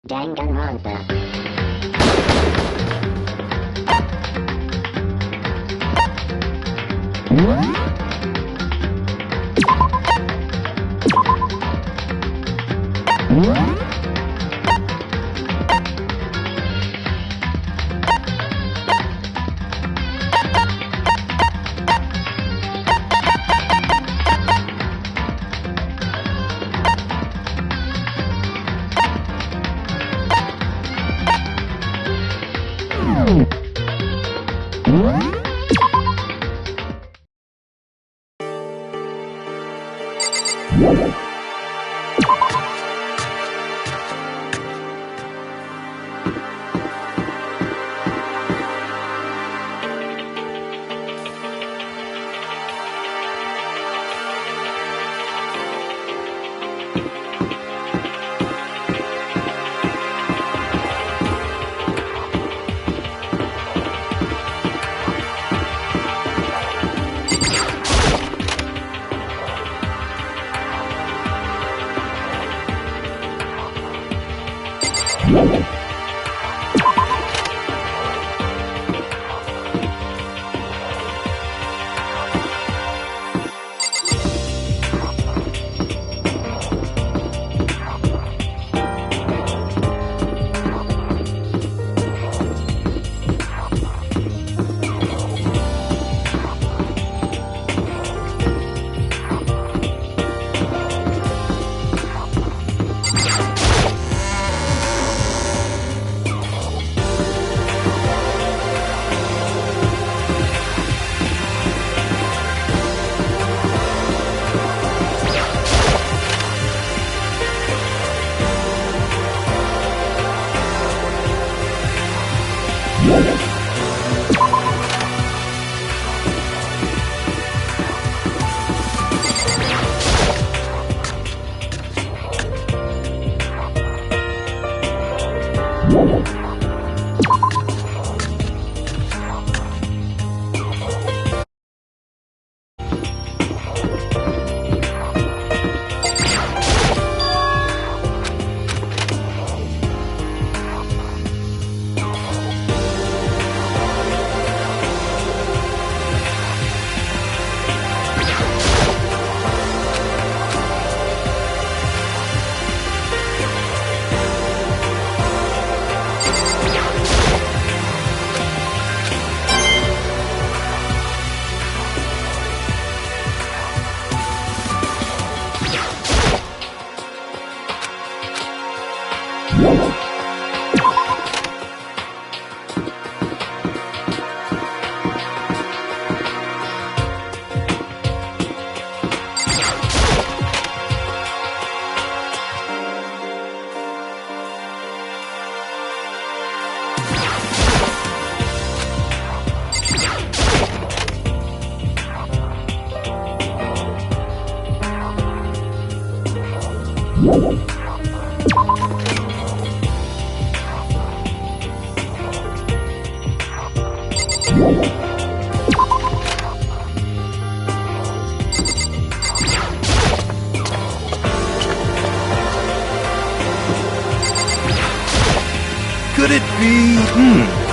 Danganronpa. Could it be?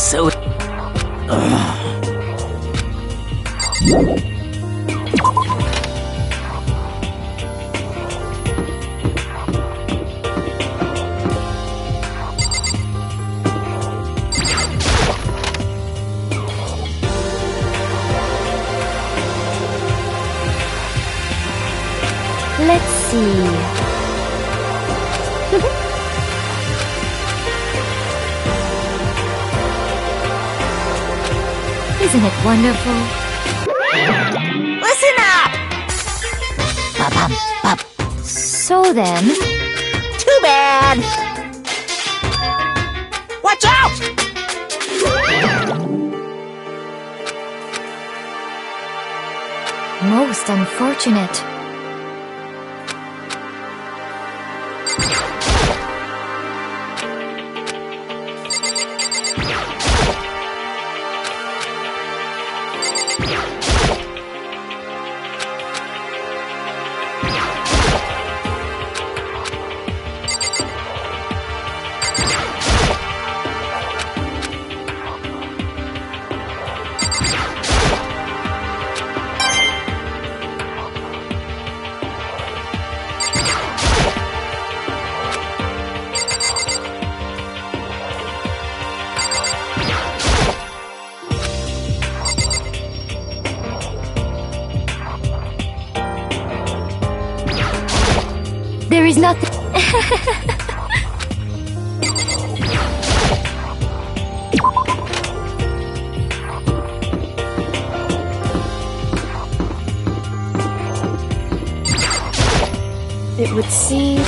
so... Let's see. Isn't it wonderful? Listen up! Ba-bum-bum. So then, Too bad! Watch out! most unfortunate. There is nothing. It would seem.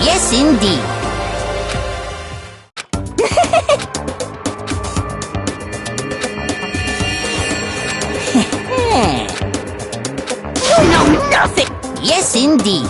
Yes, indeed. You know nothing. Yes, indeed.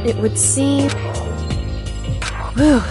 It would seem... Whew.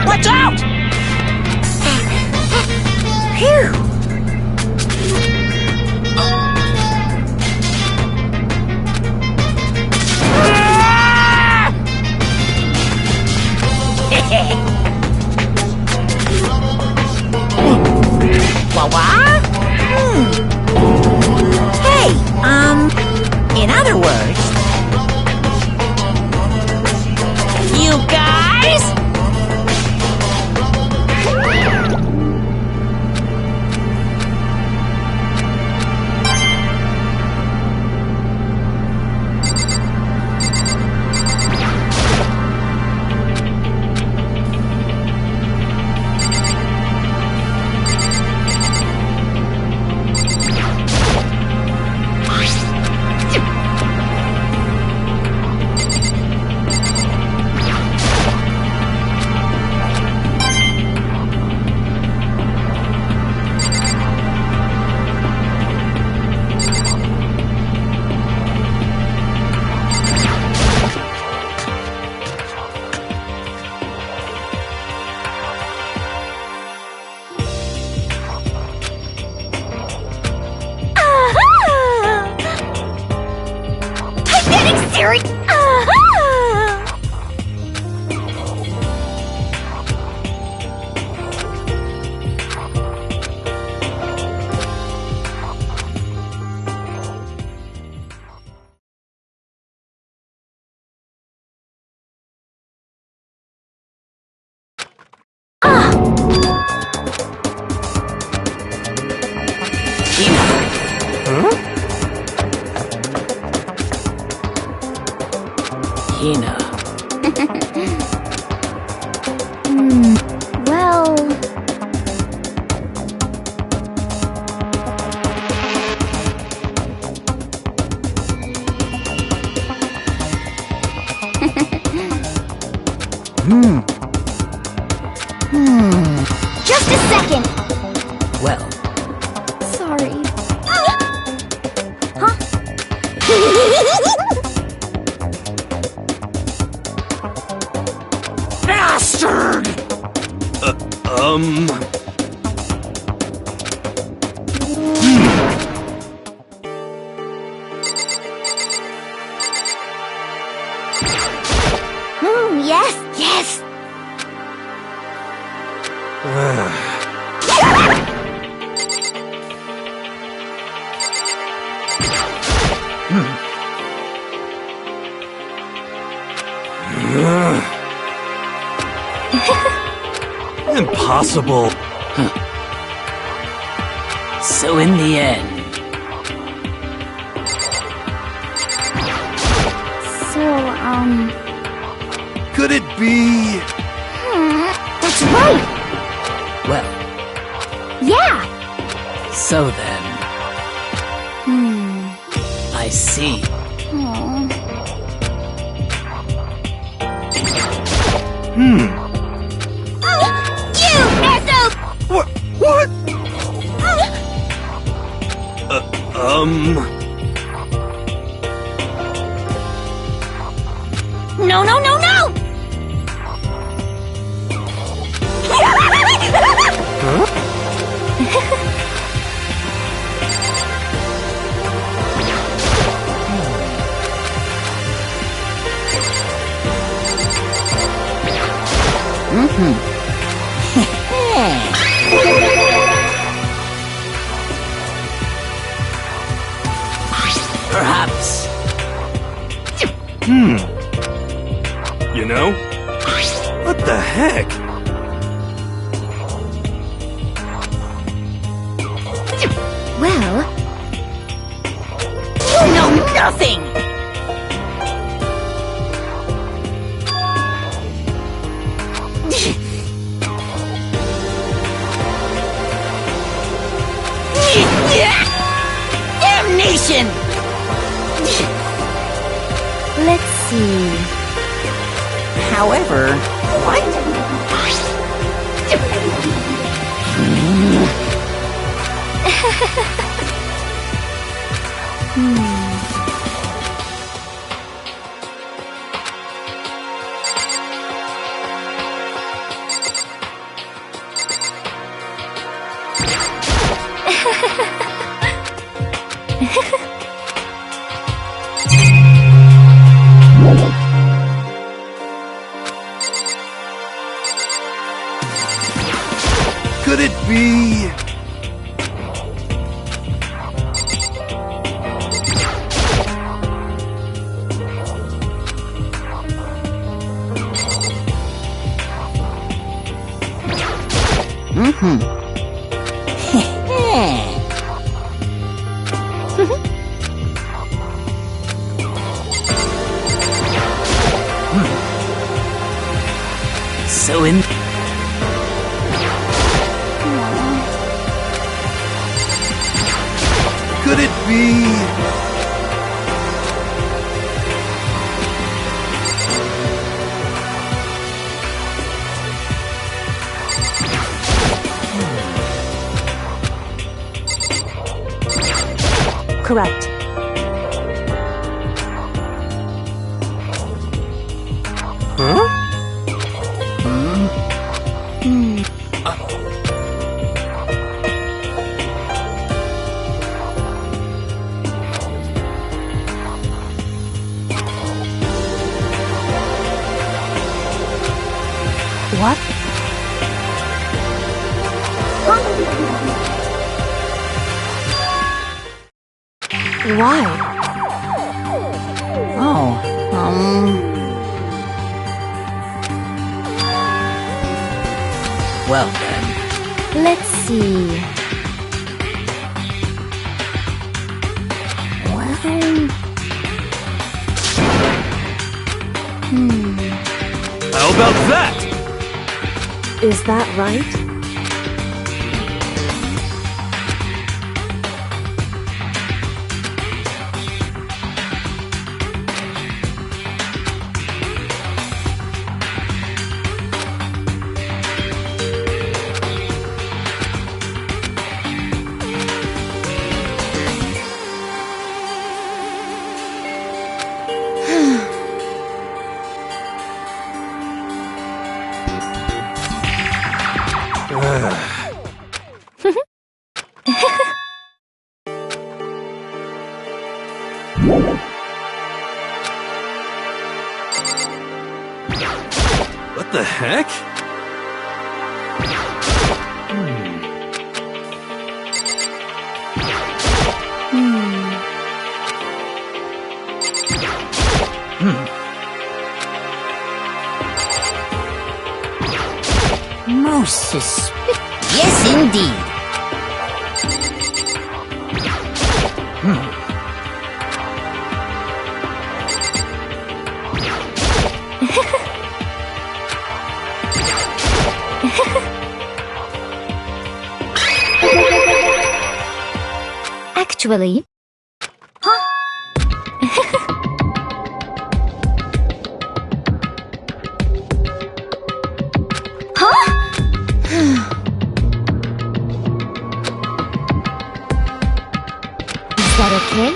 Watch out! Phew! What? Hey, in other words, you guys? Eric! Hina. Well... Just a second! Well, Sorry. Huh? bastard! Yes, yes! Impossible. So in the end, Could it be? That's right! well, Yeah! so then, I see. You, asshole! What? What? No, no, no, no! Perhaps. You know? What the heck? Well... You know nothing! Damnation! Let's see... However, what? Could it be... So in... Could it be... Correct. Huh? What? Why? Oh, Well then. Let's see... Well... How about that? Is that right? What the heck? most Yes, indeed. Actually... Huh? Huh? Is that okay?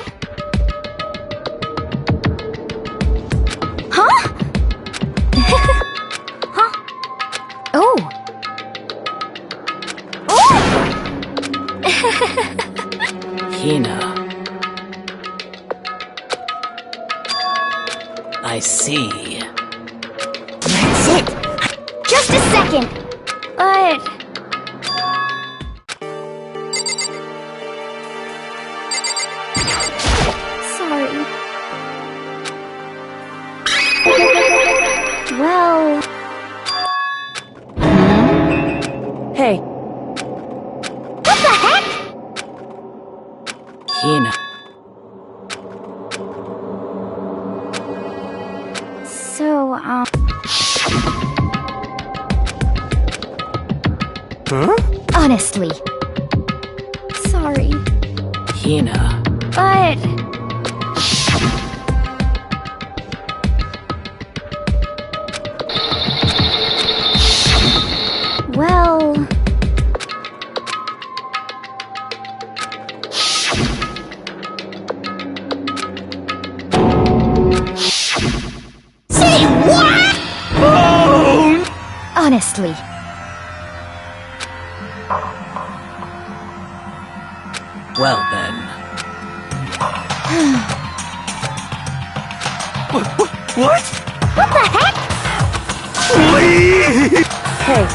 Huh? Huh? Oh! Oh! Hina. I see. That's it. Just a second. But... Sorry. Well... Hey, What the heck? Hina. So, Huh? honestly. Sorry. Hina. But... Well... Say what? Honestly. Well then. What? What the heck? Please! hey,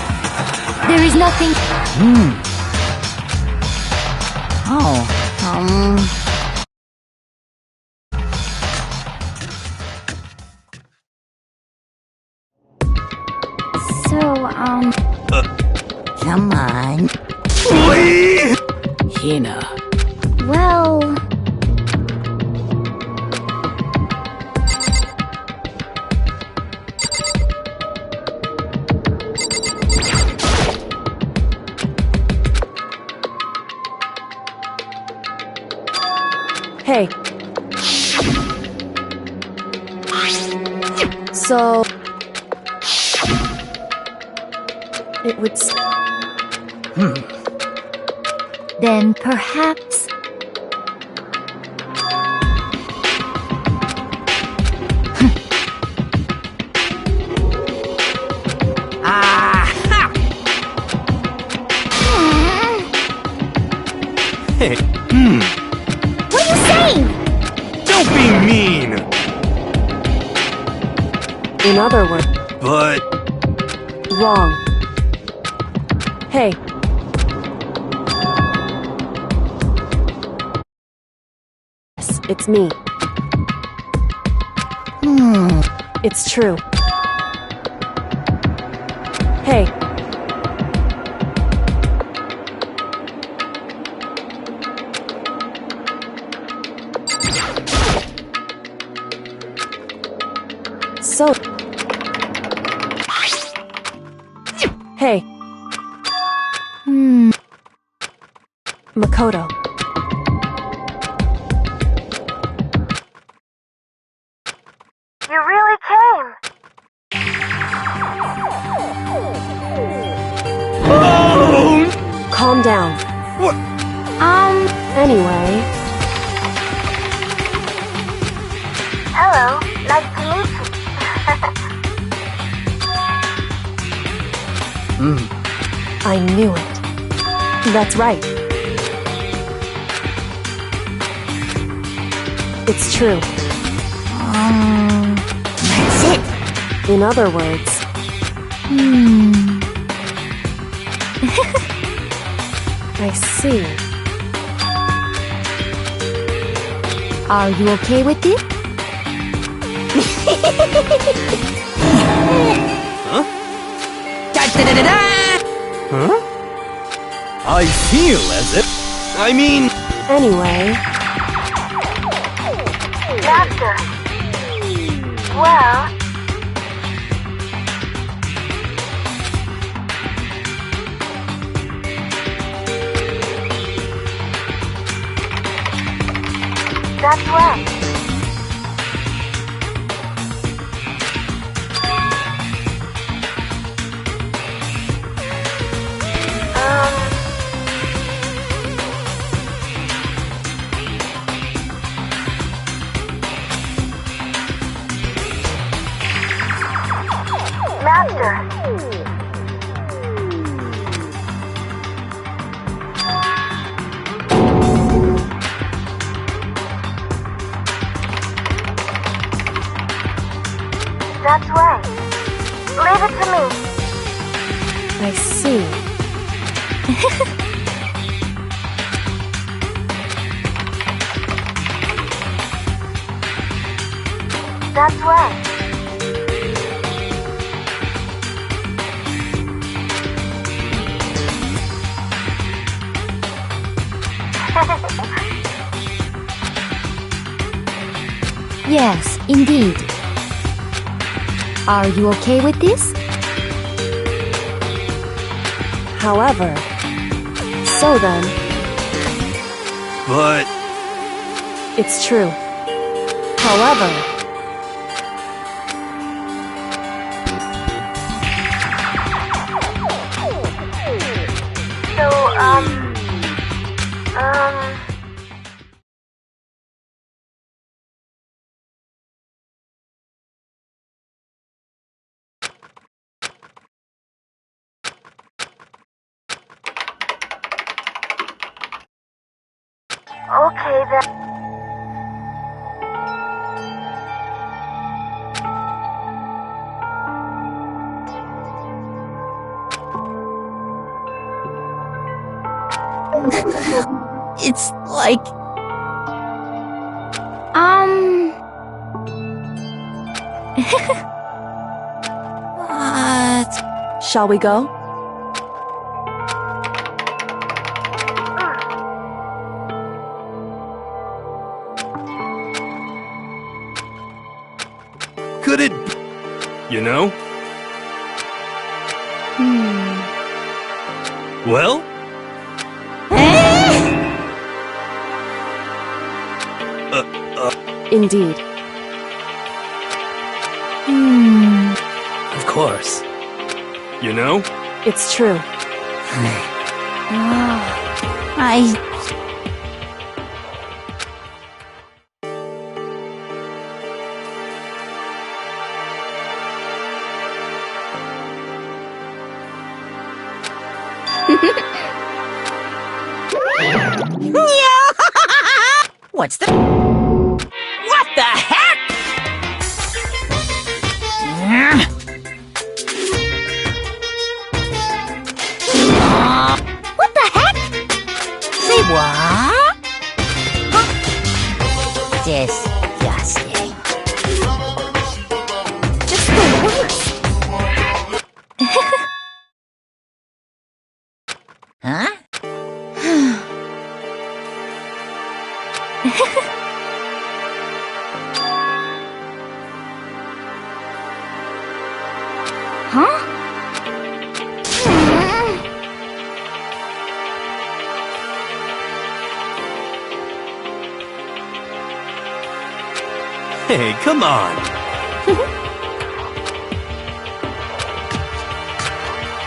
There is nothing... Oh, So, come on. Please! Hina. well... hey. So... It would... Then perhaps... Hey, What are you saying? don't be mean! In other words, But... wrong. Hey. Yes, it's me. It's true. Hey. So... Hey, Makoto. You really came. Oh! Calm down. What? Anyway, Hello. Nice to meet you. I knew it. That's right. It's true. That's it. In other words, I see. Are you okay with it? Huh? I feel as if... I mean... Anyway, Master. Well... That's right. Master. That's right. Leave it to me. see. That's right. Yes, indeed. Are you okay with this? However, so then, But it's true. However, So, okay then. It's like what? shall we go? could it be, you know? Well, Indeed. Of course. you know? It's true. I What's the What the heck? What the heck? Say what? Disgusting. Just the worst. Huh? Huh? Hey, come on.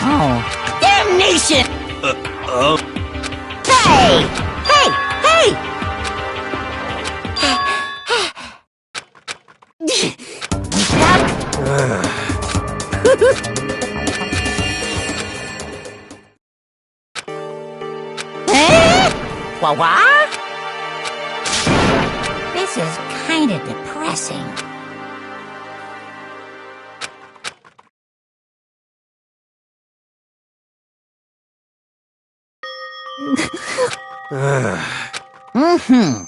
Oh, damnation! Hey! Hey! Hey! What? This is kind of depressing. Mm-hmm.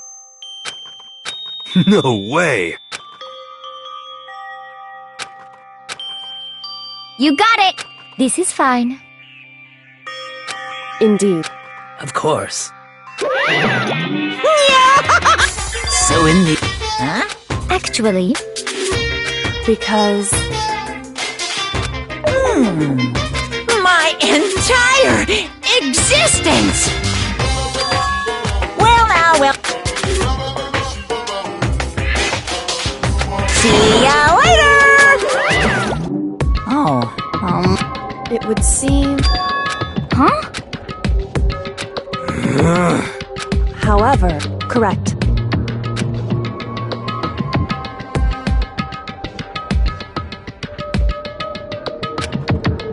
No way. You got it! This is fine. Indeed. Of course. So in the... Huh? Actually, Because My entire existence! Well now, well... See ya later! Oh, it would seem... huh? However, correct.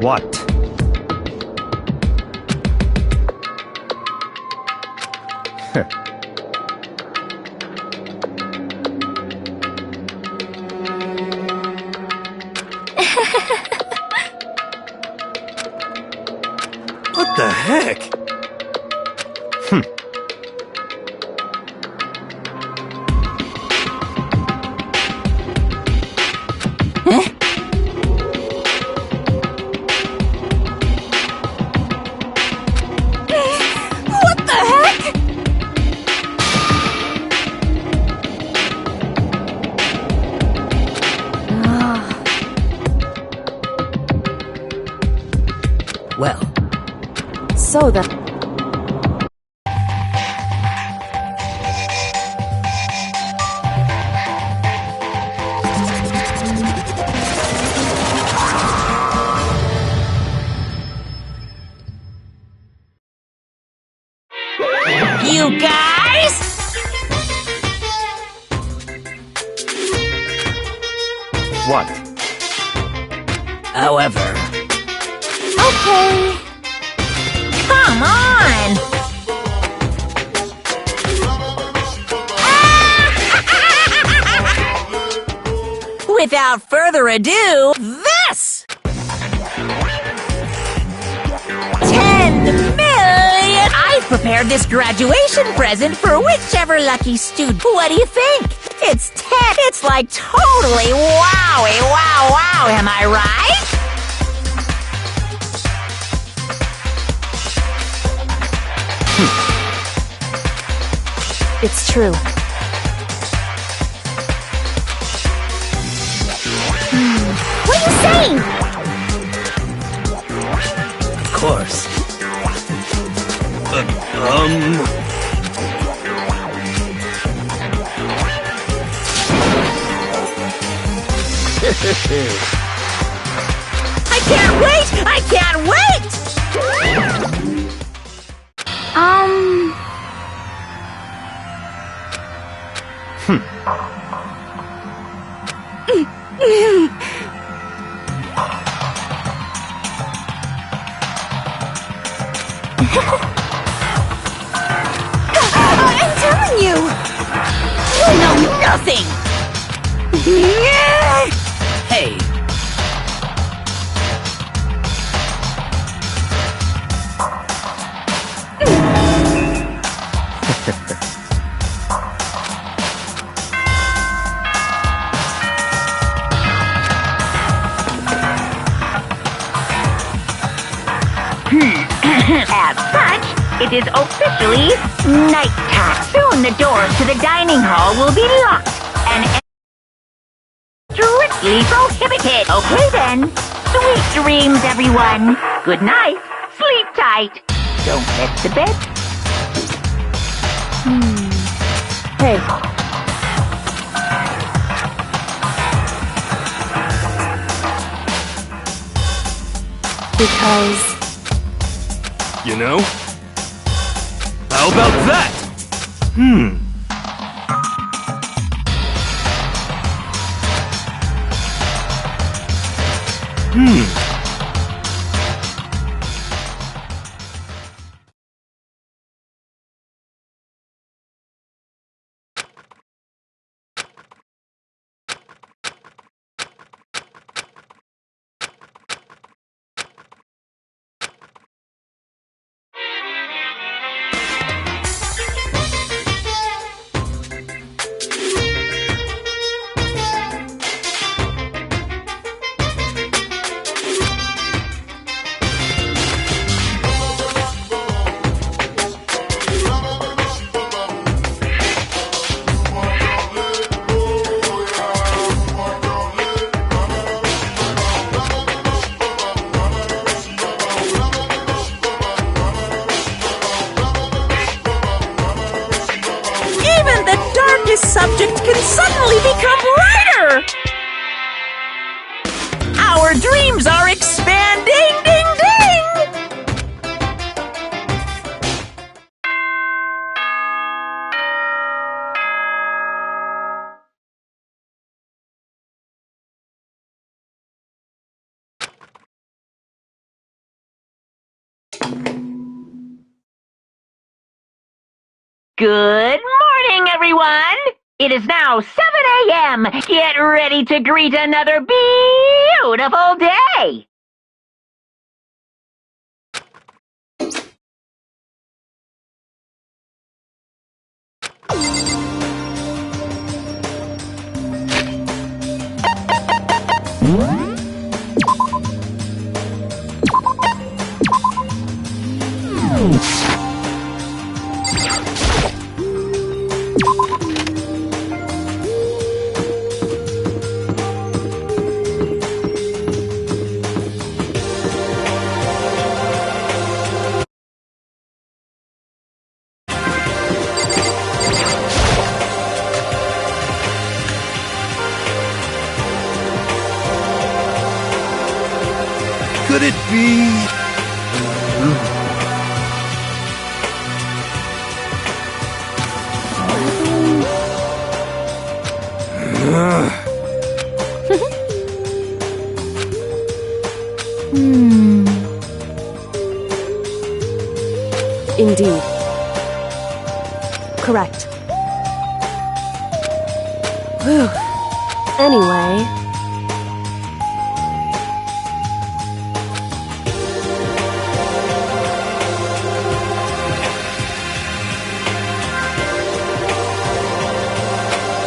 What? the heck? Hmm. What the heck? Well, So the... You guys? What? however, Okay. Come on! Without further ado, this! 10 million! I've prepared this graduation present for whichever lucky student. What do you think? It's 10. It's like totally wowie, wow, wow, am I right? It's true. What are you saying? of course. I can't wait! I can't wait! I'm telling you! You know nothing! Hey, As such, it is officially nighttime. Soon the doors to the dining hall will be locked and strictly prohibited. Okay then. Sweet dreams, everyone. Good night. Sleep tight. Don't miss the bed. Hey. Because... You know? How about that? Hmm. Even the darkest subject can suddenly become brighter! Our dreams are expanding! Ding ding! Good morning, everyone! It is now 7 a.m. Get ready to greet another beautiful day! Could it be? Indeed. Correct. Whew. Anyway.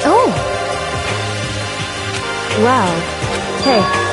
Oh! Wow. Hey.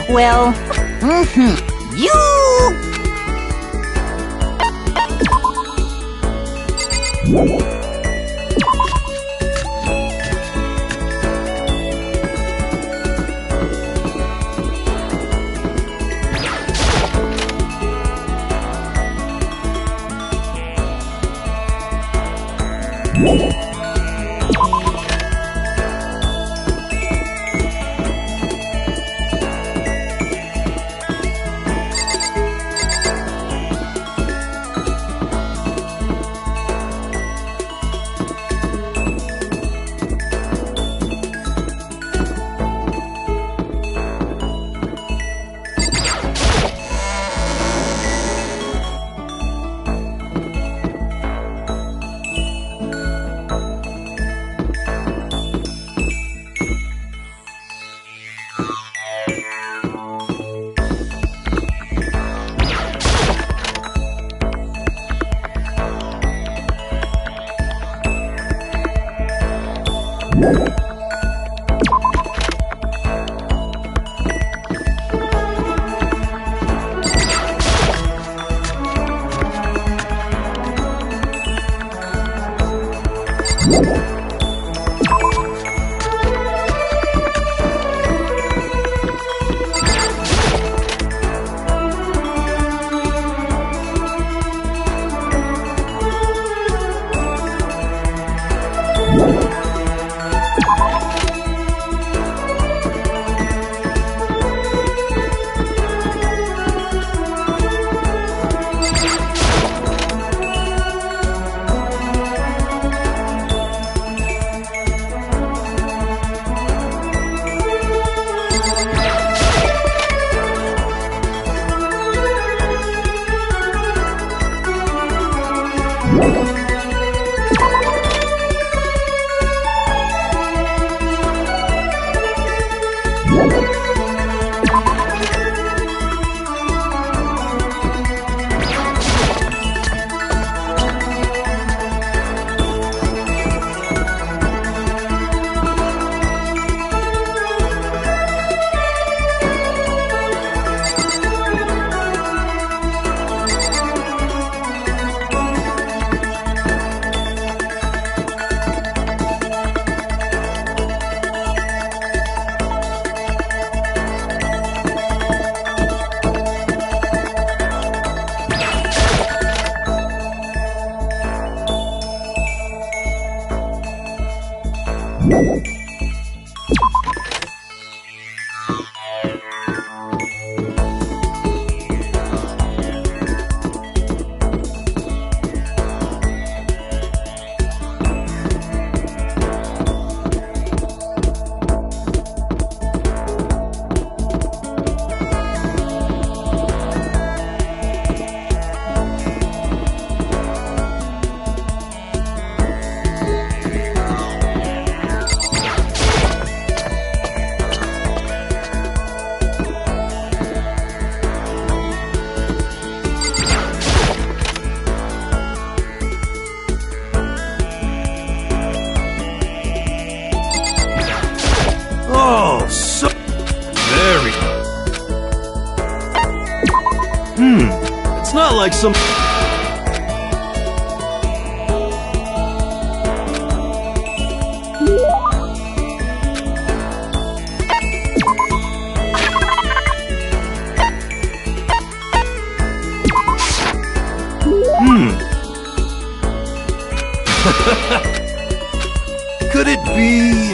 Well, you... Oh, so very. It's not like some. Could it be?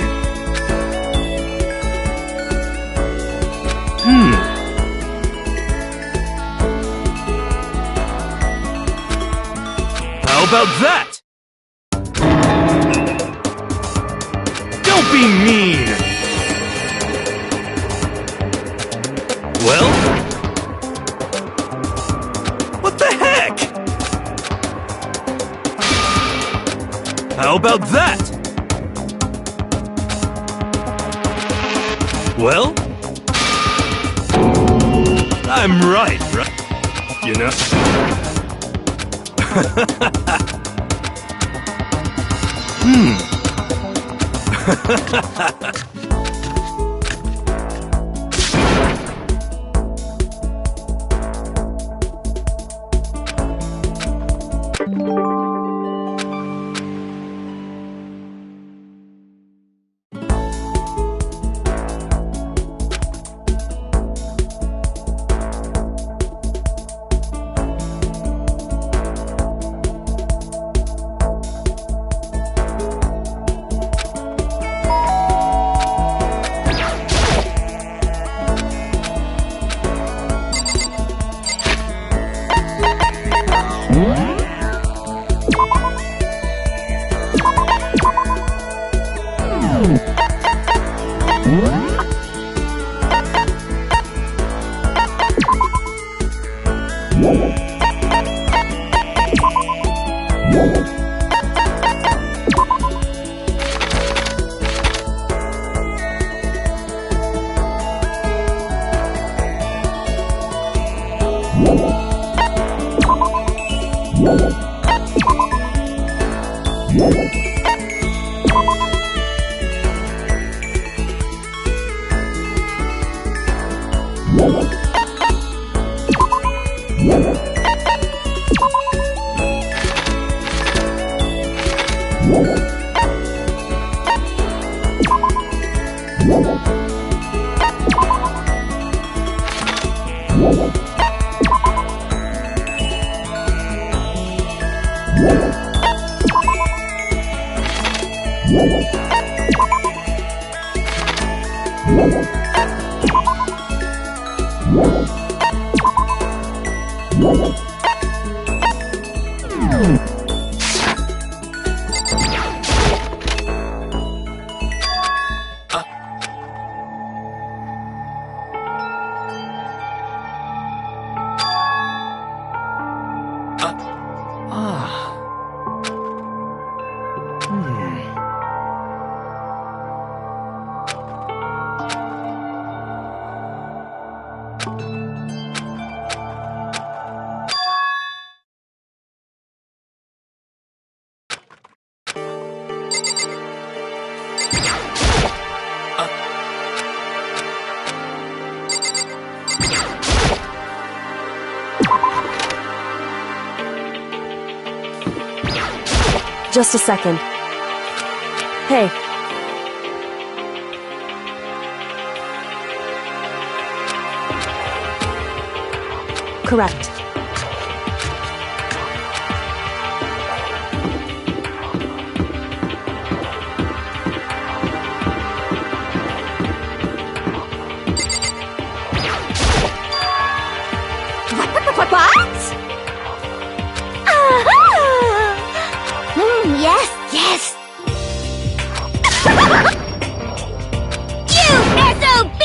How about that? Don't be mean! Well? What the heck? How about that? Well? I'm right? You know? Just a second. Hey. Correct. What? Yes, yes. You SOB!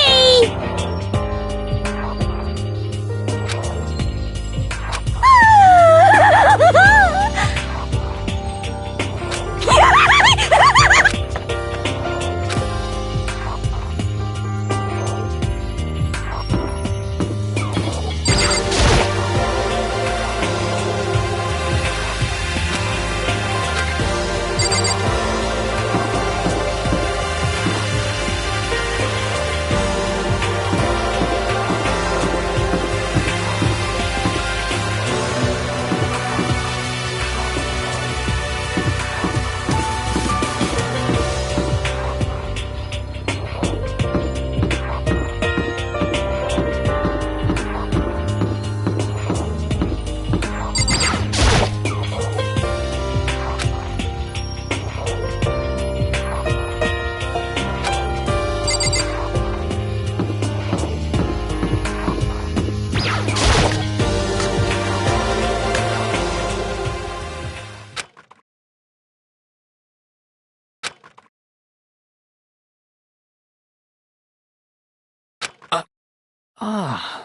Ah.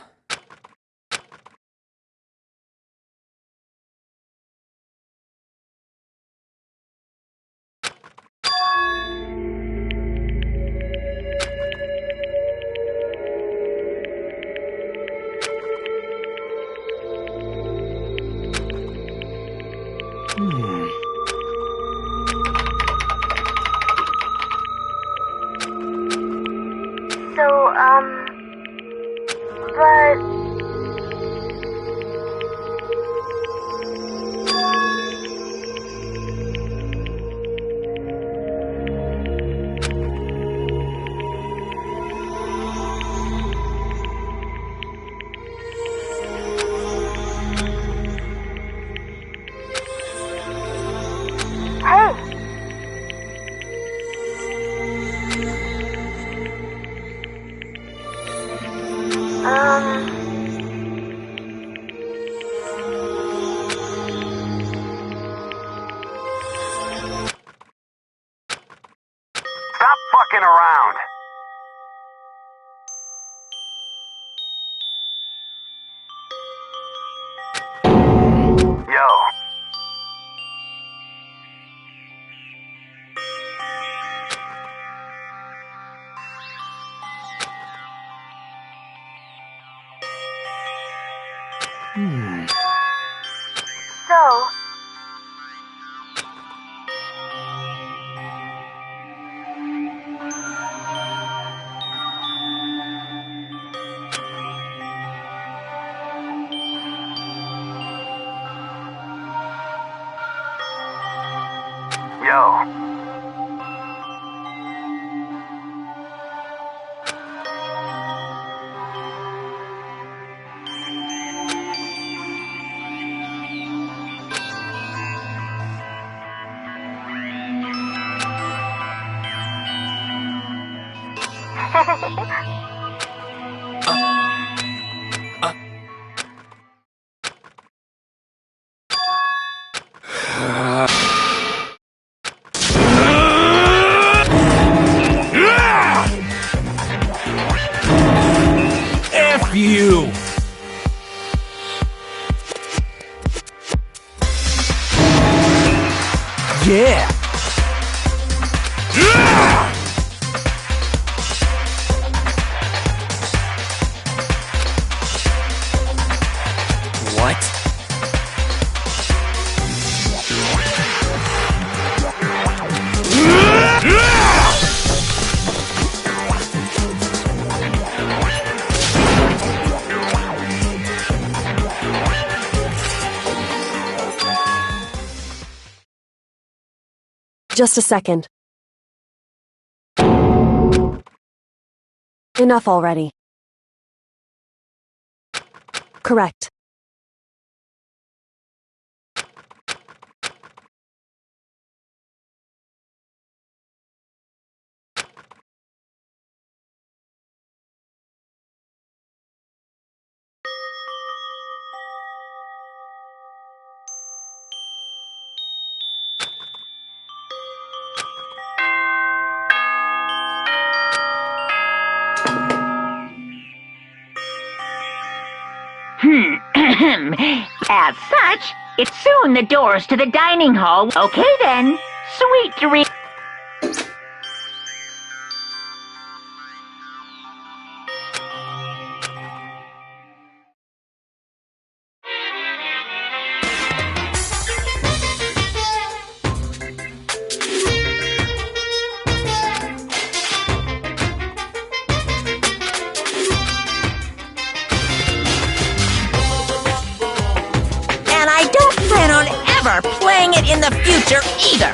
fucking around. Yo. So, Yo. F you! Yeah! What? Just a second. Enough already. Correct. As such, it's soon the doors to the dining hall. Okay then. Sweet dreams. And I don't plan on ever playing it in the future either.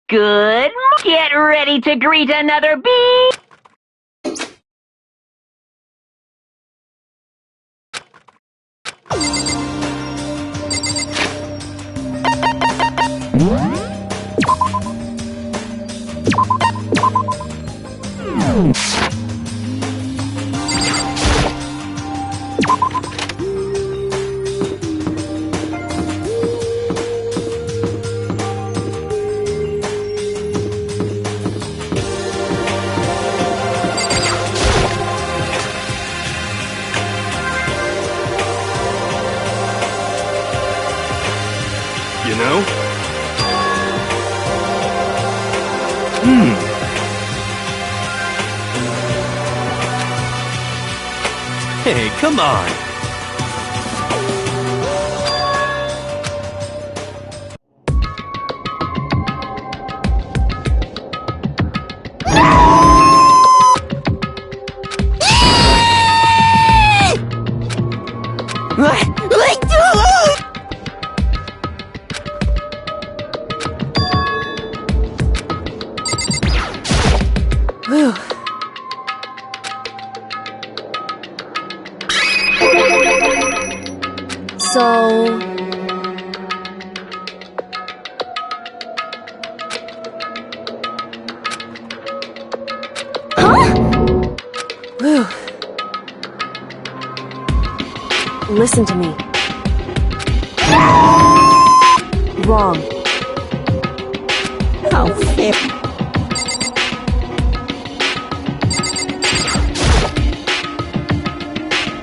Good. Get ready to greet another bee. You know? Hey, come on. Whew. So... Huh? Whew. Listen to me. Wrong. Oh, flip.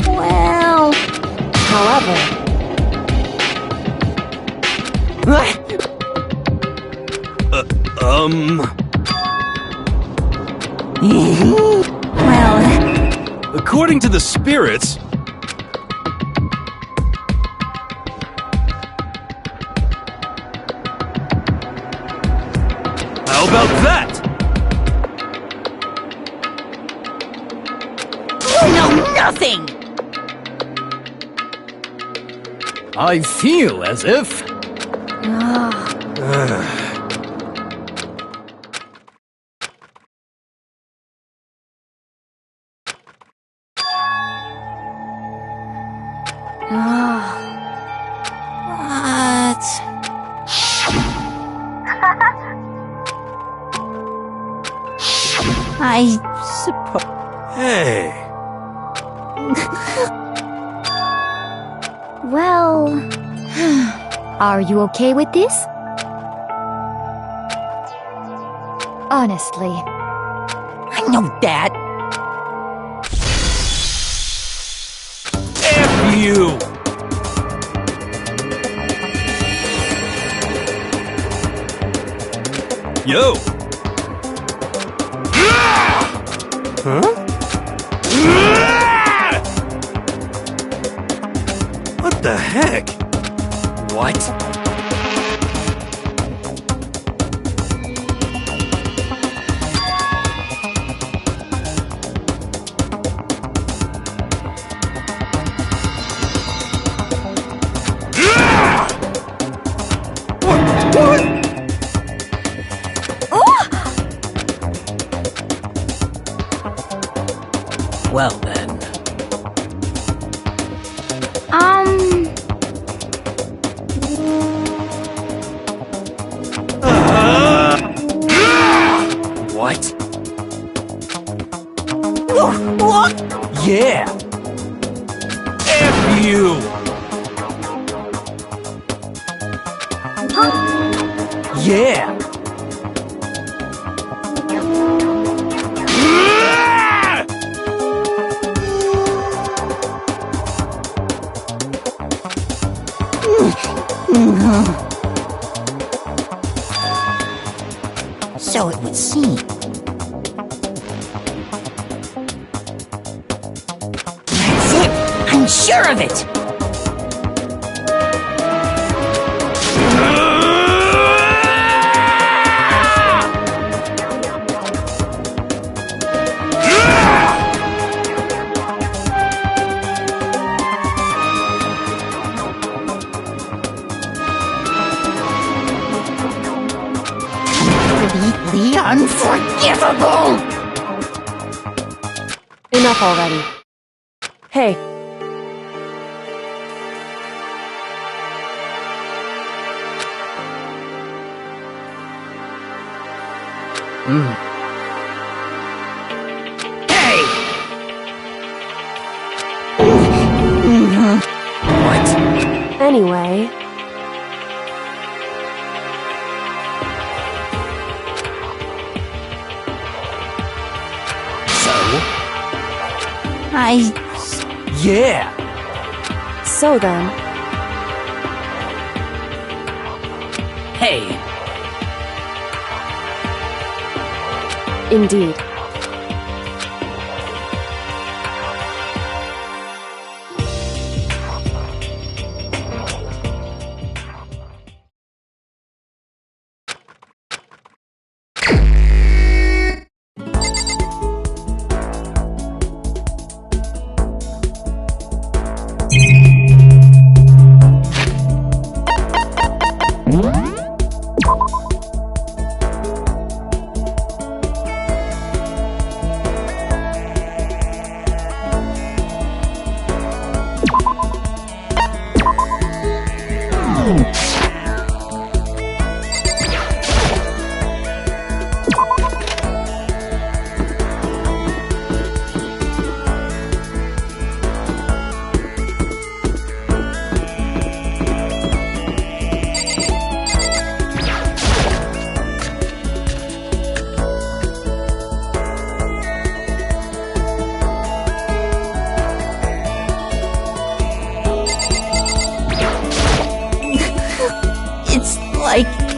Well... However, well... According to the spirits... How about that? You know nothing! I feel as if... What? I suppose... Hey. Well, are you okay with this? Honestly. I know that. F you! Yo! Huh? What the heck? What? Well then. What? What? Yeah! F you! Yeah! So it would seem. That's it! I'm sure of it! Completely unforgivable! enough already. Hey. Hey! What? Anyway, Yeah! so then, Hey! indeed. like.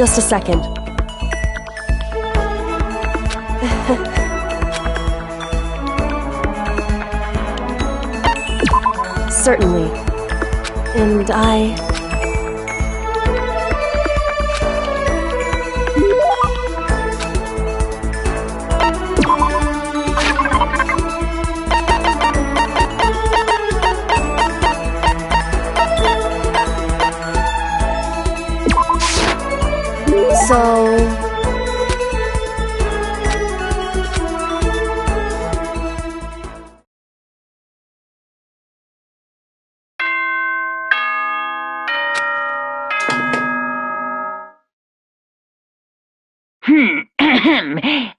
Just a second. Certainly. And so...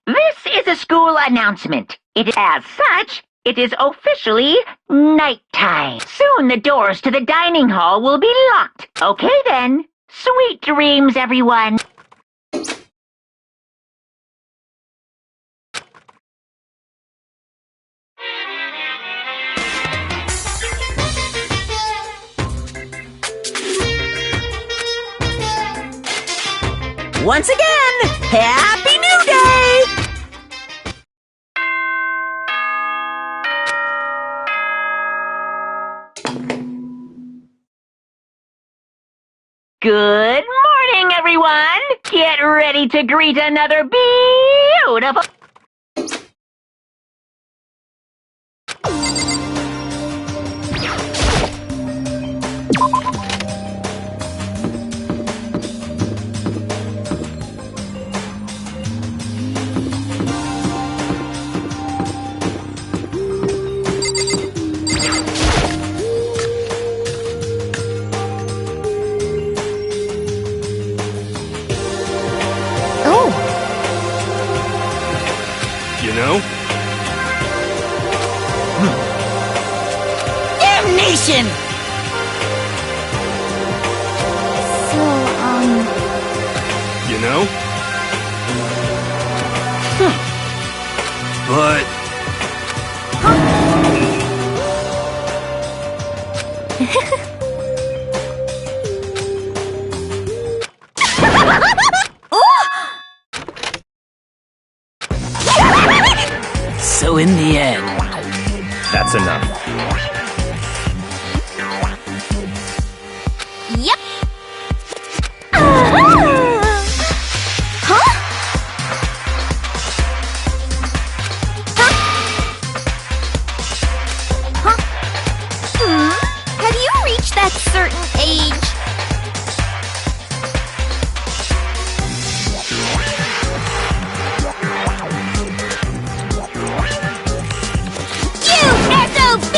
This is a school announcement. As such, it is officially nighttime. Soon the doors to the dining hall will be locked. Okay then. Sweet dreams, everyone. Once again, Happy New Day! Good morning, everyone. Get ready to greet another beautiful... You know? Damnation! So, You know? But... So in the end, That's enough. yep. Have you reached that certain age? You SOB!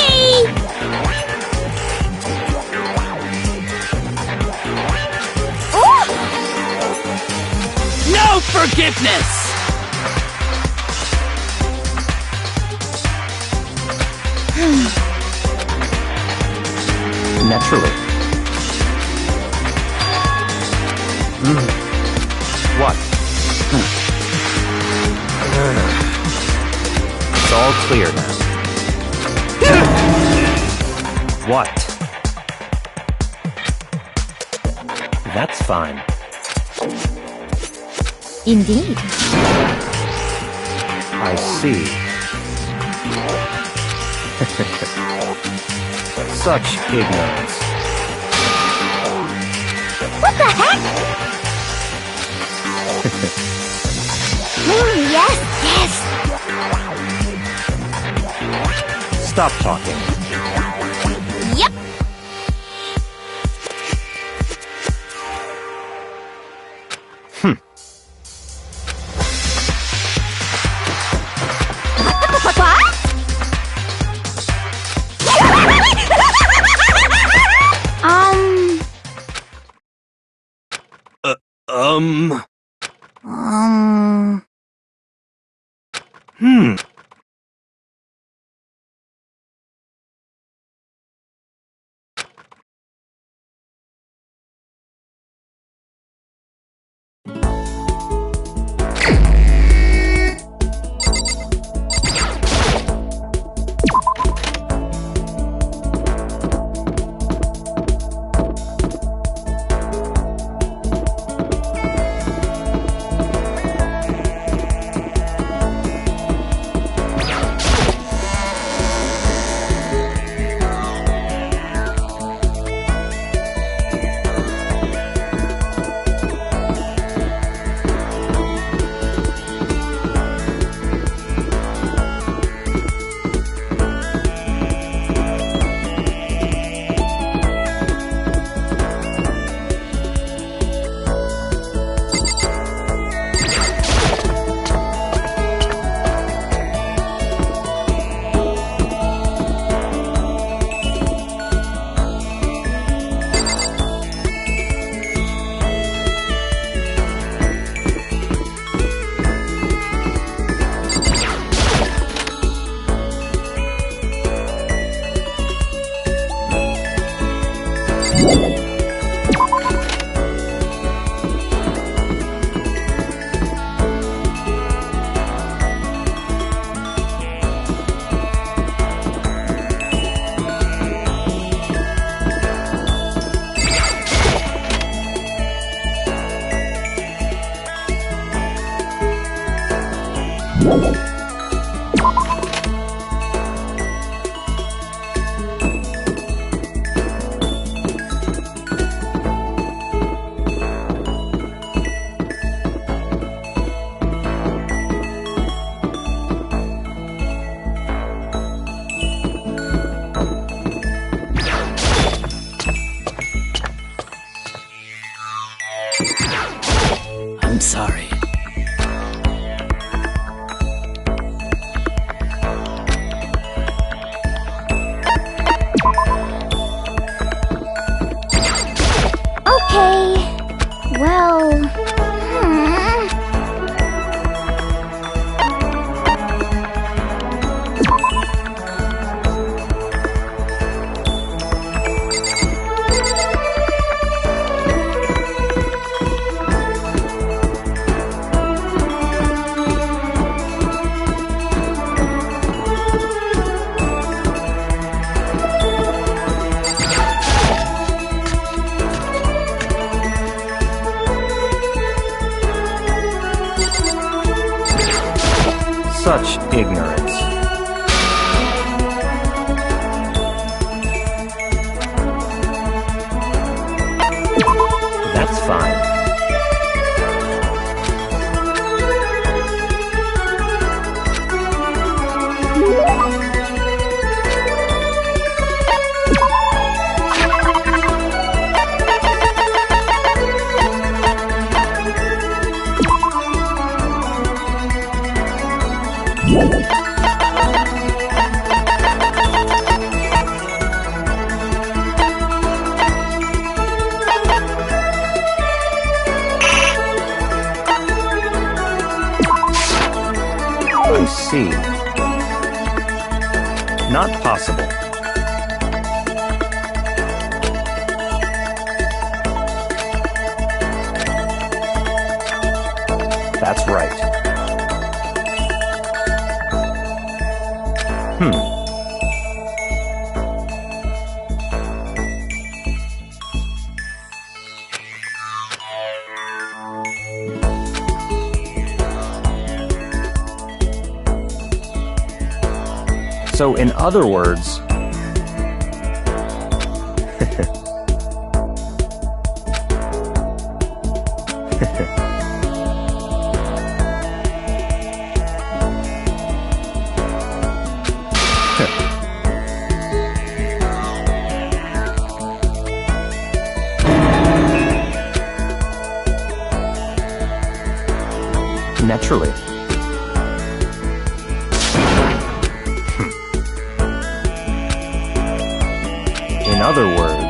Ooh! no forgiveness! Naturally. What? It's all clear now. What? That's fine. Indeed. I see. Such ignorance. What the heck? Yes, yes. Stop talking. Yep. Hmm. I'm sorry. Okay. Well. Such ignorance. That's fine. I see. Not possible. That's right. So, in other words... Naturally. In other words...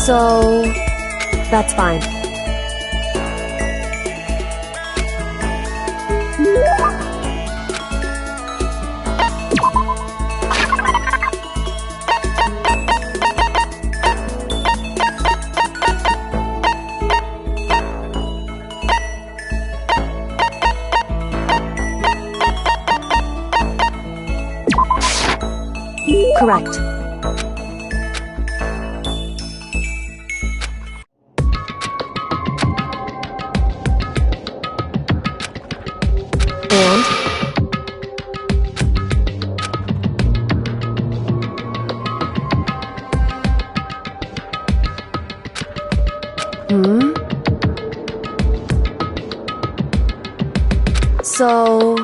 So, that's fine. Correct. So,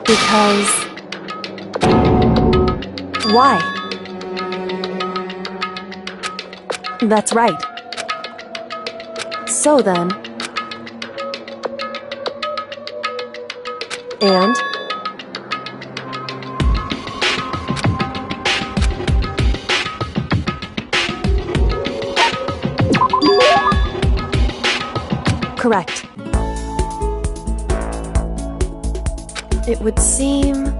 because why? That's right. So then, and correct. It would seem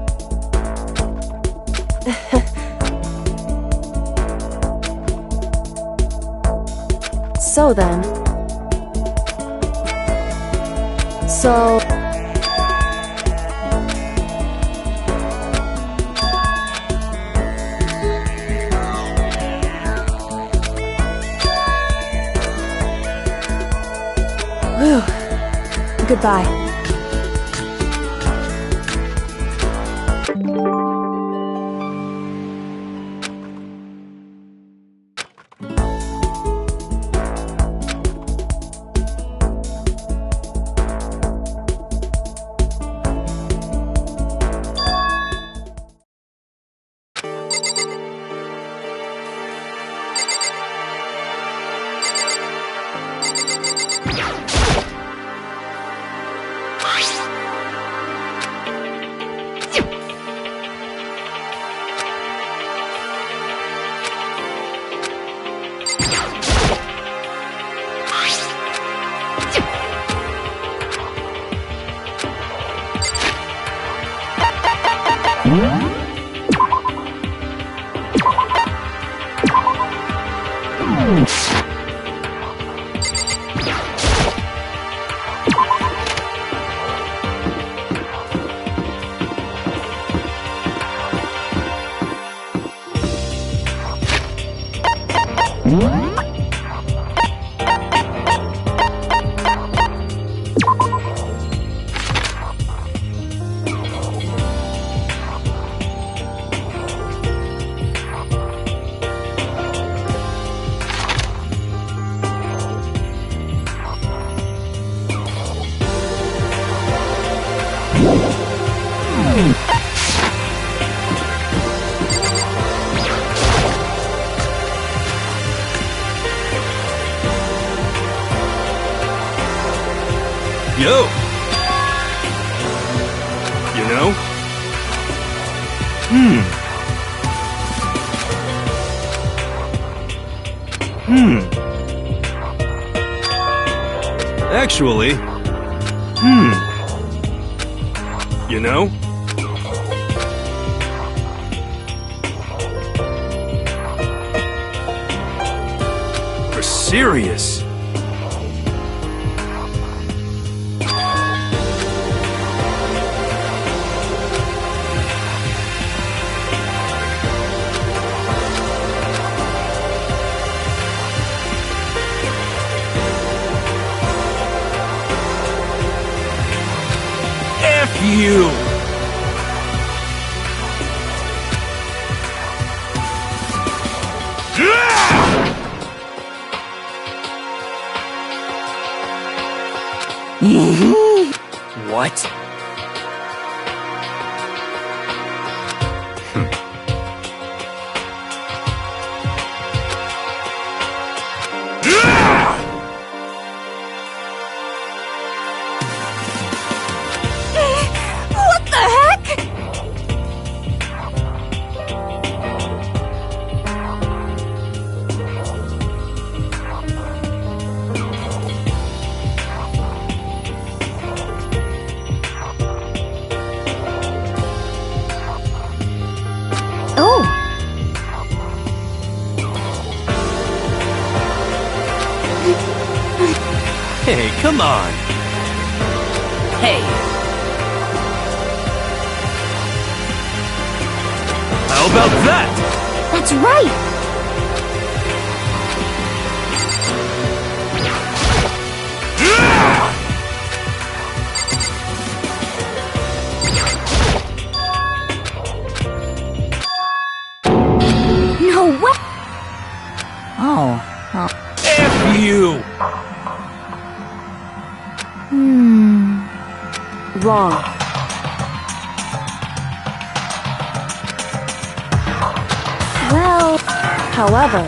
so then. So whew. Goodbye. Yo! You know? Actually, you know? For serious. you! What? What the heck? Oh, Hey, come on! Hey, How about that? that's right. No way. Oh. F you! Wrong. Well, However,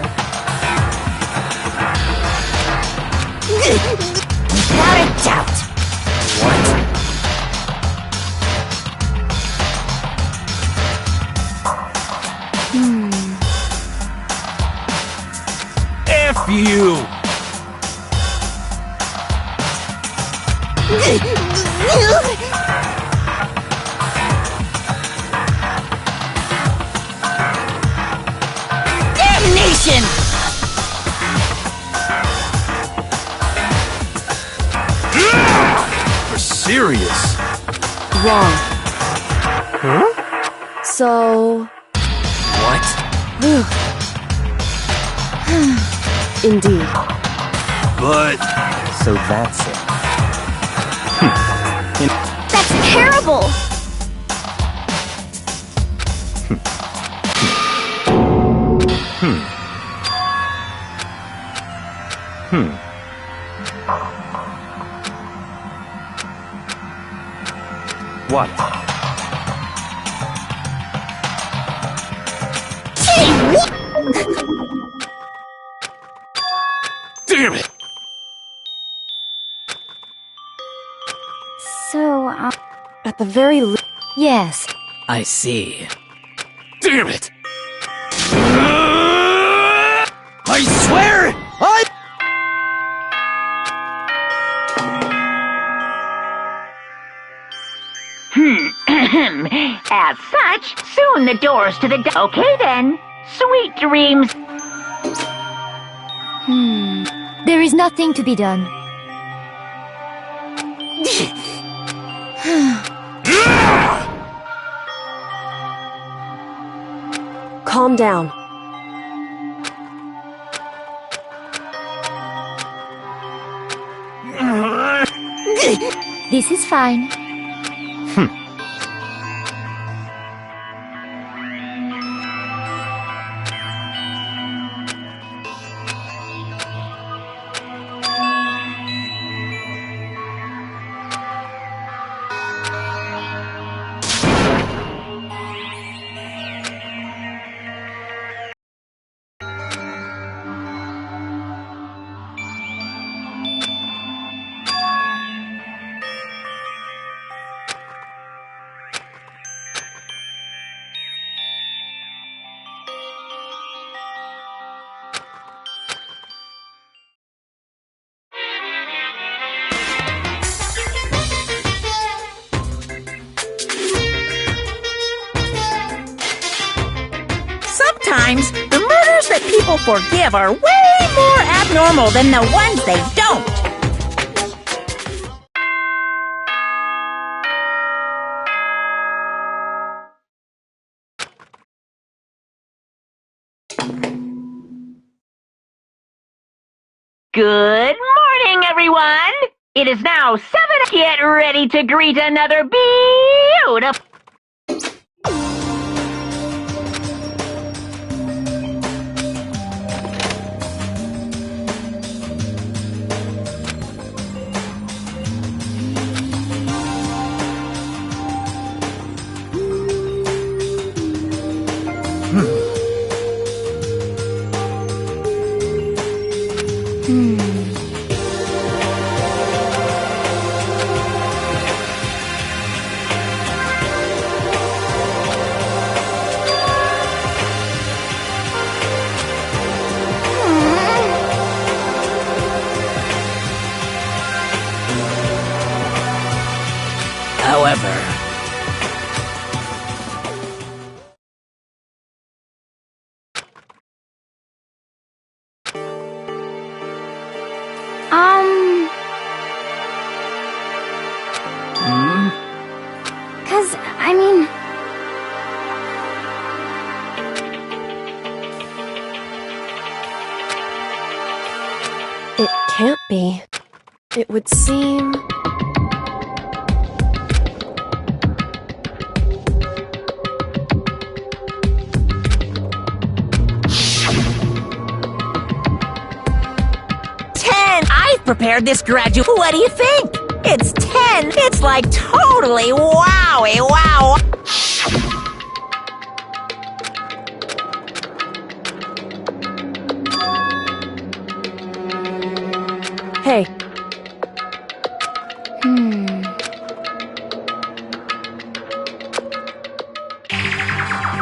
Without a doubt. F you! Damnation! For serious? wrong. So, what? indeed. But... So that's it. that's terrible. What? Damn it! So, At the very least, yes. I see. Damn it! I swear! I... As such, soon the doors to the... Okay then. Sweet dreams. There is nothing to be done. calm down. This is fine. Sometimes, the murders that people forgive are way more abnormal than the ones they don't. Good morning, everyone! It is now 7. Get ready to greet another beautiful... However, Cause, I mean... It can't be. It would seem... I've prepared this graduate. What do you think? It's 10. It's like totally wowie wow. Hey,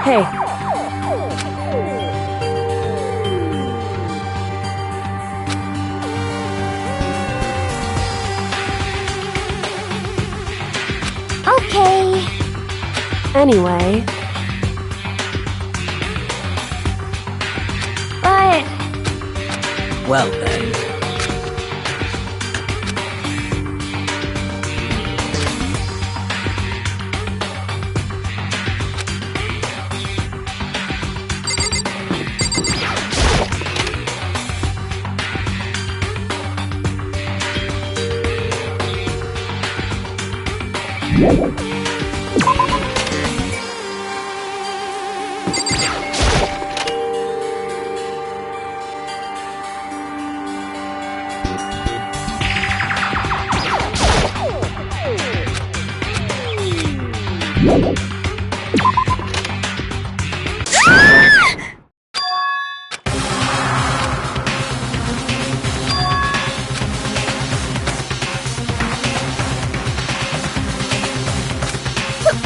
hey. Okay. Anyway, But... well then.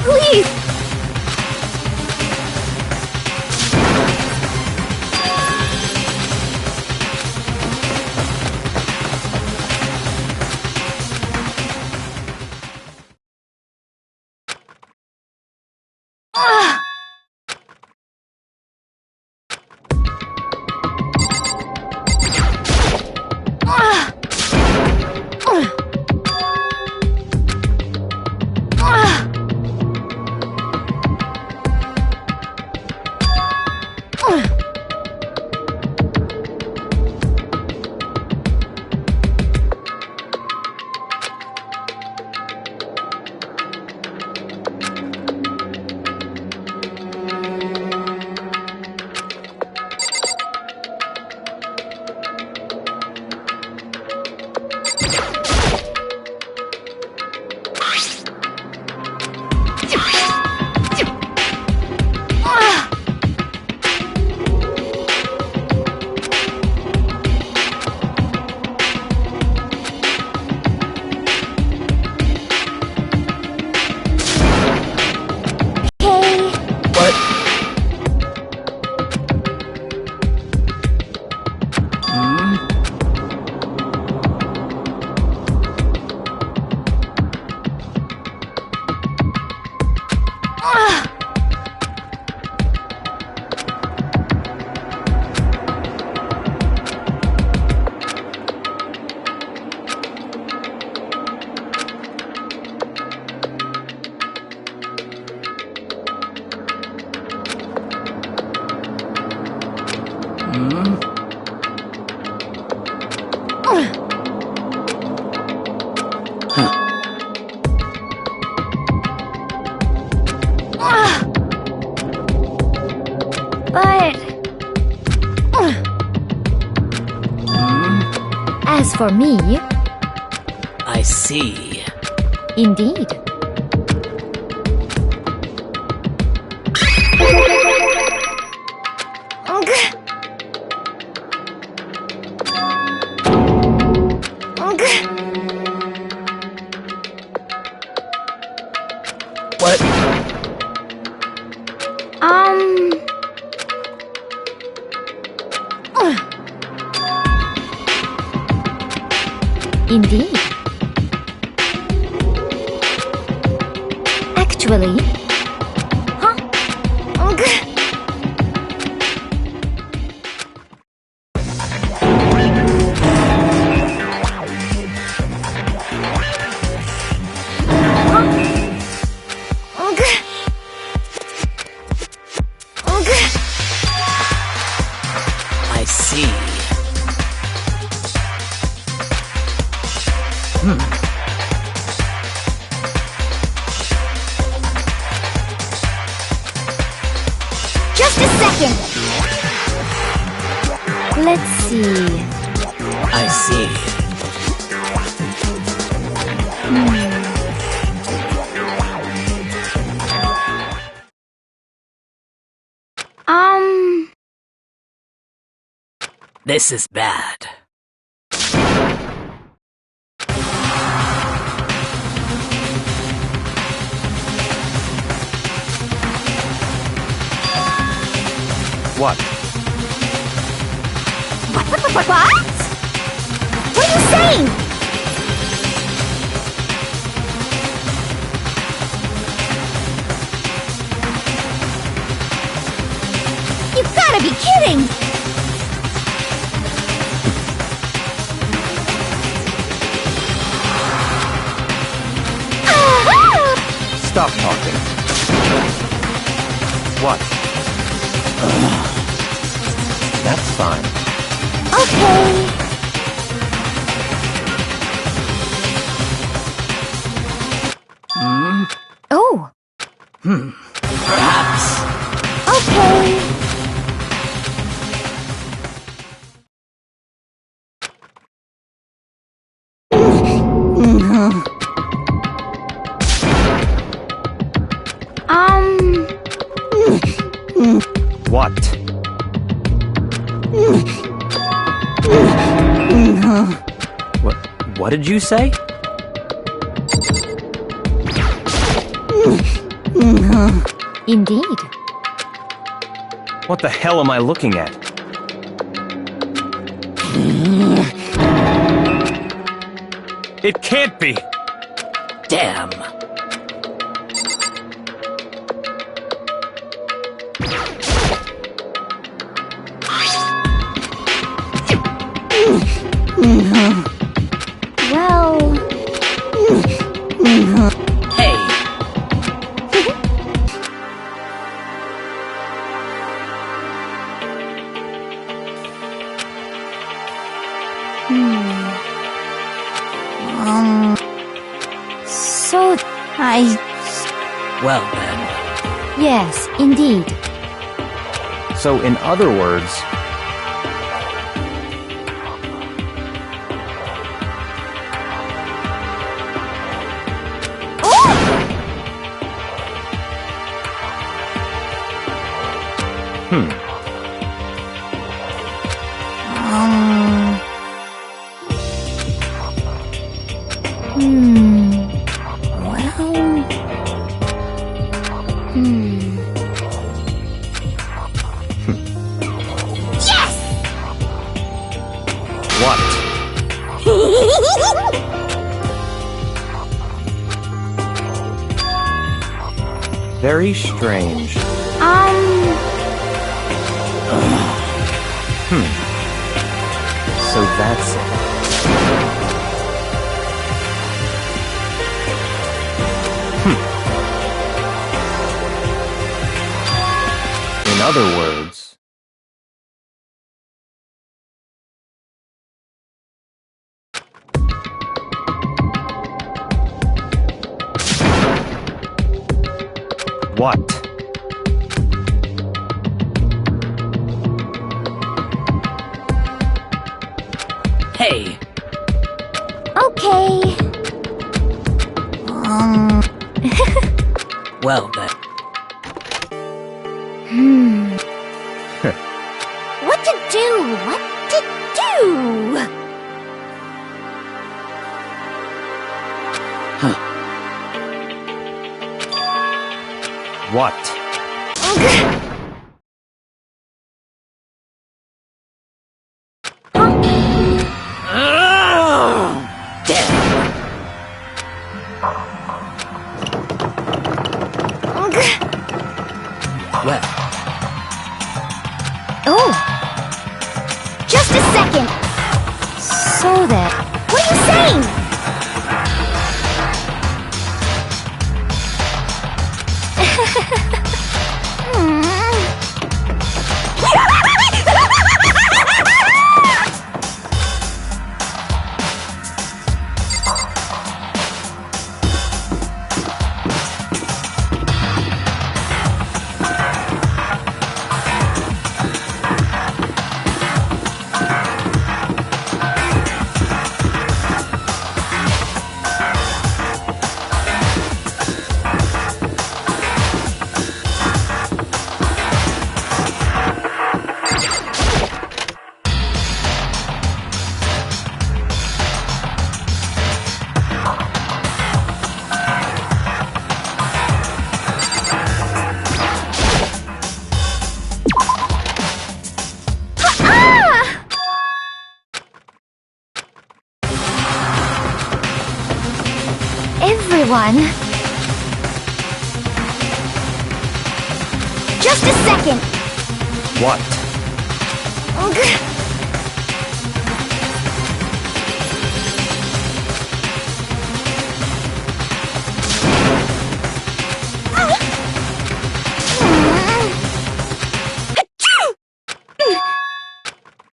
Please! But... As for me, I see. indeed. What? Indeed. Actually... Huh? I see. Just a second! Let's see... I see. This is bad. What? What? What are you saying? You've gotta be kidding! Stop talking. What? That's fine. Okay. Oh, Perhaps. okay. What? What did you say? Indeed. What the hell am I looking at? It can't be! Damn. Well... Hey, So... well then. Yes, indeed. So, in other words, what? Very strange. So that's it. In other words, what? Hey, Okay. well then. What to do? What to do? What? Well, Oh! Just a second! So that... What are you saying? Everyone. Just a second. What?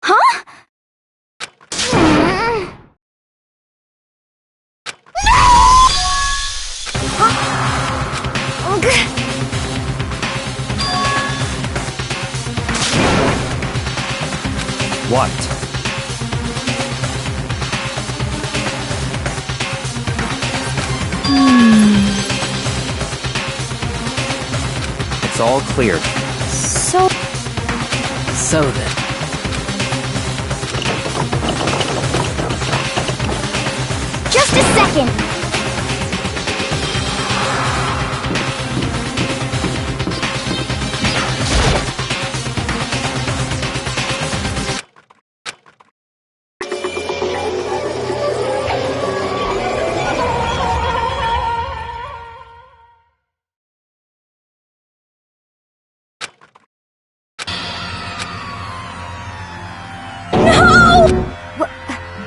Huh? What? It's all clear. So then. just a second.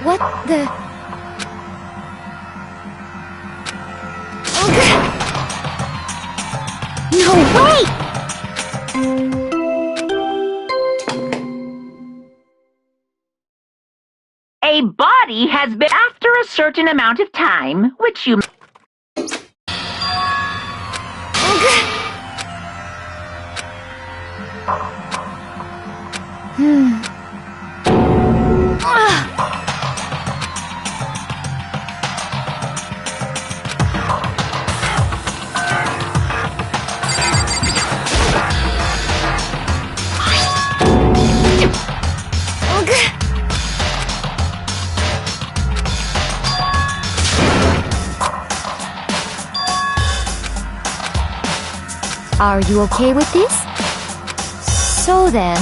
What the... No way! A body has been after a certain amount of time, which you... Are you okay with this? So then...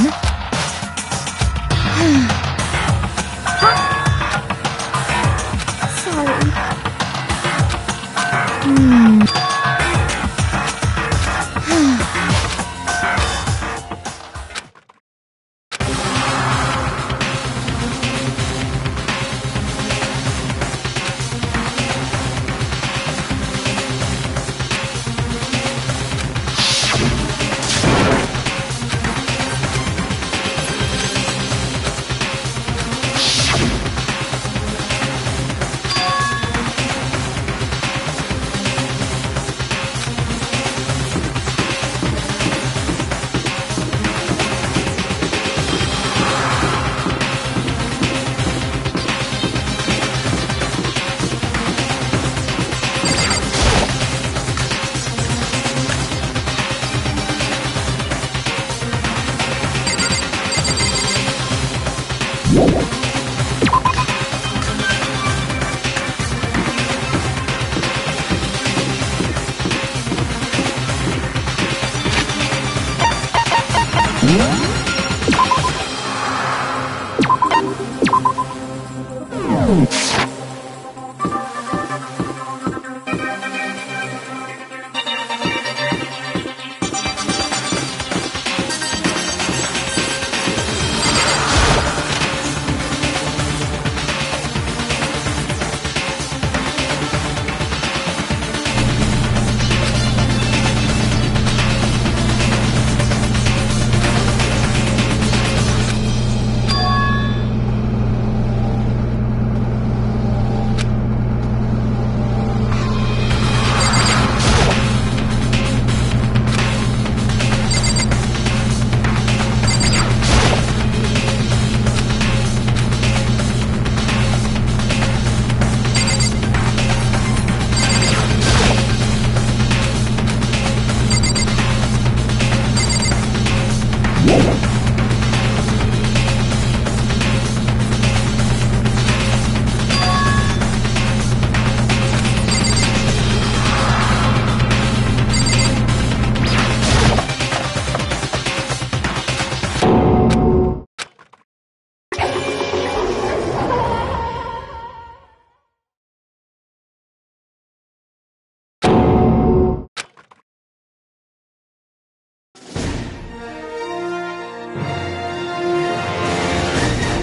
Sorry.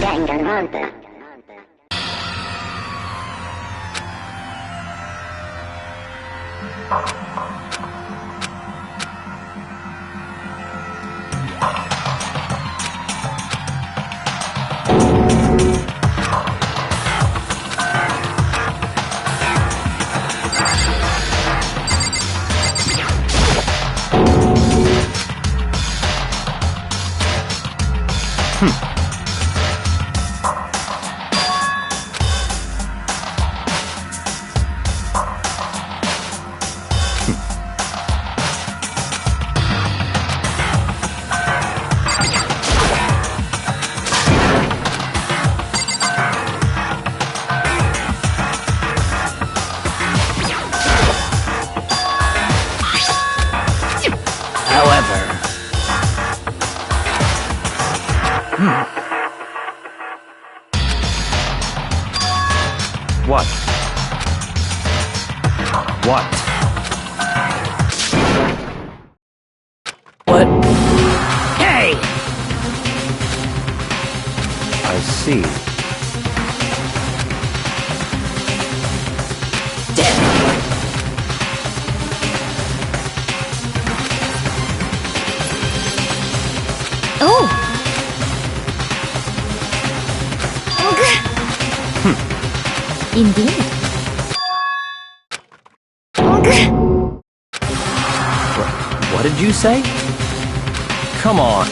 Danganronpa. What? What? What? Hey! I see. Damn. Oh! Indeed. What did you say? Come on.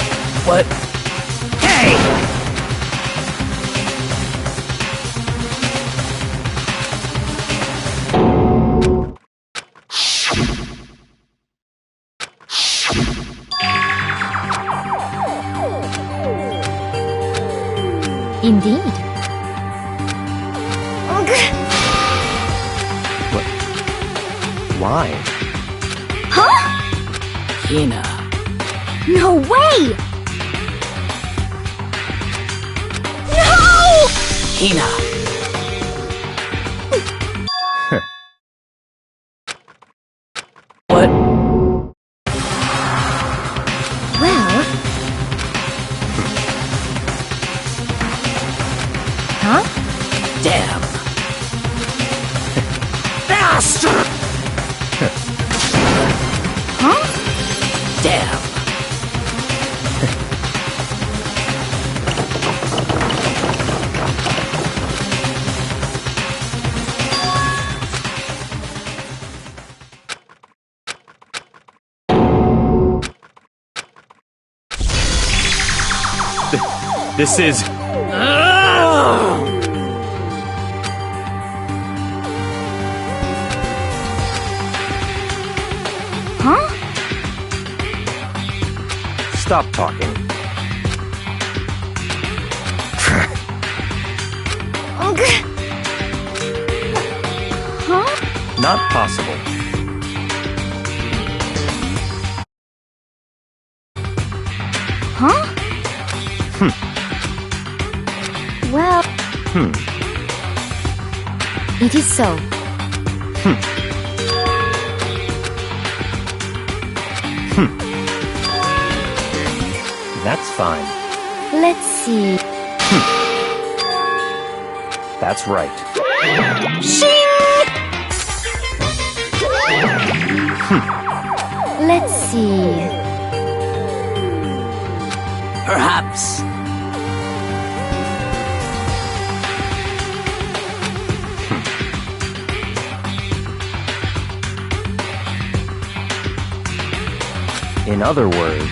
What? Hey! Indeed. Why? Huh? Hina. No way! No! Hina. What? Well... Huh? Damn. Bastard! Huh? Damn. This is... Huh? Stop talking. Huh? Not possible. Huh? Well... It is so. That's fine. Let's see. That's right. Let's see. Perhaps. In other words,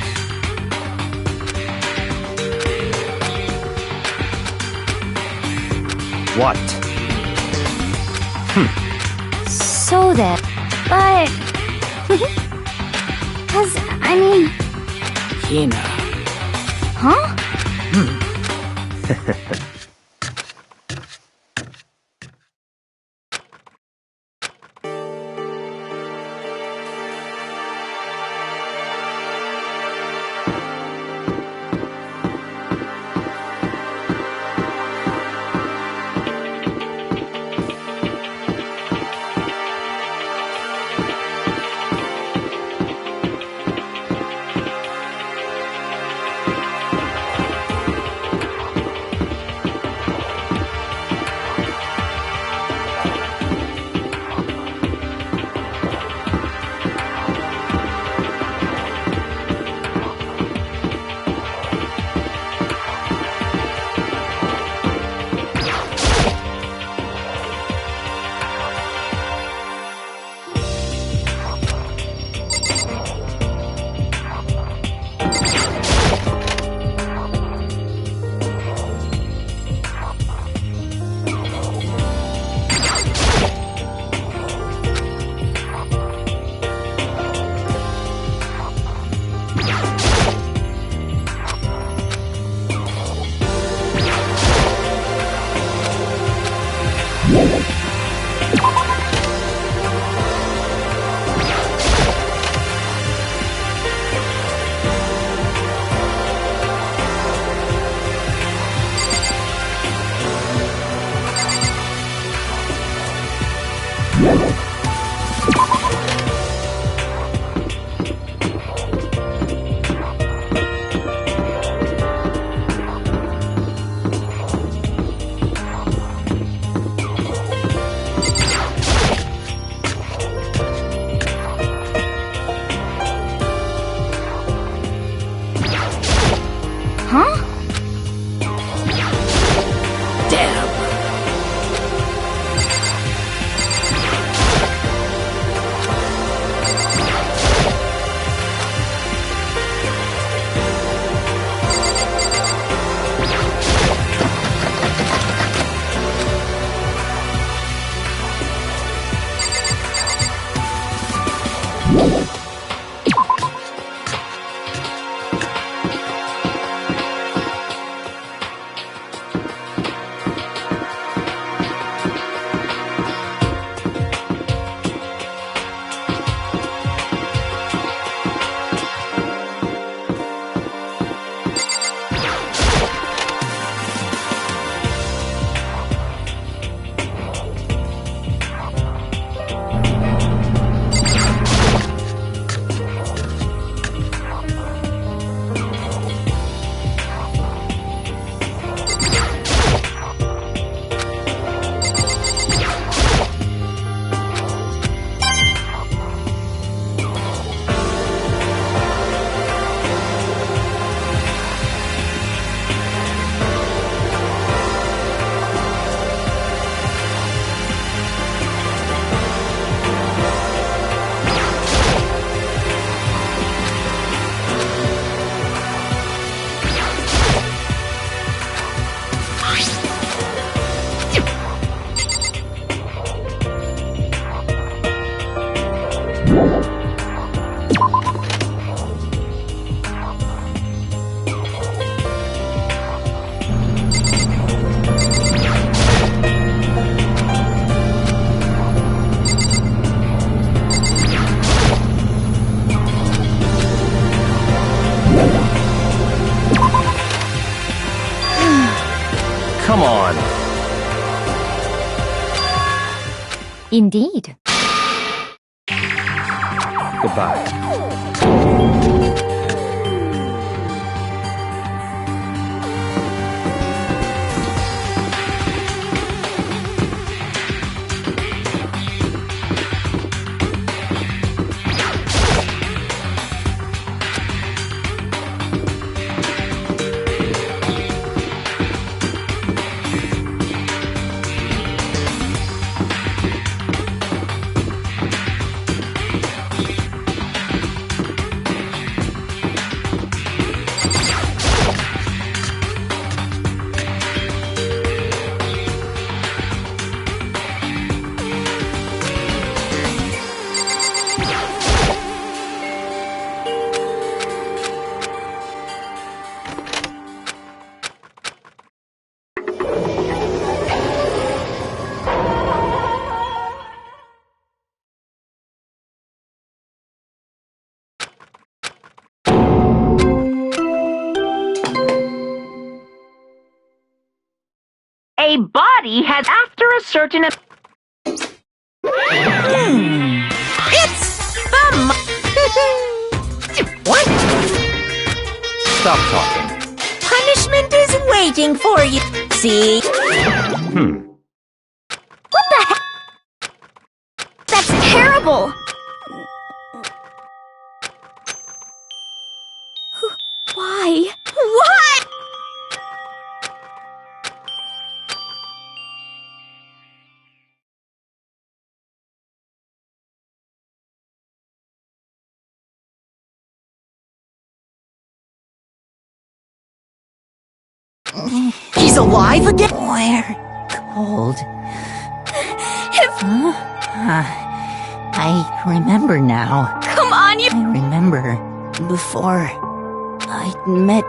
what? So that. But. Cause, I mean. Hina. Huh? Come on. Indeed. Goodbye. A body has after a certain... It's the... What? Stop talking. Punishment is waiting for you. See? What the heck? That's terrible! Why? What? He's alive again? Where? Cold. Huh? I remember now. Come on, you... I remember before I met...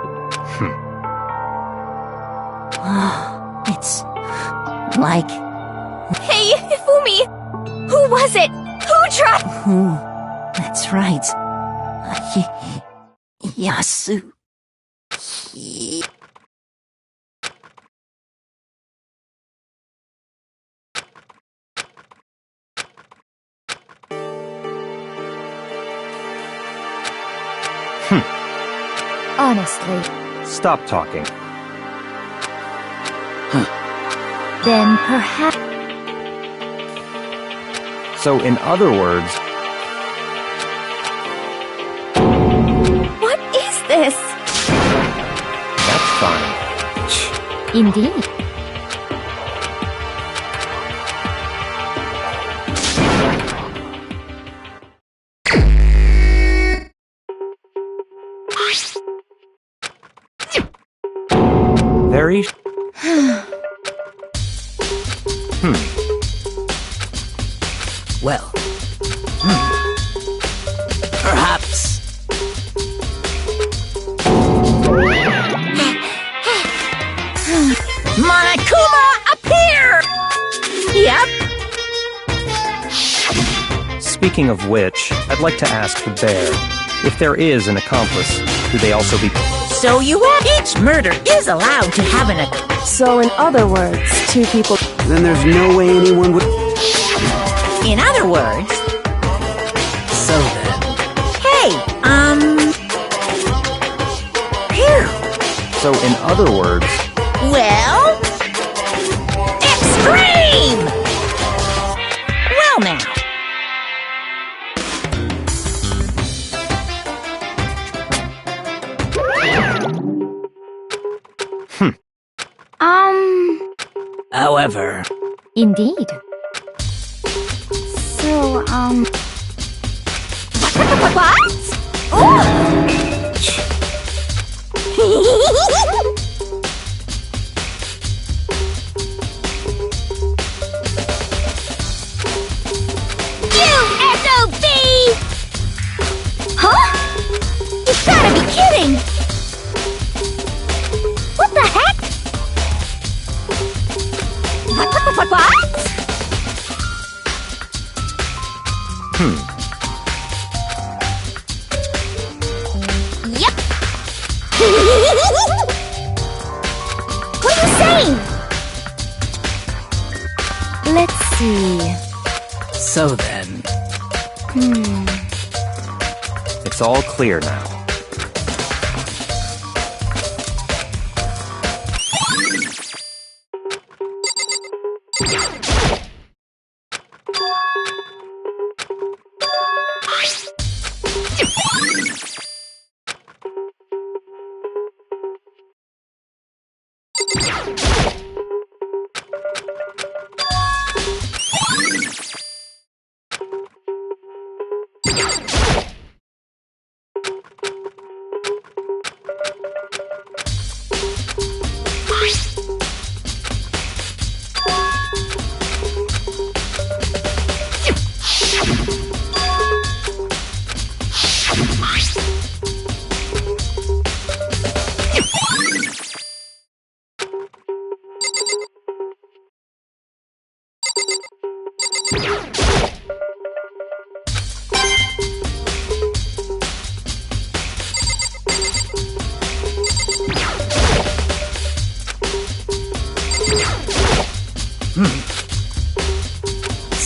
It's like... Hey, Fumi! Who was it? Who tried... Who? That's right. Yasu. He... Honestly, Stop talking. then perhaps... So, in other words, What is this? that's fine. Indeed. Very... Well... Perhaps... Monokuma, appear! Yep. Speaking of which, I'd like to ask the bear, if there is an accomplice, do they also be... So you are. Each murder is allowed to have an accomplice. So in other words, two people... Then there's no way anyone would... In other words, So then... hey, here. So, in other words, Well, extreme! Well now, However... Indeed. So, what? You SOB! Huh? You gotta be kidding! What the heck? What? Yep. What are you saying? Let's see. So then... It's all clear now.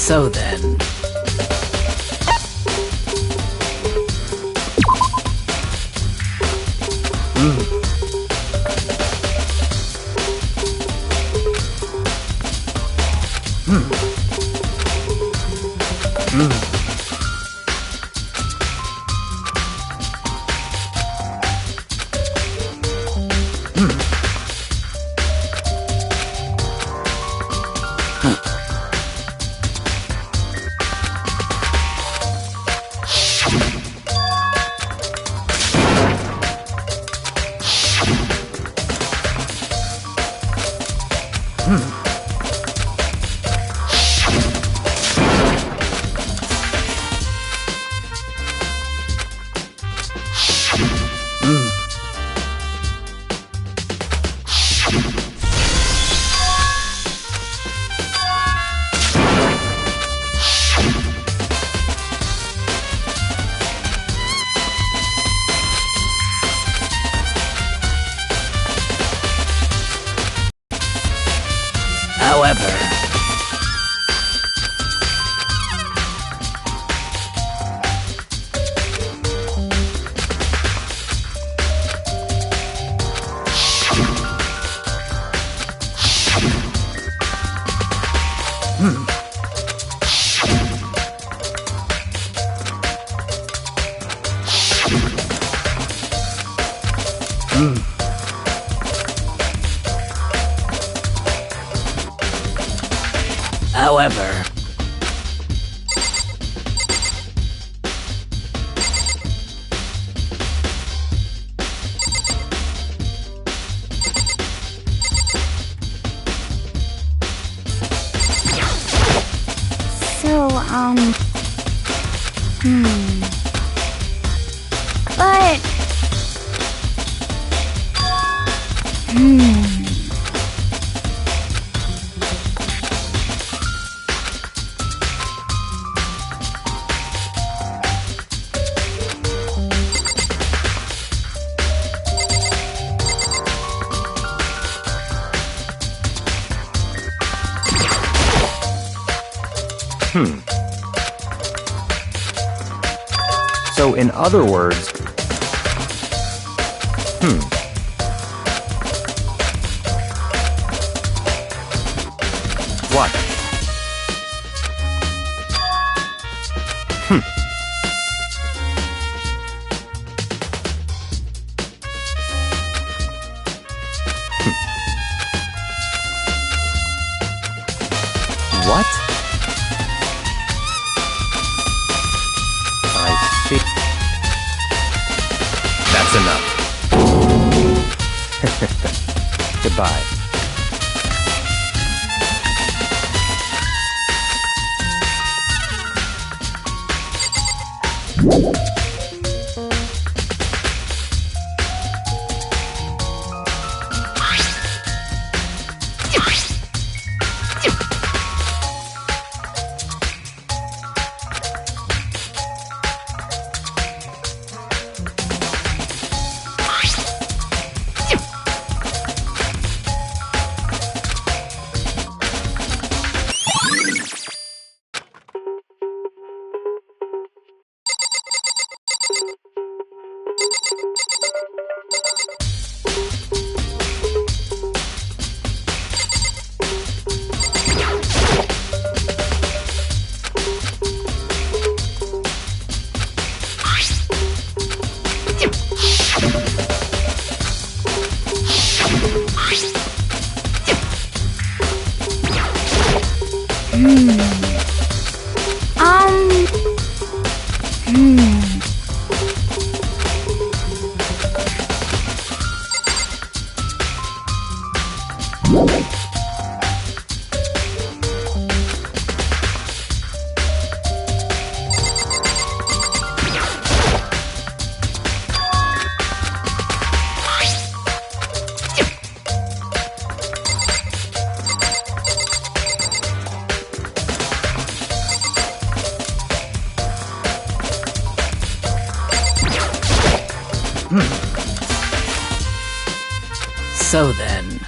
So then... However... However... So, But... So, in other words... What? What? I see. That's enough. Goodbye. So then.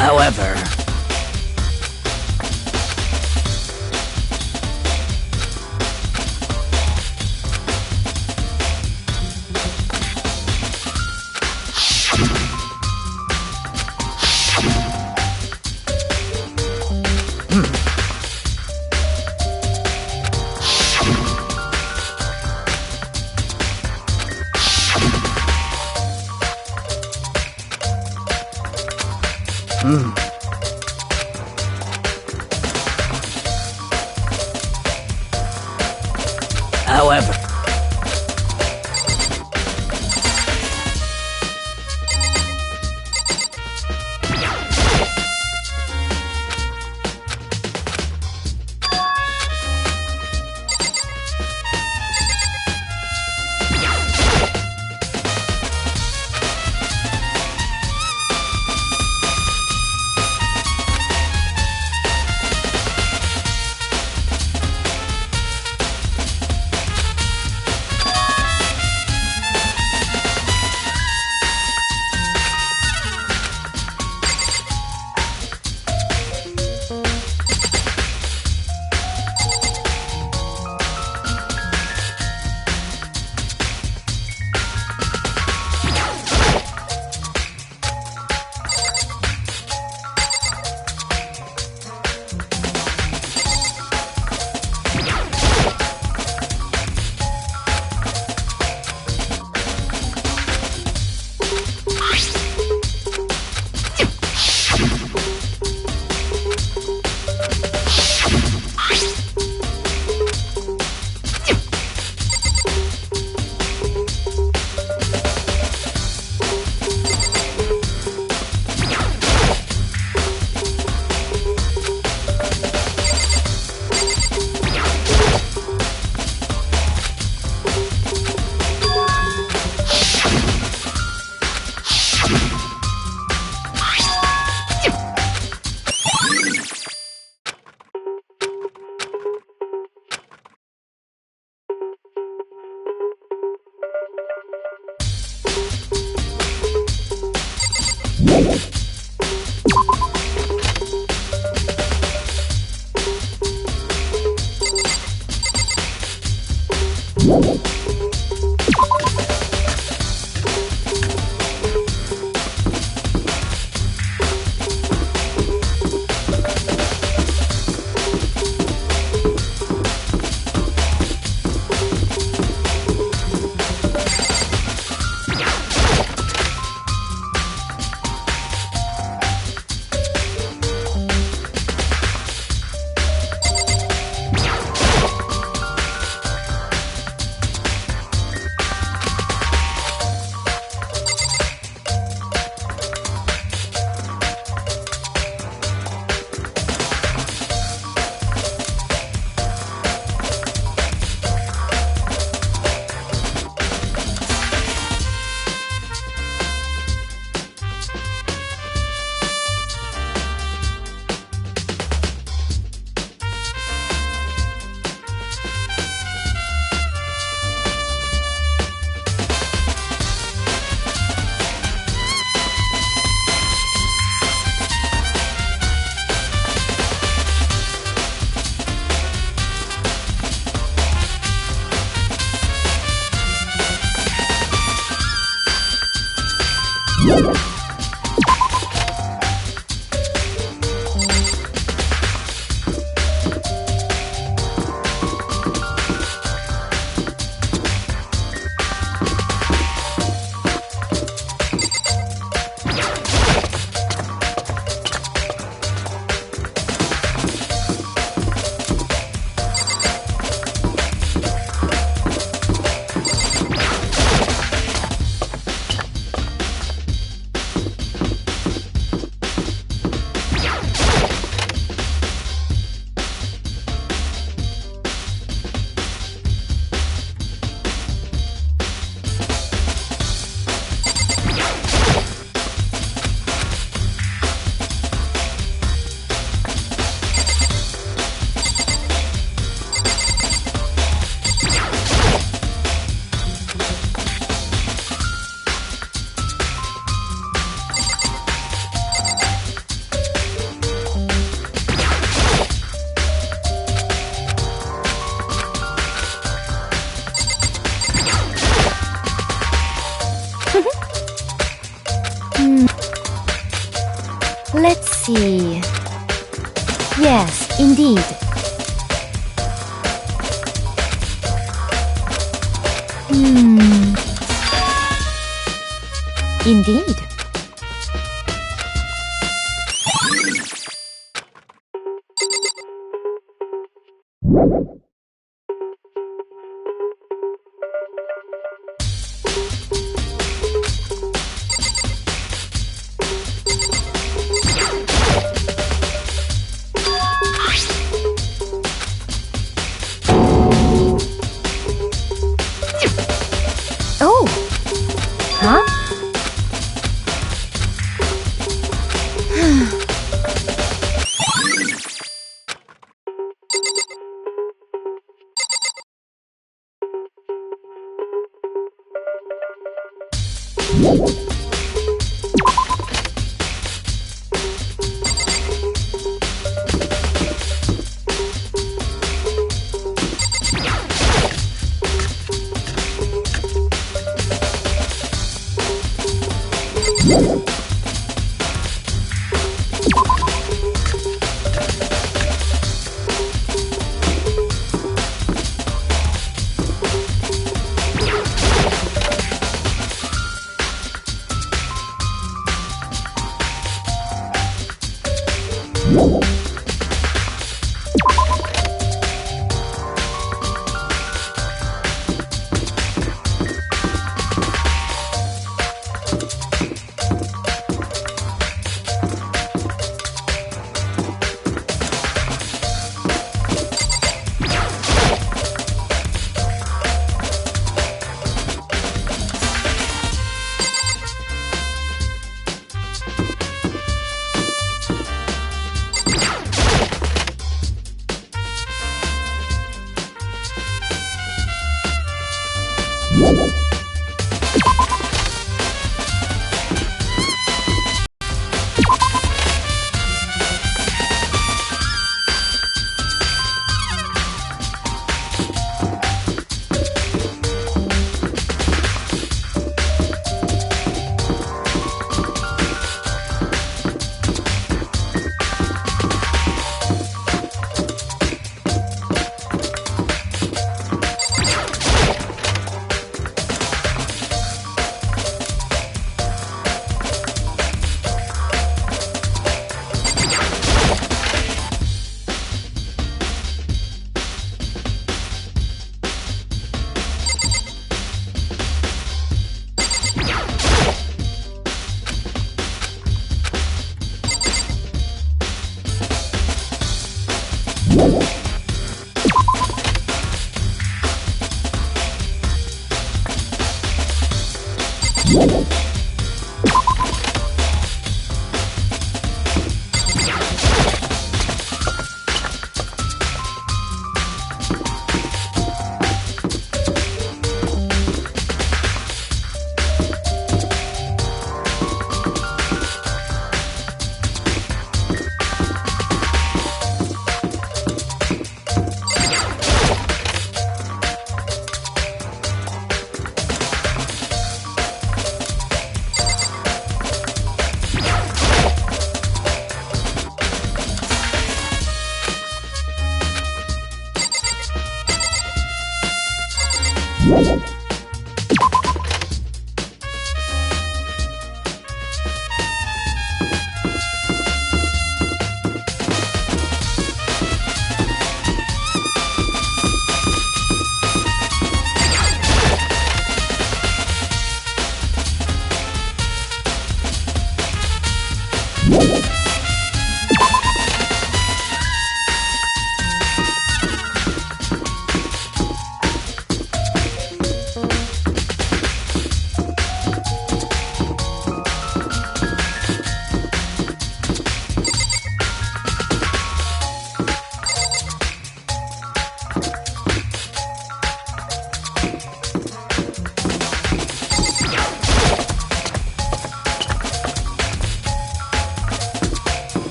However, however, Let's see. Yes, indeed. Indeed. Oh! Huh?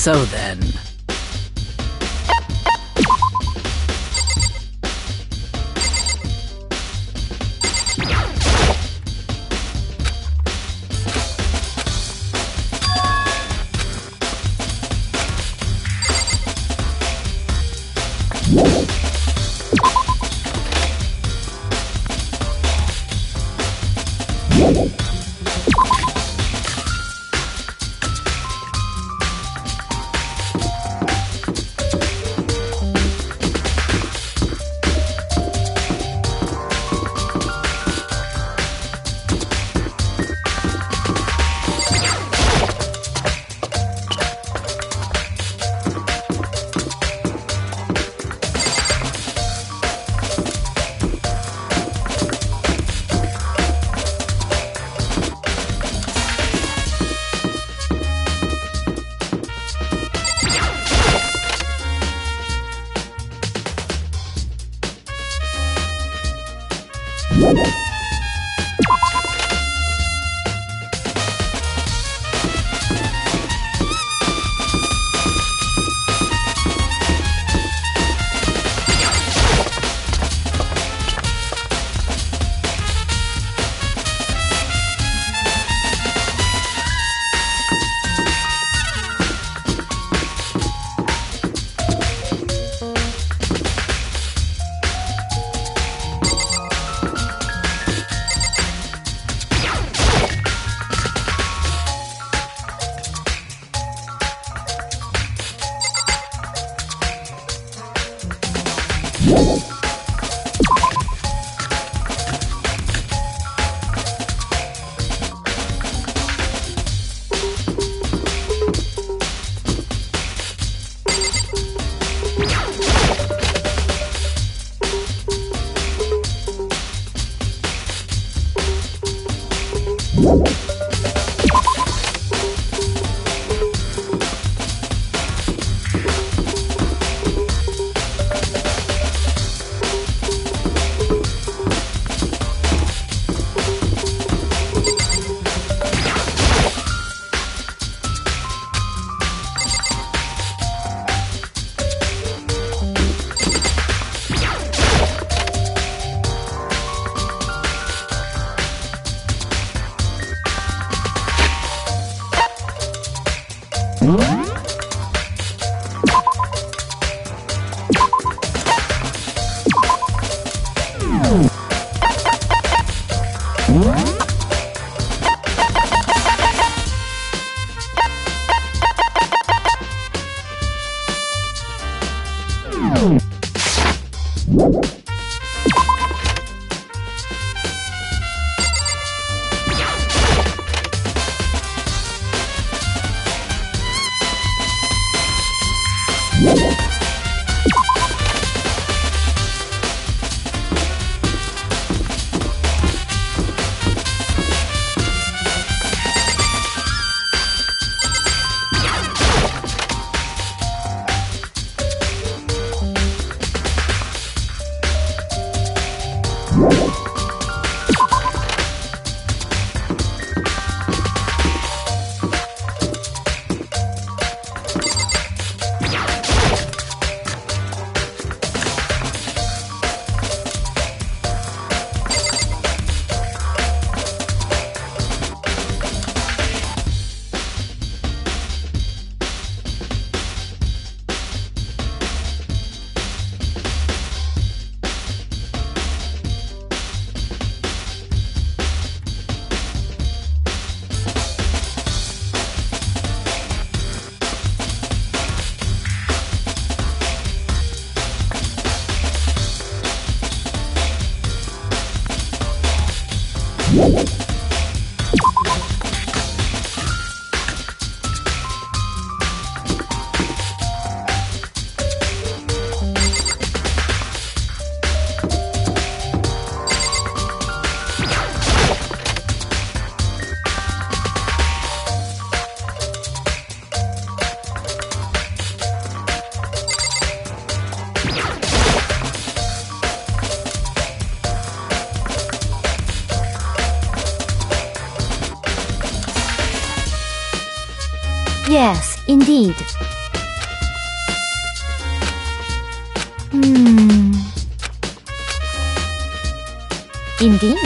So then... Yes, indeed. Indeed.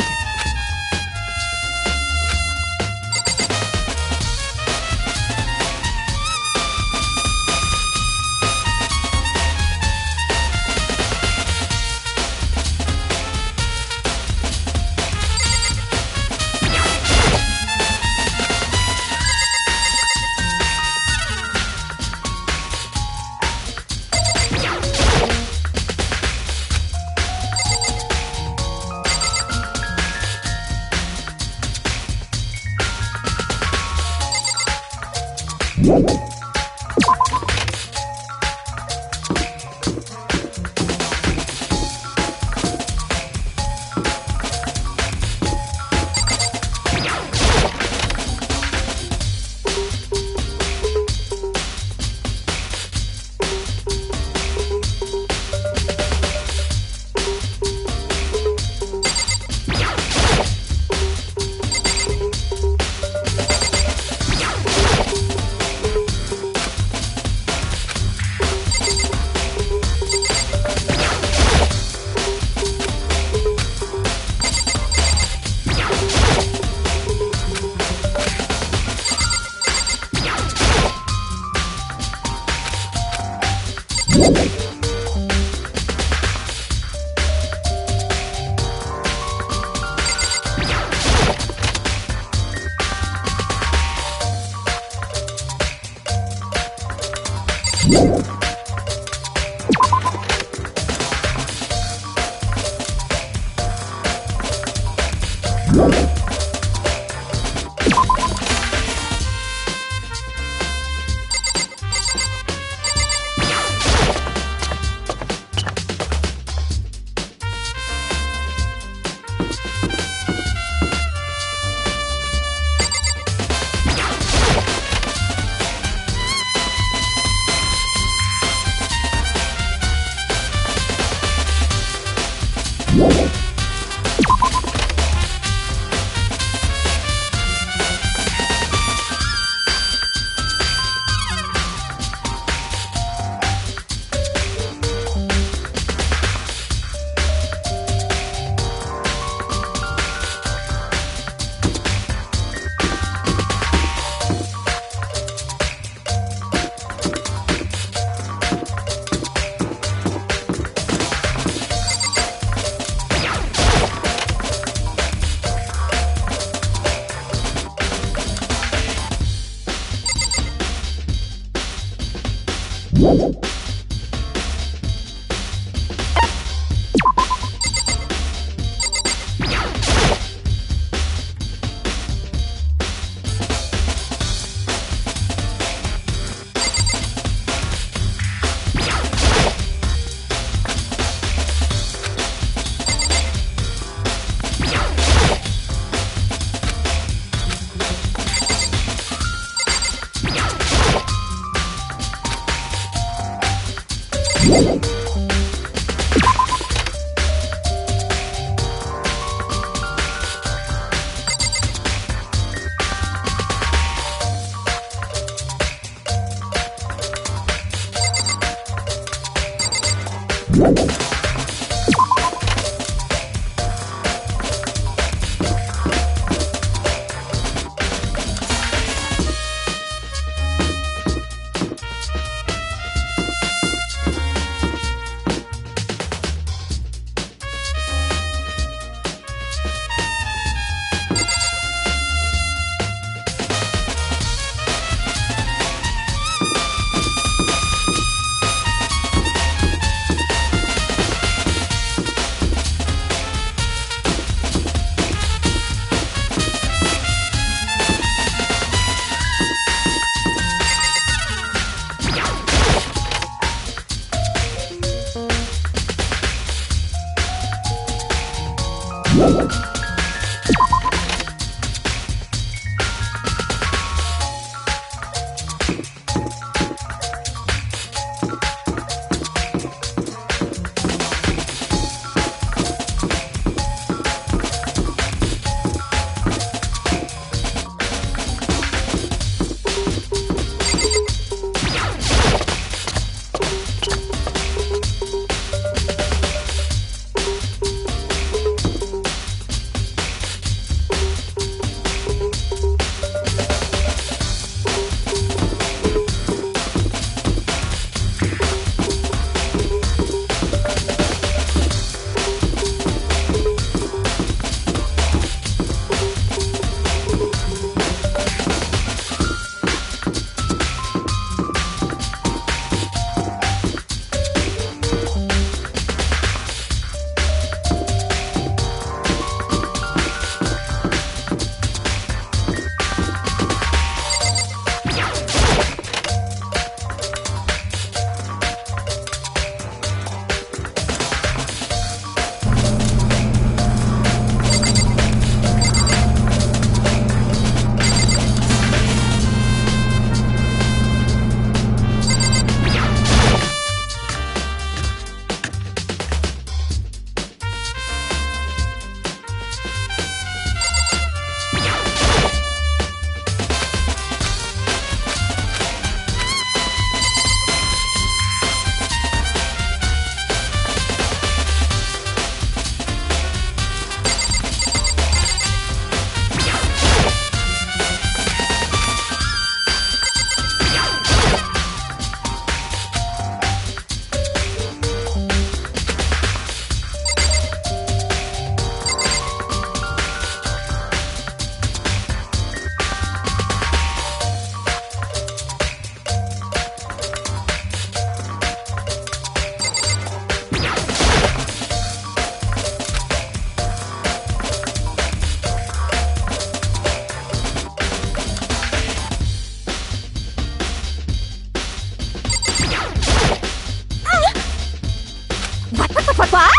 What?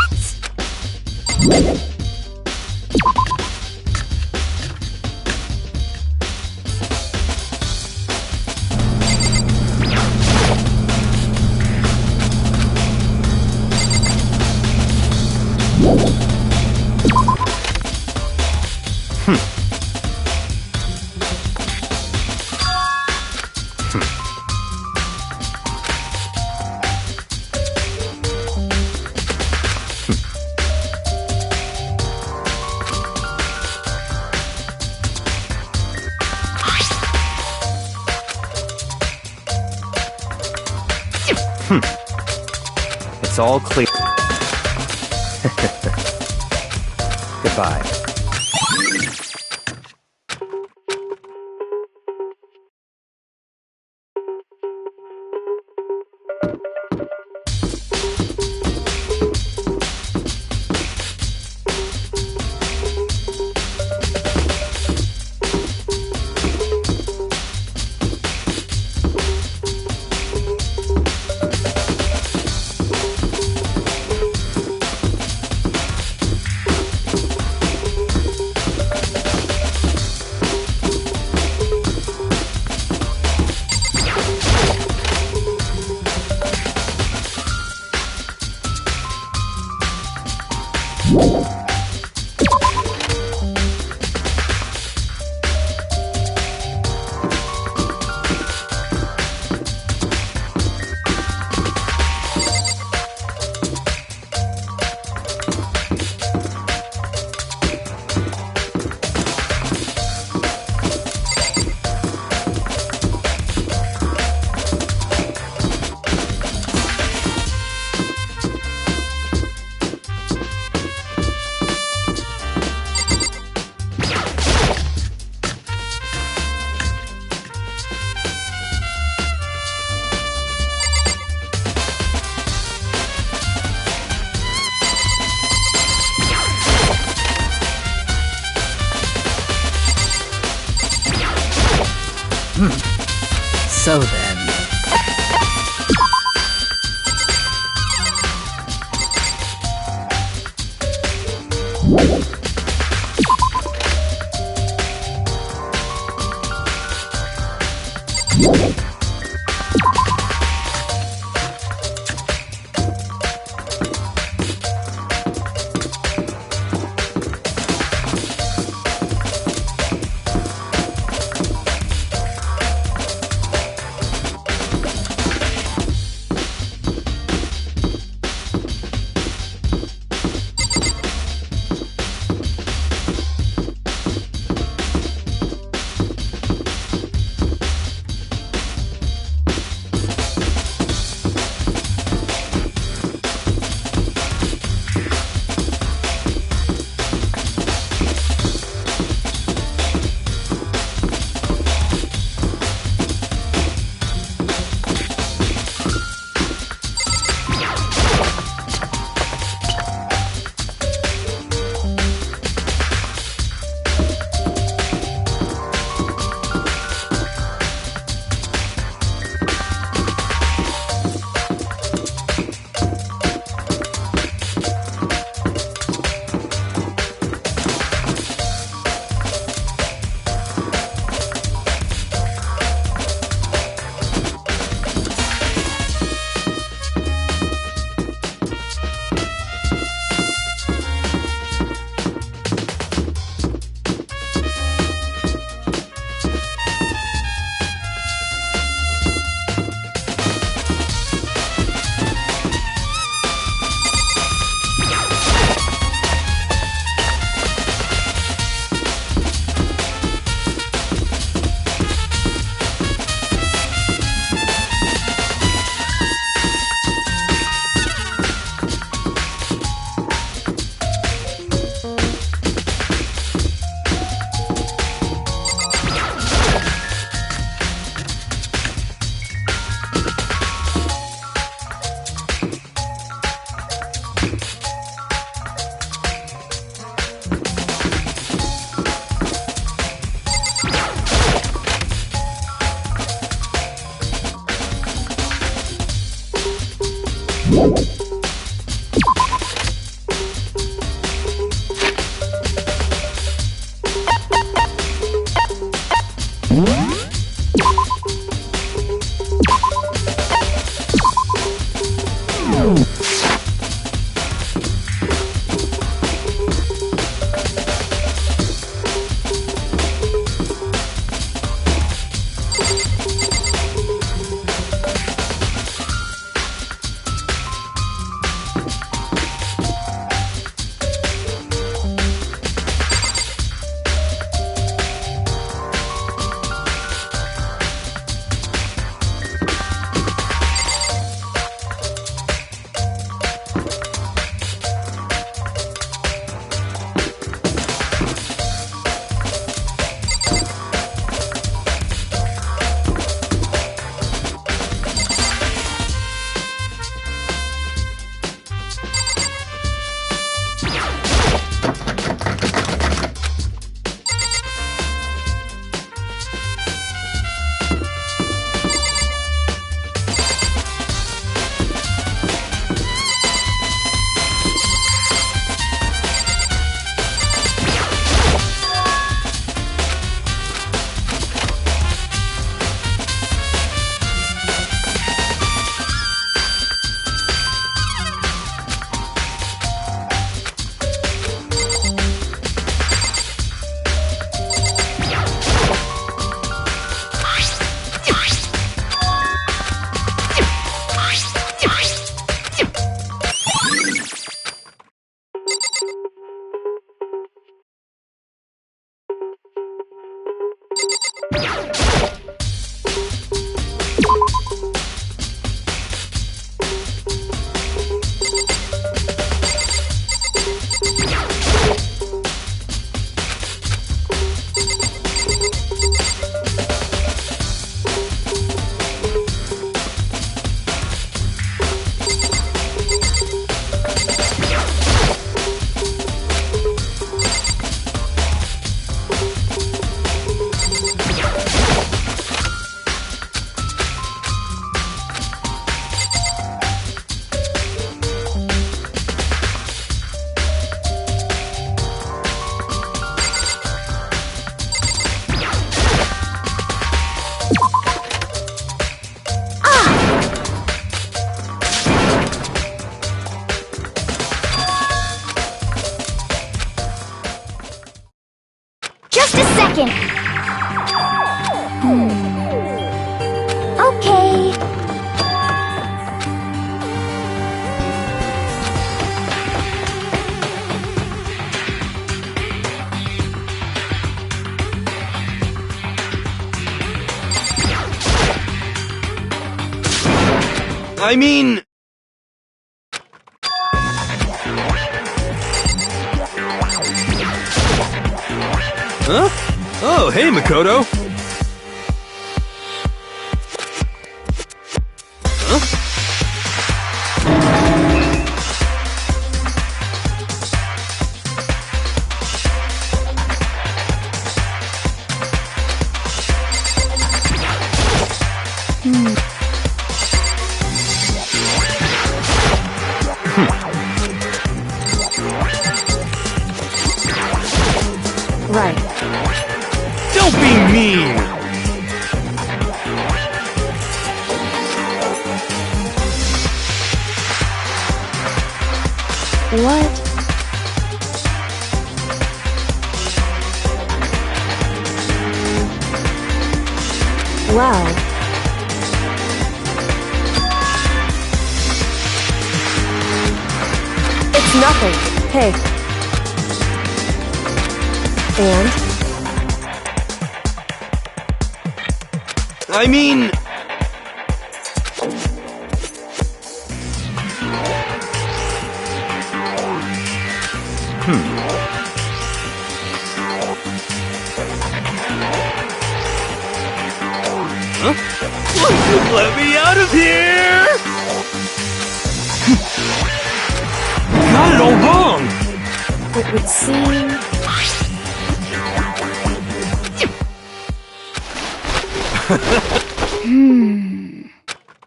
It's all clear. Goodbye. So then. second. Okay. I mean... Huh? Oh, hey, Makoto. Right. Don't be mean! What? Wow. It's nothing. Hey. And? I mean... Huh? Let me out of here! Got it all wrong! It would seem...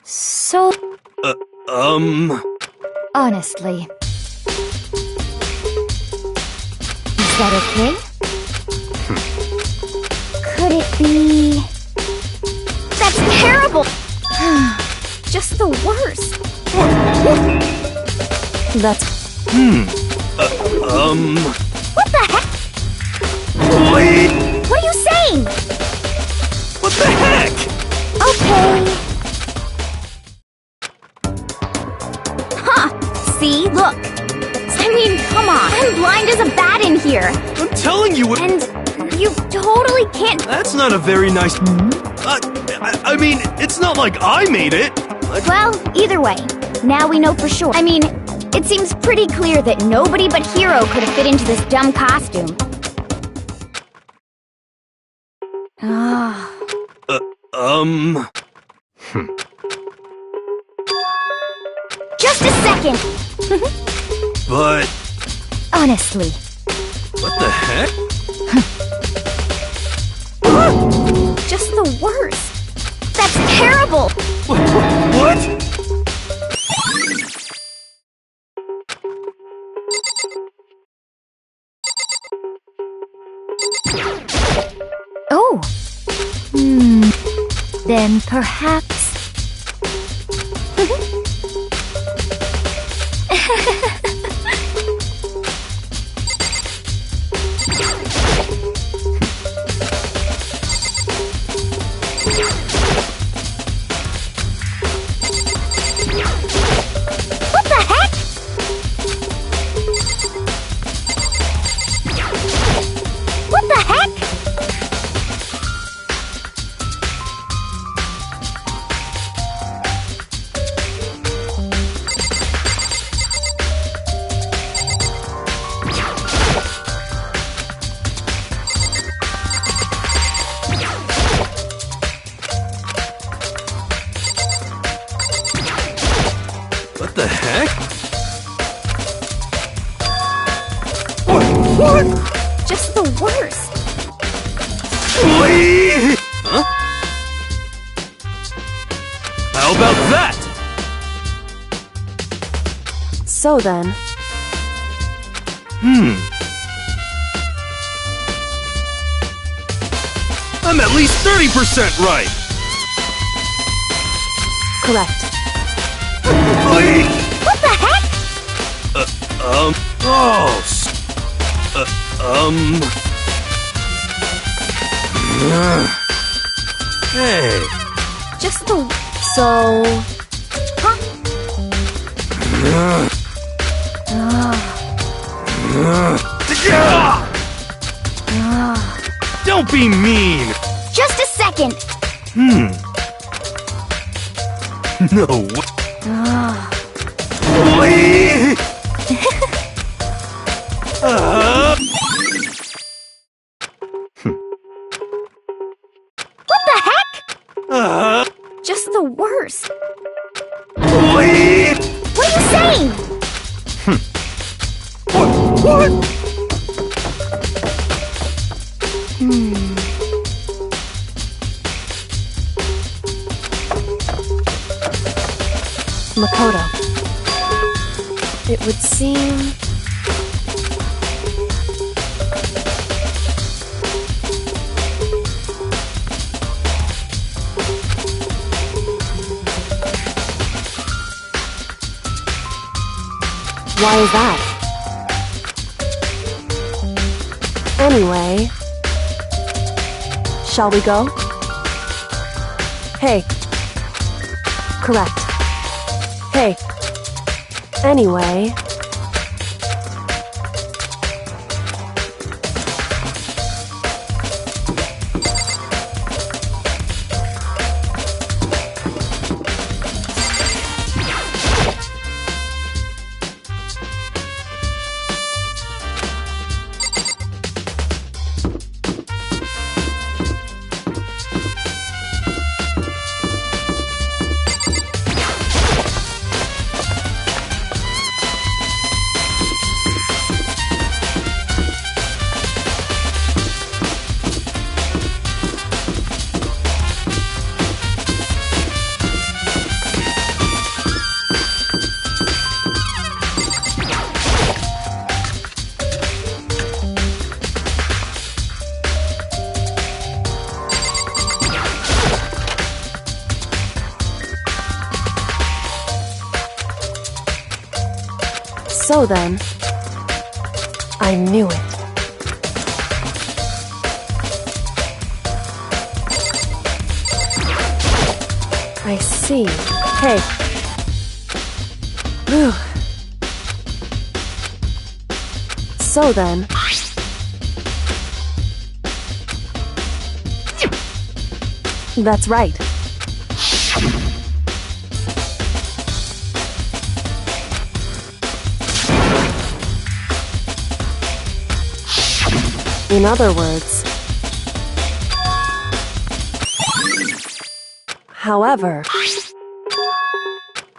So, honestly. Is that okay? Could it be... That's terrible! Just the worst. That's... What the heck? Wait! What are you saying? What the heck? Okay. Huh. See? Look. I mean, come on. I'm blind as a bat in here. I'm telling you, And you totally can't... that's not a very nice... I mean, it's not like I made it. Well, either way. Now we know for sure. I mean, it seems pretty clear that nobody but Hiro could have fit into this dumb costume. Ah. Just a second! But... Honestly. what the heck? Just the worst. That's terrible! What? Oh. Then perhaps... What the heck? What the heck? What the heck? What? Just the worst. Wait! Huh? How about that? So then... I'm at least 30% right! Correct. Wait! What the heck? Hey. Just the... So... Huh? Don't be mean! Just a second! No. Wait. What the heck? Just the worst. Wait. What are you saying? What? Makoto. It would seem... Why is that? Anyway... Shall we go? Hey. Correct. Hey. Anyway... So then, I knew it. I see. Hey. Whew. So then... That's right. In other words... However...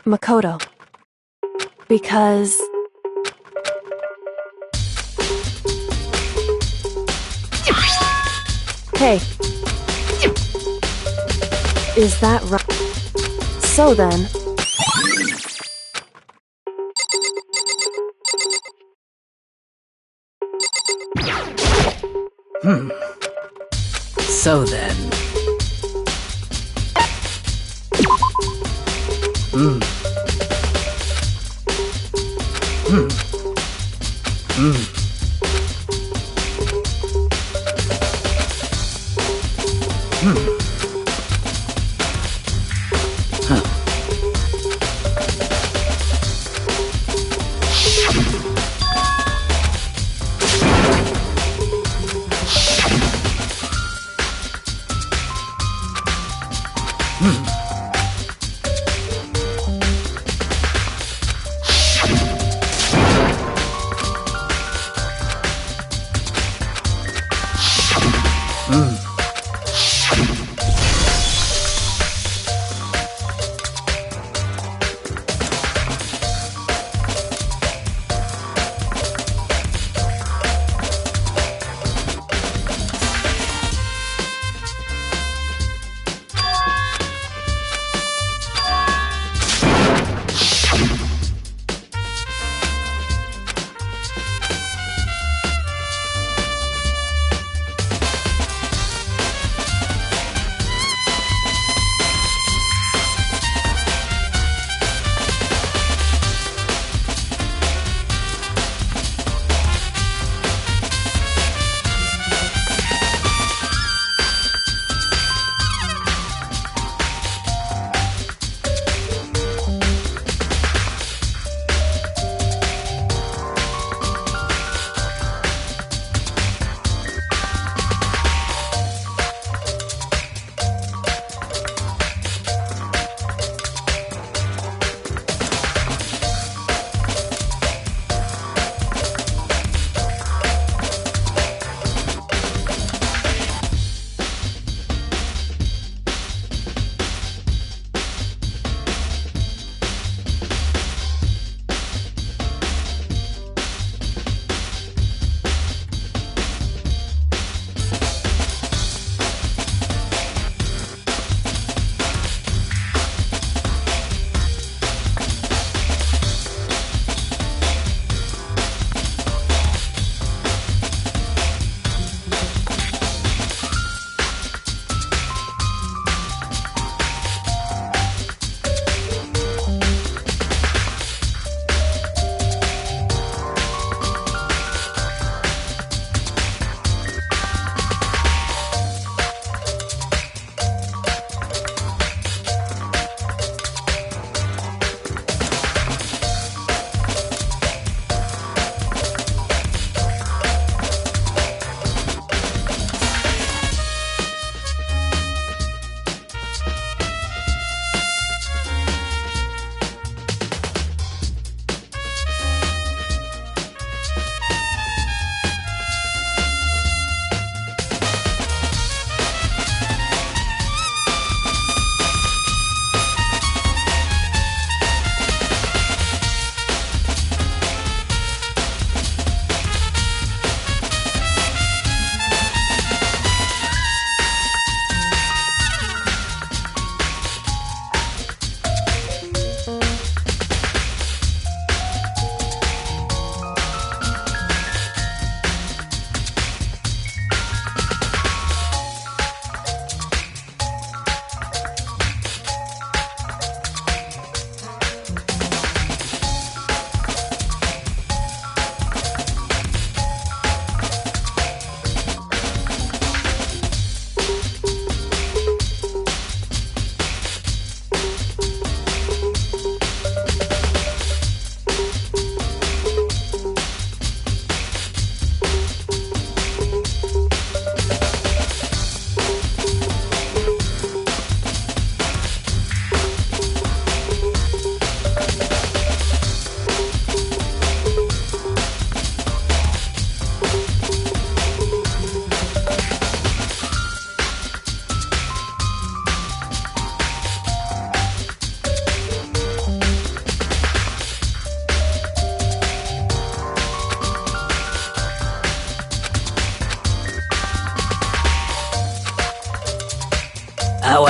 Makoto. Because... Hey. Is that right? So then... So then...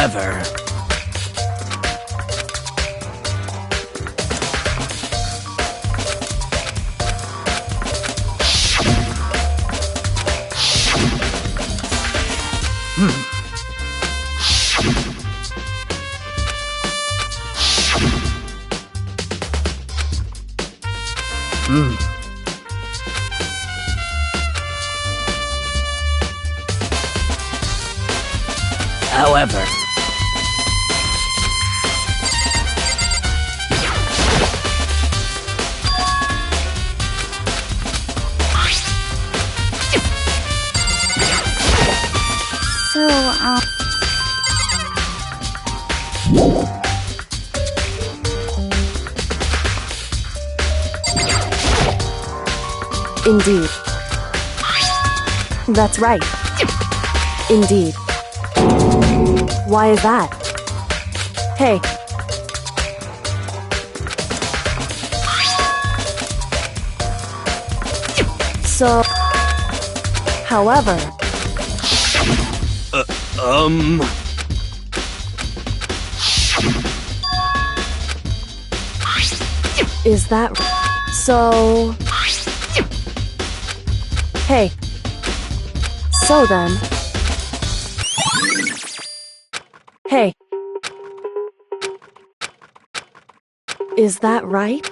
However, however, So, Indeed. That's right. Indeed. Why is that? Hey. So, however, is that so? Hey. So then. Hey. Is that right?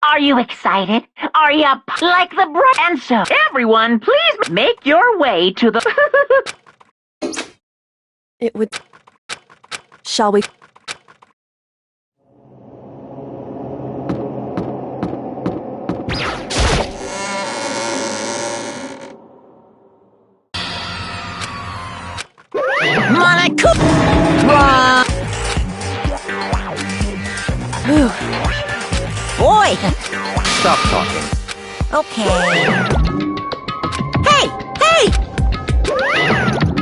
Are you excited? Are you like the and so everyone, please make your way to the It would. Shall we? Monaco. Boy. Stop talking. Okay. Hey! Hey!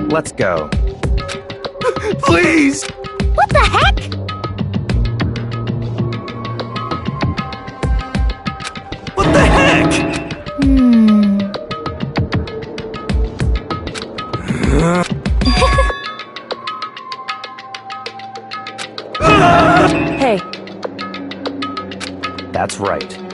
Let's go. Please! what the heck? What the heck? Hey. That's right.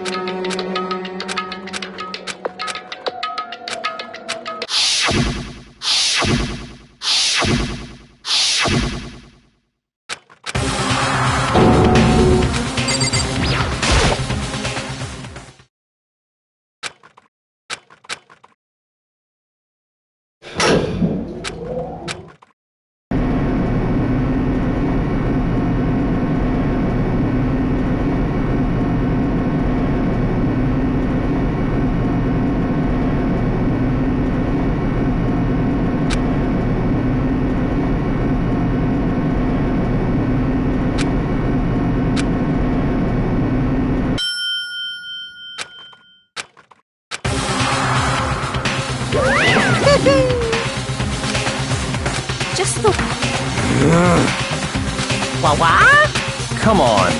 Just the. What? Come on.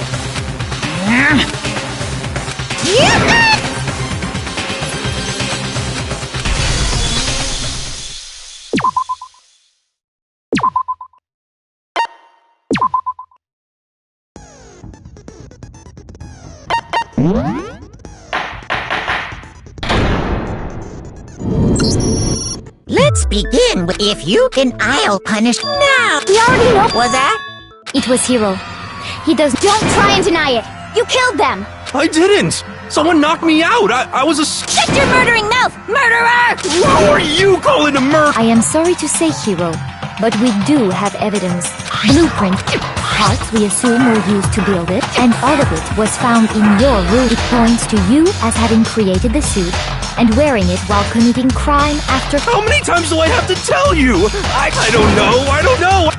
Let's begin with if you can, I'll punish now. We already know. Was that? It was Hero. He does. Don't try and deny it. You killed them. I didn't! Someone knocked me out! I was a Shut your murdering mouth, murderer! Who are you calling a murder? I am sorry to say, Hero, but we do have evidence. Blueprint. Parts we assume were used to build it, and all of it was found in your room. It points to you as having created the suit and wearing it while committing crime after. How many times do I have to tell you? I don't know, I don't know!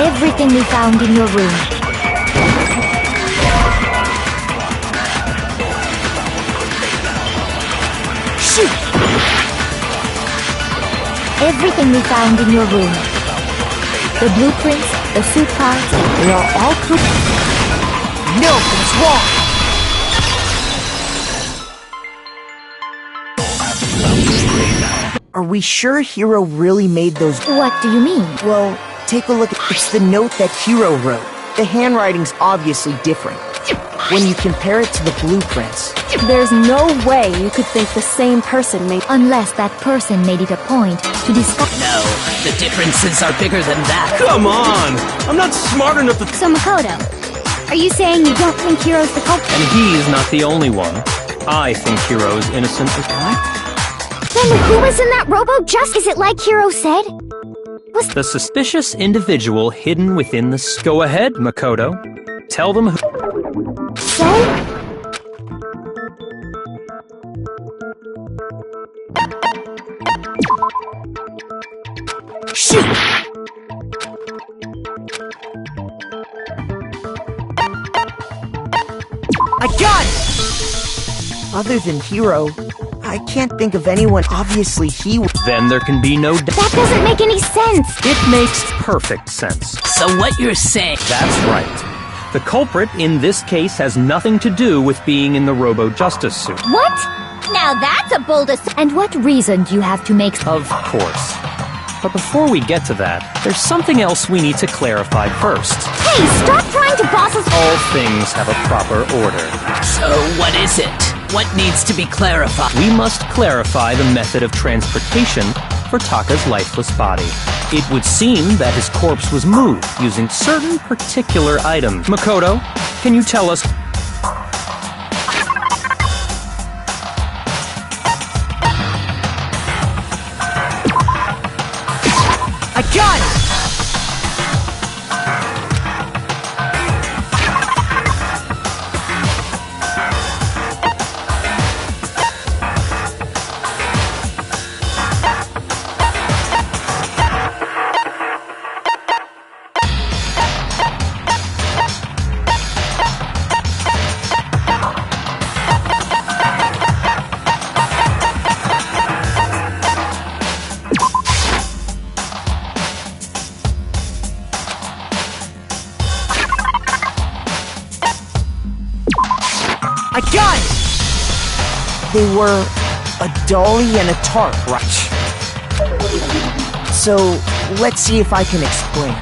Everything we found in your room. Shoot! everything we found in your room. The blueprints, the suit parts, they are all proof. No, what's wrong? Are we sure Hiro really made those? What do you mean? Well, take a look. It's the note that Hiro wrote. The handwriting's obviously different when you compare it to the blueprints. There's no way you could think the same person made. Unless that person made it a point to discuss. No, the differences are bigger than that. Come on! I'm not smart enough to... So Makoto, are you saying you don't think Hiro's the culprit? And he's not the only one. I think Hiro is innocent as what? Then who was in that rowboat? Just is it like Hiro said? The suspicious individual hidden within the... Go ahead, Makoto. Tell them who... So? Shoot! I got it! Other than Hiro, I can't think of anyone. Obviously, he... Then there can be no... That doesn't make any sense! It makes perfect sense. So what you're saying... That's right. The culprit in this case has nothing to do with being in the Robo-Justice suit. What? Now that's a bold And what reason do you have to make... Of course. But before we get to that, there's something else we need to clarify first. Hey, stop trying to boss us... All things have a proper order. So what is it? What needs to be clarified? We must clarify the method of transportation for Taka's lifeless body. It would seem that his corpse was moved using certain particular items. Makoto, can you tell us... I got it! I got it! They were a dolly and a tarp, right? So, let's see if I can explain.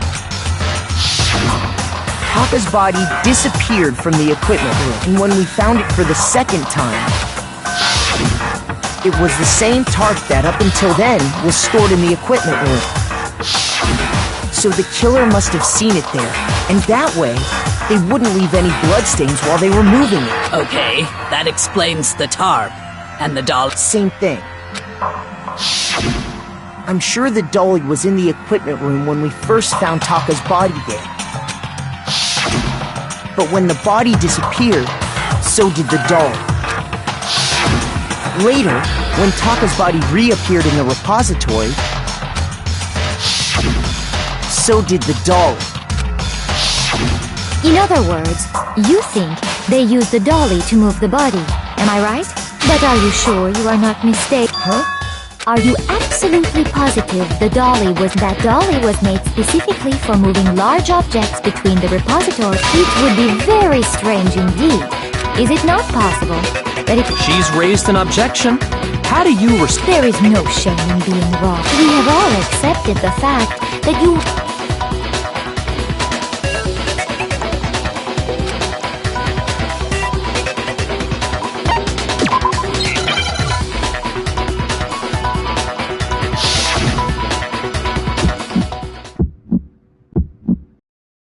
Taka's body disappeared from the equipment room, and when we found it for the second time, it was the same tarp that up until then was stored in the equipment room. So the killer must have seen it there, and that way, they wouldn't leave any bloodstains while they were moving it. Okay, that explains the tarp. And the doll... Same thing. I'm sure the dolly was in the equipment room when we first found Taka's body there. But when the body disappeared, so did the dolly. Later, when Taka's body reappeared in the repository, so did the dolly. In other words, you think they used the dolly to move the body. Am I right? But are you sure you are not mistaken? Huh? Are you absolutely positive that dolly was made specifically for moving large objects between the repositories? It would be very strange indeed. Is it not possible that if She's raised an objection. How do you there is no shame in being wrong. We have all accepted the fact that you...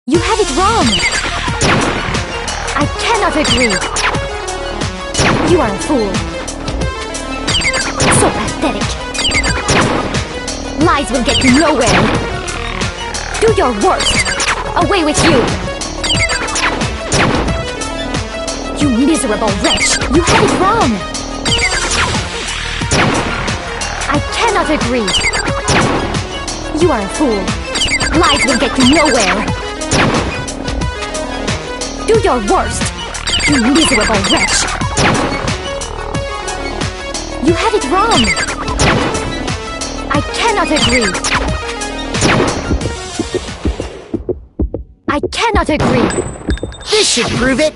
You have it wrong! I cannot agree! You are a fool. So pathetic. Lies will get you nowhere. Do your worst. Away with you! You miserable wretch! You have it wrong! I cannot agree. You are a fool. Lies will get you nowhere. Do your worst, you miserable wretch! You have it wrong! I I cannot agree. I cannot agree. This should prove it.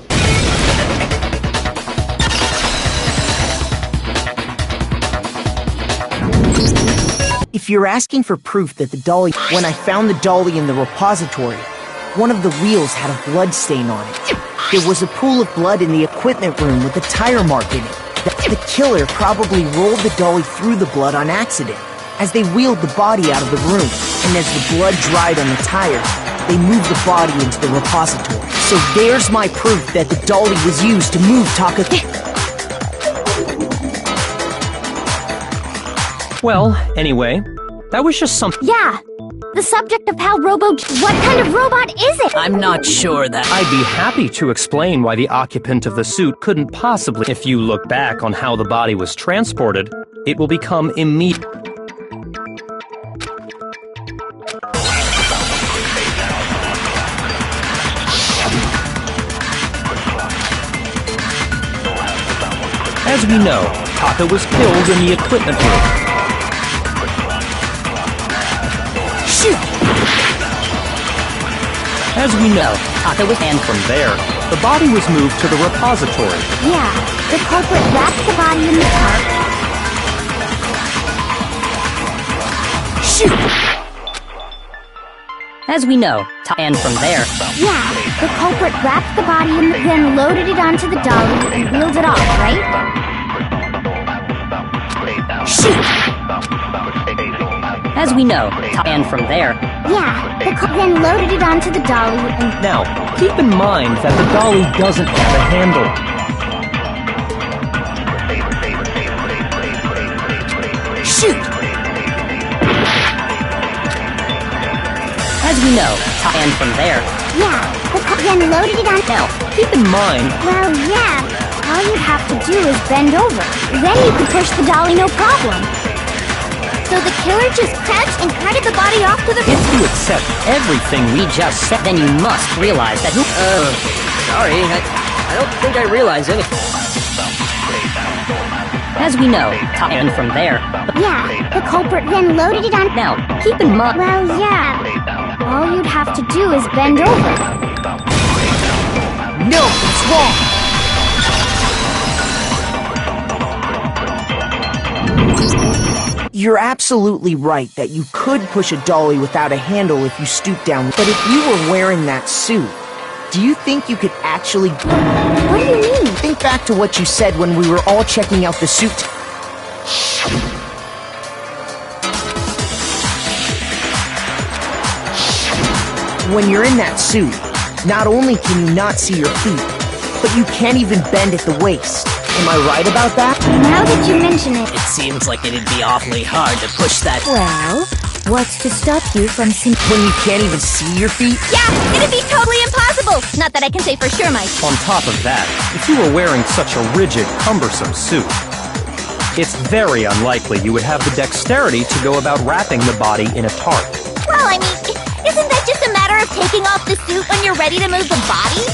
If you're asking for proof that the dolly... When I found the dolly in the repository, one of the wheels had a blood stain on it. There was a pool of blood in the equipment room with a tire mark in it. The killer probably rolled the dolly through the blood on accident. As they wheeled the body out of the room, and as the blood dried on the tire, they moved the body into the repository. So there's my proof that the dolly was used to move Taka... Well, anyway, that was just something. Yeah. The subject of how What kind of robot is it? I'm not sure that... I'd be happy to explain why the occupant of the suit couldn't possibly... If you look back on how the body was transported, it will become immediate. As we know, Taka was killed in the equipment room. As we know, Taka was... And from there, the body was moved to the repository. Yeah, the culprit wrapped the body in the tarp. Shoot! As we know, and from there... Yeah, the culprit wrapped the body in the... Then loaded it onto the dolly and wheeled it off, right? Shoot! As we know, and from there... Yeah, then loaded it onto the dolly and... Now, keep in mind that the dolly doesn't have a handle. Shoot! As we know, and from there... Yeah, then loaded it on... Now, keep in mind... Well, yeah, all you'd have to do is bend over. Then you could push the dolly no problem. So the killer just crouched and carted the body off to the... If you accept everything we just said, Then you must realize that... Sorry, I don't think I realize it. As we know, and from there... Yeah, the culprit then loaded it on... Now, keep in mind... Well, yeah, all you'd have to do is bend over. No, it's wrong! You're absolutely right that you could push a dolly without a handle if you stoop down. But if you were wearing that suit, do you think you could actually... What do you mean? Think back to what you said when we were all checking out the suit. When you're in that suit, not only can you not see your feet, but you can't even bend at the waist. Am I right about that? Now that you mention it... It seems like it'd be awfully hard to push that... Well, what's to stop you from seeing... When you can't even see your feet? Yeah, it'd be totally impossible! Not that I can say for sure, Mike. On top of that, if you were wearing such a rigid, cumbersome suit, it's very unlikely you would have the dexterity to go about wrapping the body in a tarp. Well, I mean, isn't that just a matter of taking off the suit when you're ready to move the body?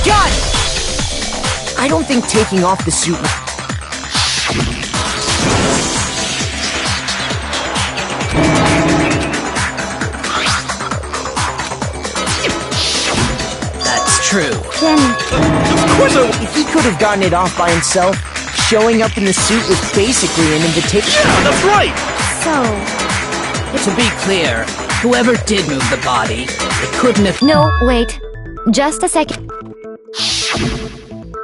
God! I don't think taking off the suit... That's true. Then... If he could have gotten it off by himself, showing up in the suit was basically an invitation. Yeah, that's right! So... To be clear, whoever did move the body, it couldn't have... No, wait. Just a second.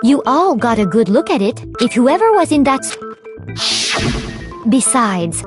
You all got a good look at it. If whoever was in that... Besides...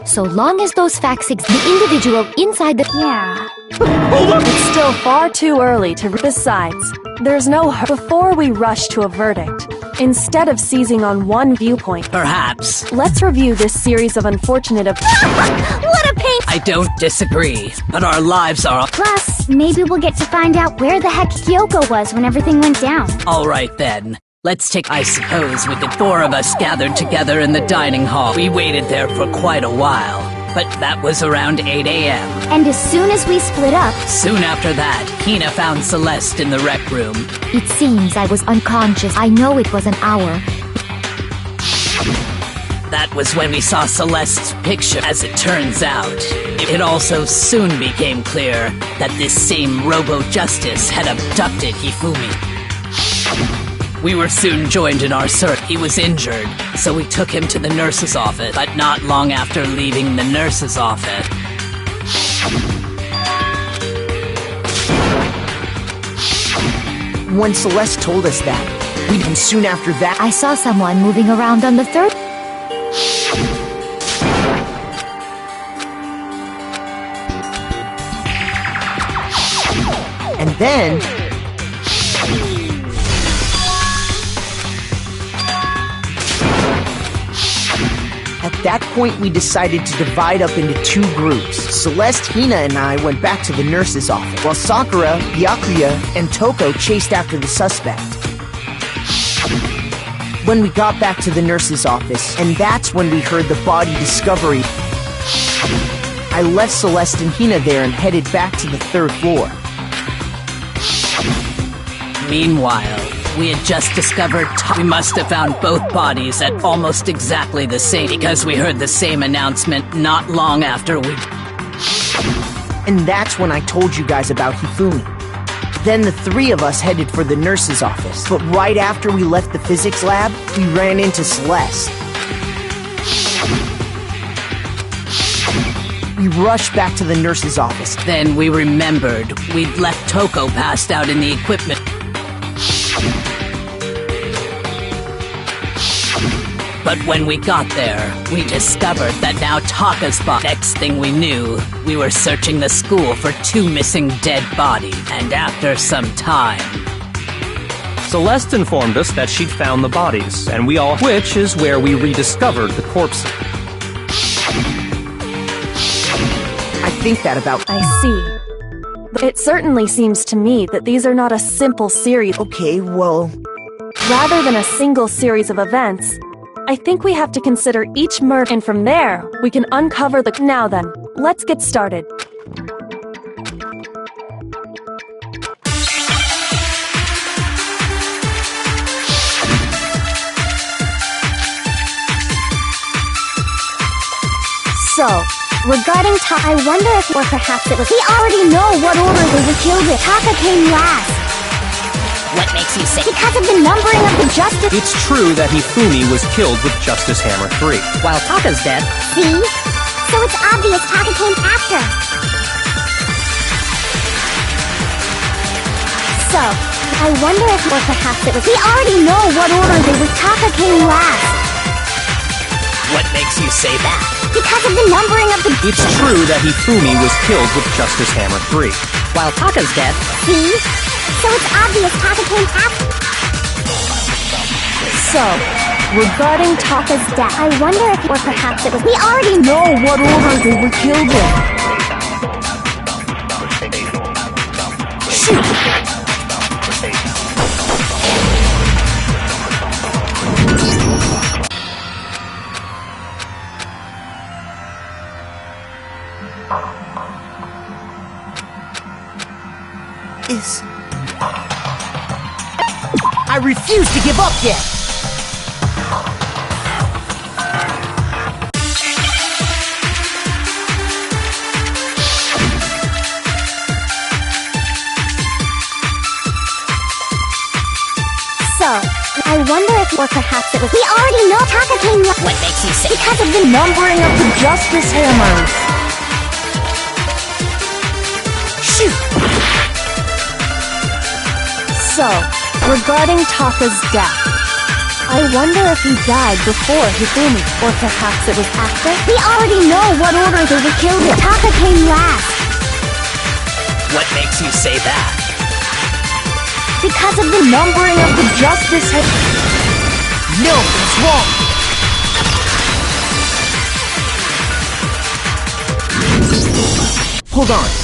So long as those facts exist, the individual inside the... Yeah. It's still far too early to... Besides, there's no... Before we rush to a verdict, instead of seizing on one viewpoint... Perhaps. Let's review this series of unfortunate... What a pain! I don't disagree, but our lives are... Plus, maybe we'll get to find out where the heck Kyoko was when everything went down. All right, then. Let's take... I suppose with the four of us gathered together in the dining hall, we waited there for quite a while. but that was around 8 a.m. And as soon as we split up, Soon after that, Hina found Celeste in the rec room. it seems I was unconscious. I know it was an hour. That was when we saw Celeste's picture. As it turns out, it also soon became clear that this same Robo-Justice had abducted Hifumi. We were soon joined in our search. He was injured, so we took him to the nurse's office. But not long after leaving the nurse's office, When Celeste told us that, and soon after that, I saw someone moving around on the third. and then, at that point we decided to divide up into two groups. Celeste, Hina, and I went back to the nurse's office, while Sakura, Byakuya, and Toko chased after the suspect. When we got back to the nurse's office, and that's when we heard the body discovery, I left Celeste and Hina there and headed back to the third floor. meanwhile, we had just discovered we must have found both bodies at almost exactly the same, because we heard the same announcement not long after we... And that's when I told you guys about Hifumi. Then the three of us headed for the nurse's office. But right after we left the physics lab, we ran into Celeste. We rushed back to the nurse's office. Then we remembered we'd left Toko passed out in the equipment. But when we got there, we discovered that now Taka's body. Next thing we knew, we were searching the school for two missing dead bodies. And after some time, Celeste informed us that she'd found the bodies, and we all, which is where we rediscovered the corpses. I think that about... I see. It certainly seems to me that these are not a simple series. Okay, well... Rather than a single series of events, I think we have to consider each murder, and from there, we can uncover the... Now then, let's get started. So, regarding I wonder if, or perhaps it was, we already know what order they were killed in. Taka came last. What makes you say? Because of the numbering of the justice. It's true that Hifumi was killed with Justice Hammer 3. while Taka's dead, See? So it's obvious Taka came after. So, I wonder if, or perhaps it was, we already know what order they were. Taka came last. what makes you say that? Because of the numbering of the... It's true that Hifumi was killed with Justice Hammer 3. While Taka's dead, See? So it's obvious Taka came after. So, regarding Taka's death, I wonder if, or perhaps it was, we already know what order they were killed in. Shoot! I refuse to give up yet! So, I wonder if, or perhaps it was, we already know Taka came last. What makes you say? Because of the Numbering of the Justice Hammers! Shoot! So, regarding Taka's death, I wonder if he died before Hifumi, or perhaps it was after? we already know what order they were killed in. Taka came last. what makes you say that? Because of the Numbering of the Justice Hammers! No, it's wrong! Hold on.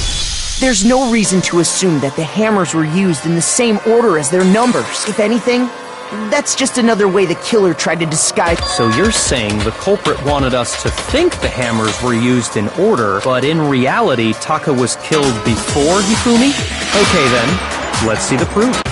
There's no reason to assume that the hammers were used in the same order as their numbers. If anything, That's just another way the killer tried to disguise. So you're saying the culprit wanted us to think the hammers were used in order, but in reality, Taka was killed before Hifumi? Okay then, let's see the proof.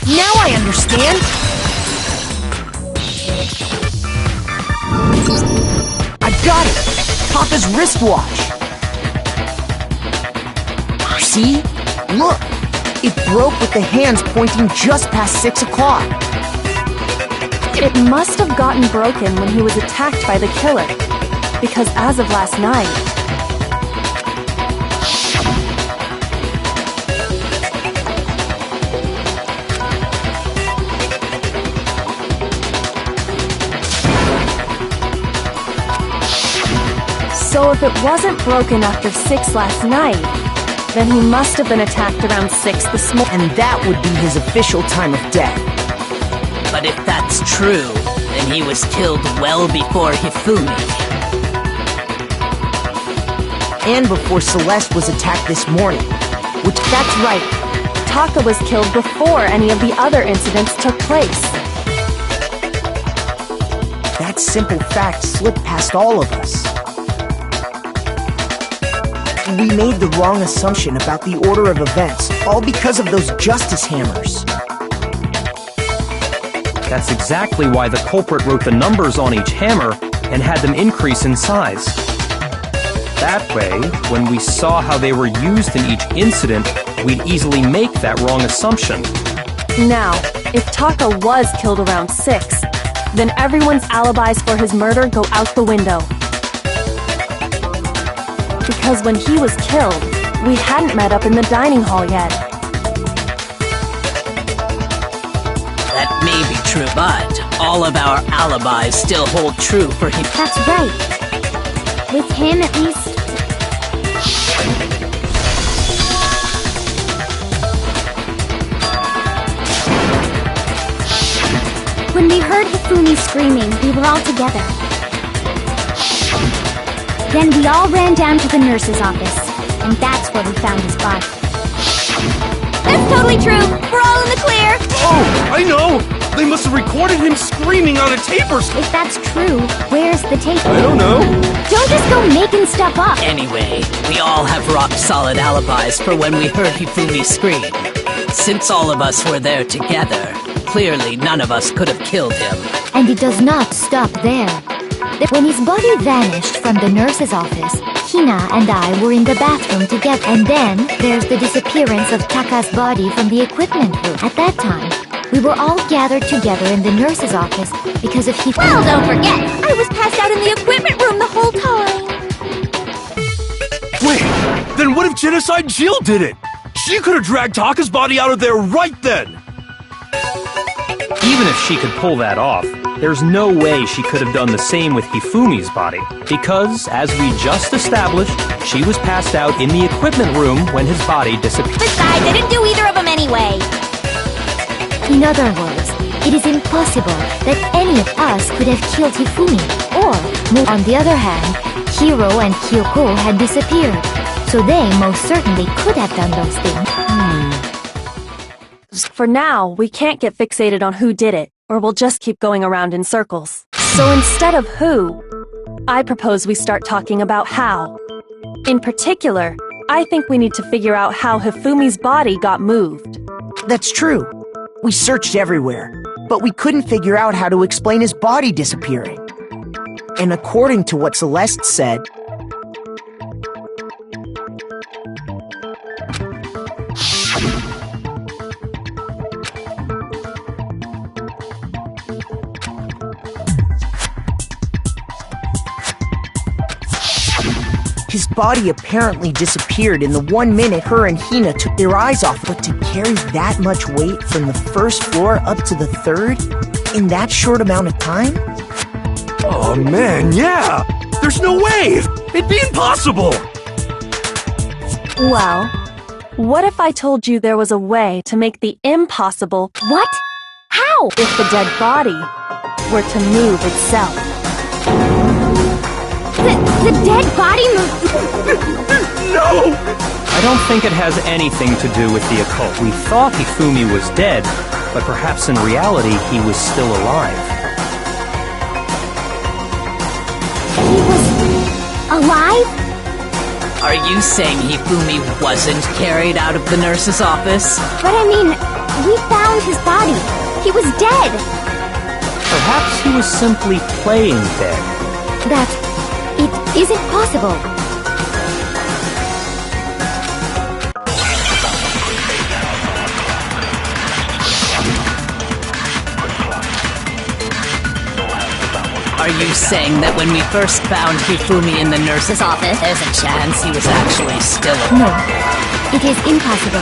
Now I understand! I got it! Taka's wristwatch! See? Look! It broke with the hands pointing just past 6 o'clock. It must have gotten broken when he was attacked by the killer. Because as of last night, so if it wasn't broken after 6 last night, then he must have been attacked around 6 this morning. And that would be his official time of death. But if that's true, then he was killed well before Hifumi. And before Celeste was attacked this morning. That's right. Taka was killed before any of the other incidents took place. That simple fact slipped past all of us. We made the wrong assumption about the order of events, all because of those justice hammers. That's exactly why the culprit wrote the numbers on each hammer and had them increase in size. That way, when we saw how they were used in each incident, we'd easily make that wrong assumption. Now, if Taka was killed around 6, then everyone's alibis for his murder go out the window. Because when he was killed, we hadn't met up in the dining hall yet. That may be true, but all of our alibis still hold true for him. That's right. With him, at least. When we heard Hifumi screaming, we were all together. Then we all ran down to the nurse's office, and that's where we found his body. That's totally true! We're all in the clear! Oh, I know! They must have recorded him screaming on a tape or something. If that's true, where's the tape? I don't know. Don't just go making stuff up! Anyway, we all have rock-solid alibis for when we heard Hifumi scream. Since all of us were there together, clearly none of us could have killed him. And it does not stop there. When his body vanished from the nurse's office, Hina and I were in the bathroom together. And then, there's the disappearance of Taka's body from the equipment room. At that time, we were all gathered together in the nurse's office because of Hifumi. Well, don't forget, I was passed out in the equipment room the whole time. Wait, then what if Genocide Jill did it? She could have dragged Taka's body out of there right then! Even if she could pull that off, there's no way she could have done the same with Hifumi's body, because, as we just established, she was passed out in the equipment room when his body disappeared. Besides, I didn't do either of them anyway. In other words, it is impossible that any of us could have killed Hifumi, or, on the other hand, Hiro and Kyoko had disappeared, so they most certainly could have done those things. For now, we can't get fixated on who did it, or we'll just keep going around in circles. So instead of who, I propose we start talking about how. In particular, I think we need to figure out how Hifumi's body got moved. That's true. We searched everywhere, but we couldn't figure out how to explain his body disappearing. And according to what Celeste said, his body apparently disappeared in the 1 minute her and Hina took their eyes off. But to carry that much weight from the first floor up to the third, in that short amount of time? Oh man, yeah! There's no way! It'd be impossible! Well, what if I told you there was a way to make the impossible What? How? if the dead body were to move itself? The dead body moved. No! I don't think it has anything to do with the occult. We thought Hifumi was dead, but perhaps in reality he was still alive. He was alive? Are you saying Hifumi wasn't carried out of the nurse's office? But I mean, we found his body. He was dead. Perhaps he was simply playing dead. That it isn't possible. Are you saying that when we first found Hifumi in the nurse's office, there's a chance he was actually still alive? No, it is impossible.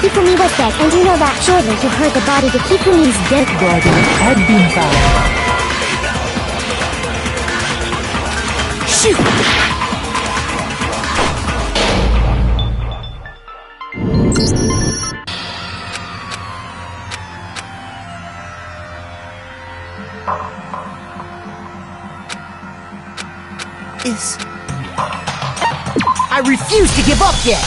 Hifumi was dead, and you know that surely you heard the body of Hifumi's dead body Had been found. Shoot! I refuse to give up yet!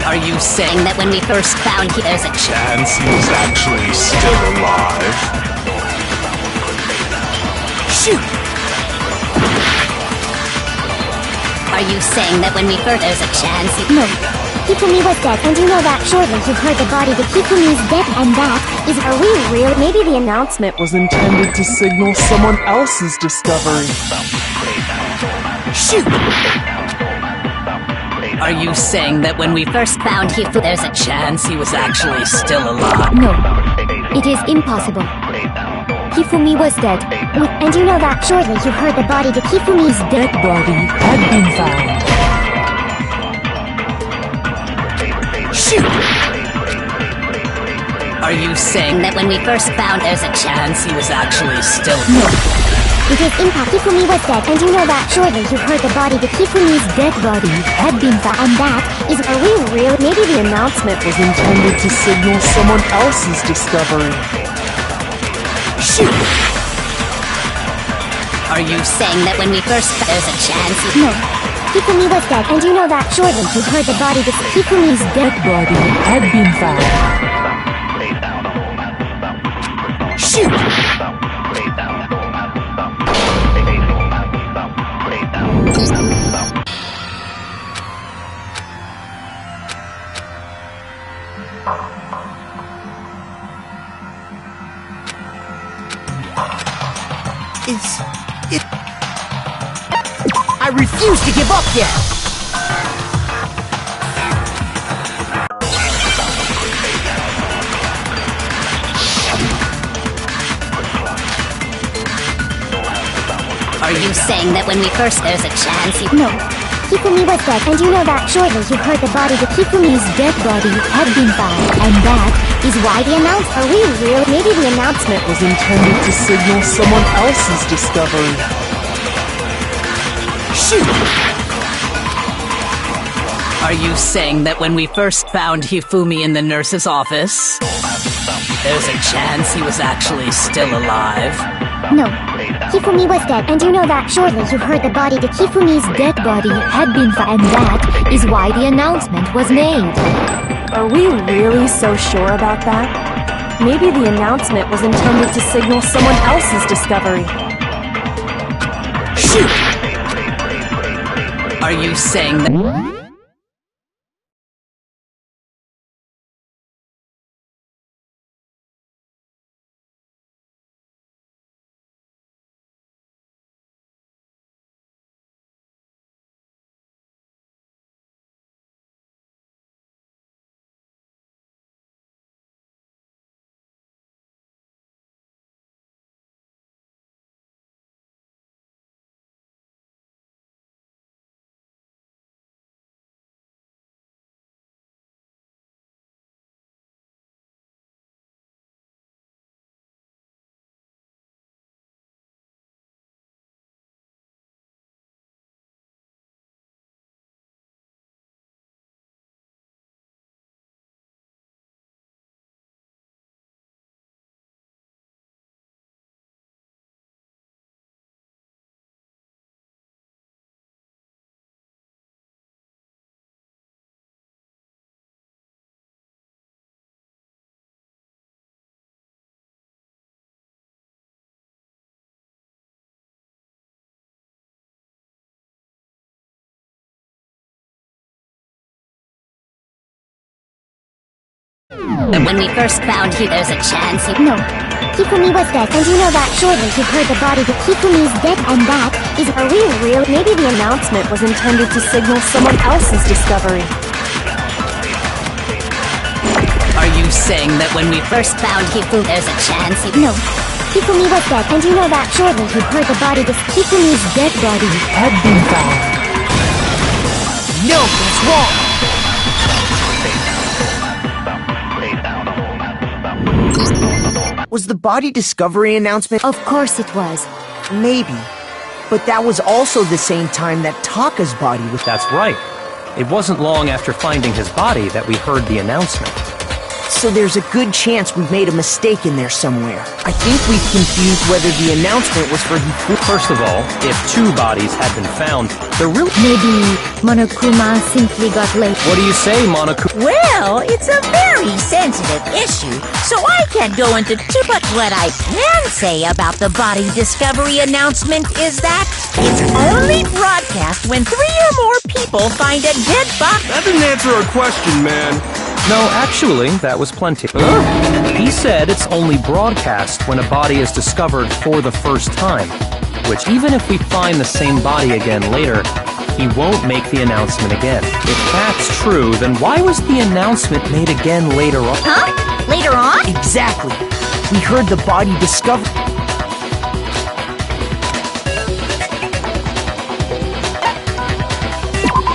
Are you saying that when we first found there's a chance he was actually still alive? Shoot! Are you saying that when we first there's a chance he... No. Hifumi was dead, and you know that surely you heard the body of Hifumi's dead, and that is... Are we real? Maybe the announcement Was intended to signal someone else's discovery. Shoot! Are you saying that when we first found Hifumi, there's a chance he was actually still alive? No. It is impossible. Hifumi was dead, and you know that surely you heard the body of Hifumi's dead Body had been found. Shoot! Are you saying that when we first found there's a chance he was actually still... No. It is impossible. Hifumi was dead, and you know that surely you heard the body of Hifumi's dead body had been found, and that is... Are we real? Maybe the announcement Was intended to signal someone else's discovery. Shoot! Are you saying that when we first there's a chance he... No. Hifumi was dead, and you know that surely you heard the body of Hifumi's dead Body had been found. Shoot! I refuse to give up yet! Are you saying that when we first there's a chance he... No. Hifumi was dead, and you know that surely you heard the body of Hifumi's dead body had been found, and that is why the announcement... Are we real? Maybe the announcement Was intended to signal someone else's discovery. Shoot! Are you saying that when we first found Hifumi in the nurse's office, there's a chance he was actually still alive? No. Hifumi was dead, and you know that surely you heard the body of Hifumi's dead body had been found, and that is why the announcement was made. Are we really so sure about that? Maybe the announcement was intended to signal someone else's discovery. Shoot! Are you saying that... But when we first found you, there's a chance he... No. Hifumi was dead, and you know that surely you've heard the body that Hifumi is dead, and that is... Are we real? Maybe the announcement was intended to signal someone else's discovery. Are you saying that when we First found Hifumi, there's a chance he... No. Hifumi was dead, and you know that surely you've heard the body that Hifumi's dead body Had been found. No, that's wrong. Was the body discovery announcement? Of course it was. Maybe. But that was also the same time that Taka's body was... That's right. It wasn't long after finding his body that we heard the announcement. So there's a good chance we've made a mistake in there somewhere. I think we've confused whether the announcement was for Hifumi. First of all, if 2 bodies had been found, there really... Maybe Monokuma simply got late. What do you say, Monokuma? Well, it's a very sensitive issue, so I can't go into but what I can say about the body discovery announcement is that it's only broadcast when 3 or more people find a dead body. That didn't answer our question, man. No, actually, that was plenty. He said it's only broadcast when a body is discovered for the first time, which even if we find the same body again later, he won't make the announcement again. If that's true, then why was the announcement made again later on? Huh? Later on? Exactly. We heard the body discovered.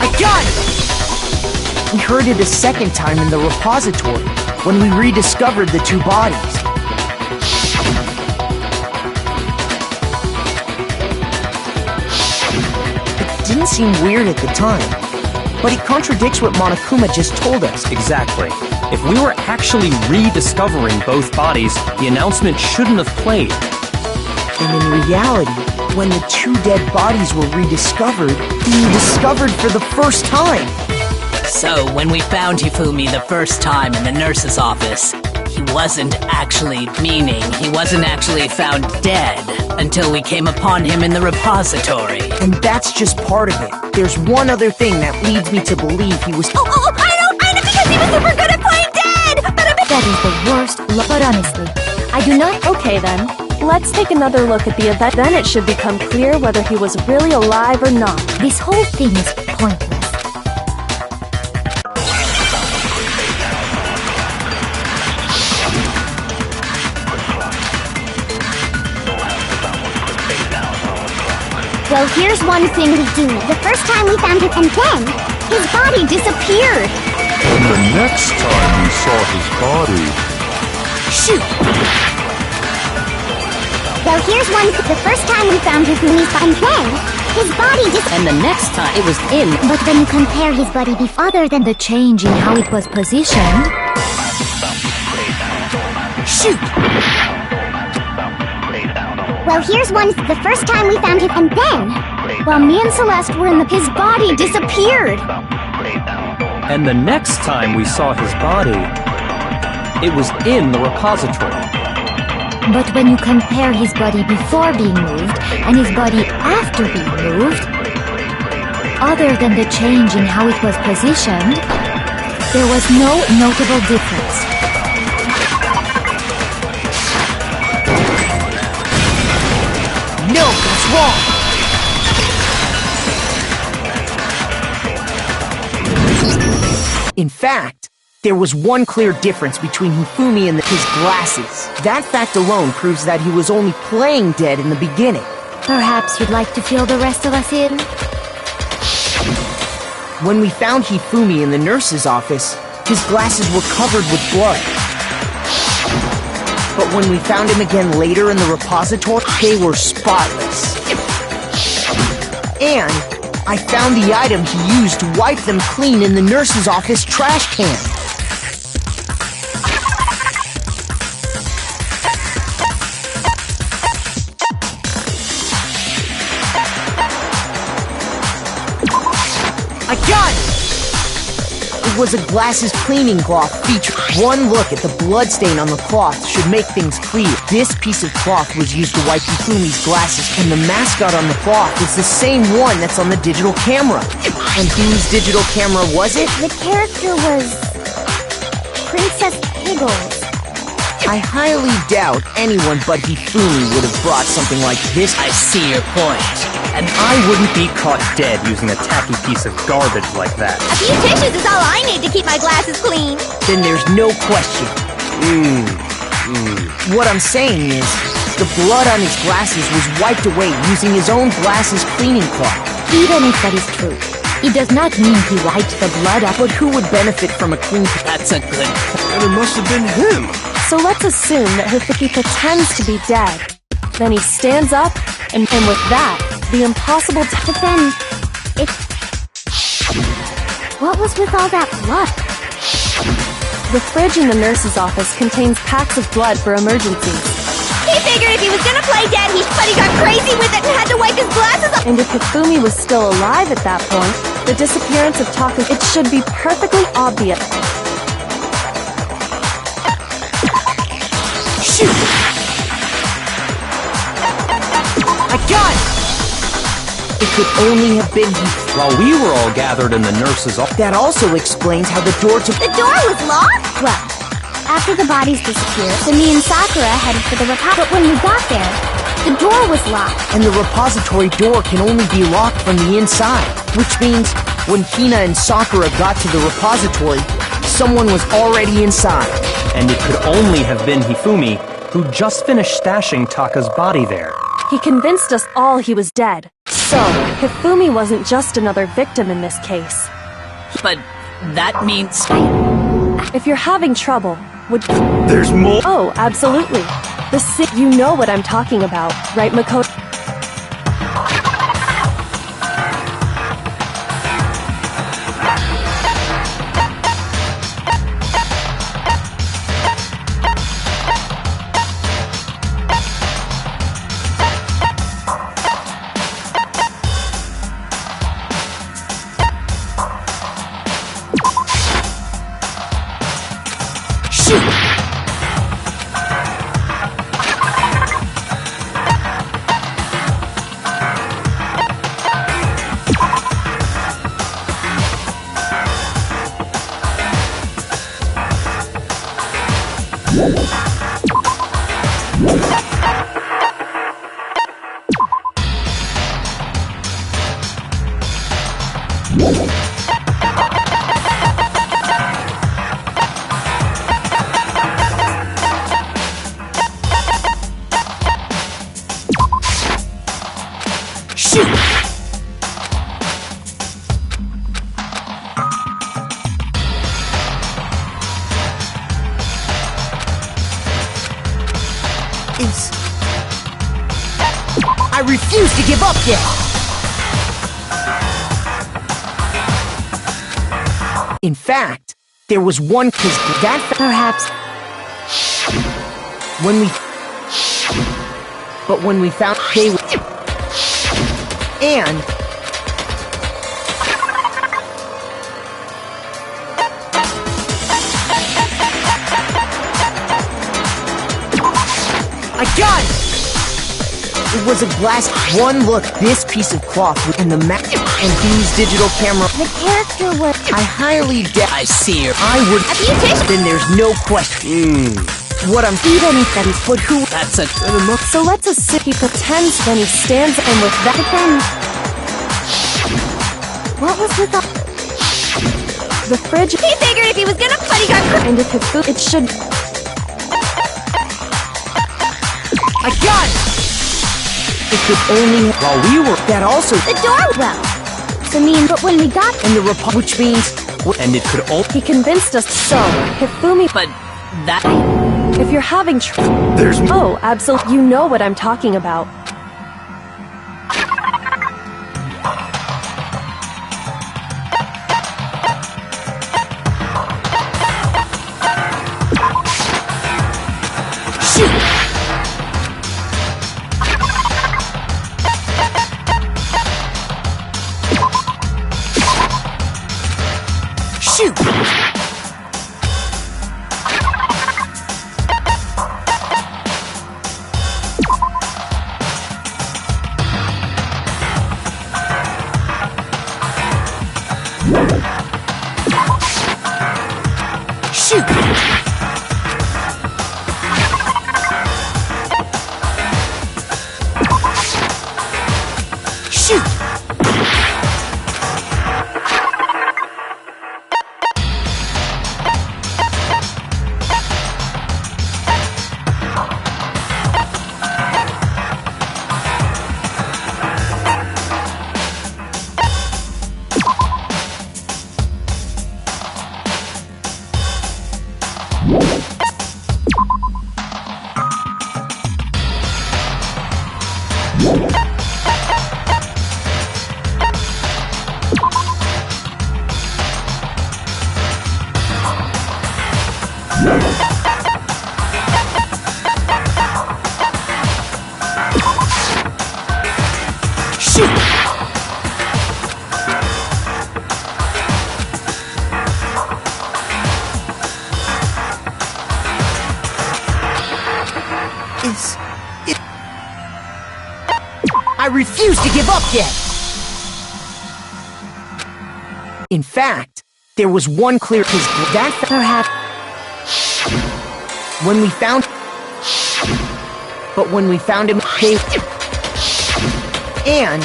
I got it! We heard it a second time in the repository, when we rediscovered the 2 bodies. It didn't seem weird at the time, but it contradicts what Monokuma just told us. Exactly. If we were actually rediscovering both bodies, the announcement shouldn't have played. And in reality, when the 2 dead bodies were rediscovered, being discovered for the first time. So, when we found Hifumi the first time in the nurse's office, he wasn't actually found dead until we came upon him in the repository. And that's just part of it. There's one other thing that leads me to believe he was... I know, because he was super good at playing dead! That is the worst, but honestly, I do not... Okay then, let's take another look at the event. Then it should become clear whether he was really alive or not. This whole thing is pointless. Well, here's one thing we do. The first time we found him, and then his body disappeared. And the next time we saw his body... Shoot! Well, here's one. The first time we found Hifumi's body, and then his body And the next time, it was in... But when you compare his body other than the change in how it was positioned... Shoot! Well, here's one. The first time we found him, and then, while me and Celeste were in his body disappeared. And the next time we saw his body, it was in the repository. But when you compare his body before being moved and his body after being moved, other than the change in how it was positioned, there was no notable difference. No, that's wrong! In fact, there was one clear difference between Hifumi and his glasses. That fact alone proves that he was only playing dead in the beginning. Perhaps you'd like to fill the rest of us in? When we found Hifumi in the nurse's office, his glasses were covered with blood. But when we found him again later in the repository, they were spotless. And I found the item he used to wipe them clean in the nurse's office trash can. I got it! It was a glasses cleaning cloth feature. One look at the bloodstain on the cloth should make things clear. This piece of cloth was used to wipe Hifumi's glasses, and the mascot on the cloth is the same one that's on the digital camera. And whose digital camera was it? The character was... Princess Giggles. I highly doubt anyone but Hifumi would have brought something like this. I see your point. And I wouldn't be caught dead using a tacky piece of garbage like that. A few tissues is all I need to keep my glasses clean. Then there's no question. What I'm saying is, the blood on his glasses was wiped away using his own glasses cleaning cloth. Even if that is true, it does not mean he wiped the blood up. But who would benefit from a clean... That's a good point. And it must have been him. So let's assume that Hifumi pretends to be dead. Then he stands up, and with that, the impossible But then, what was with all that blood? The fridge in the nurse's office contains packs of blood for emergencies. He figured if he was gonna play dead, but he got crazy with it and had to wipe his glasses off. And if Hifumi was still alive at that point, the disappearance of Taka, it should be perfectly obvious. Shoot! I got it! It could only have been he. While we were all gathered in the nurse's office. That also explains how the door to... The door was locked? Well, after the bodies disappeared, so me and Sakura headed for the repository. But when we got there, the door was locked. And the repository door can only be locked from the inside. Which means, when Hina and Sakura got to the repository, someone was already inside. And it could only have been Hifumi, who just finished stashing Taka's body there. He convinced us all he was dead. So, Hifumi wasn't just another victim in this case. But that means... If you're having trouble, would... There's more. Oh, absolutely. You know what I'm talking about, right, Makoto? I refuse to give up yet! In fact, there was one case that Perhaps. But when we found they were... And... I got it! It was a glass. One look, this piece of cloth and the map and these digital camera. The character was... I highly doubt. I see your... I would... A few tissues. Then there's no question. What I'm... Even if that is... But who... That's a... So let's assume he pretends, then he stands, and with that... But then... What was with all... The fridge... He figured if he was gonna play, he got crazy. And if Hifumi... It should... I got it! It could only... While we were... That also... The door. Well, so but when we got... And the which means... And it could only... He convinced us so. Hifumi... But that... If you're having There's... Oh, absolutely. You know what I'm talking about. Shoot! I refuse to give up yet! In fact, there was one clear case that perhaps when we found him, and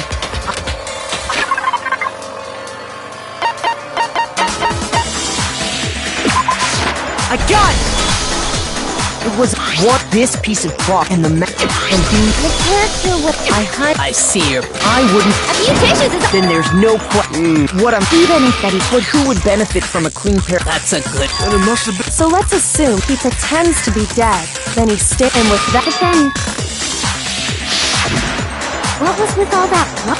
I got it! It was this piece of cloth and the character was I see your... I wouldn't... A few tissues is... Then there's no what I'm... even if that is But who would benefit from a clean pair... That's a good... And it must have been... So let's assume he pretends to be dead. Then he's staying with that. But then... What was with all that? What?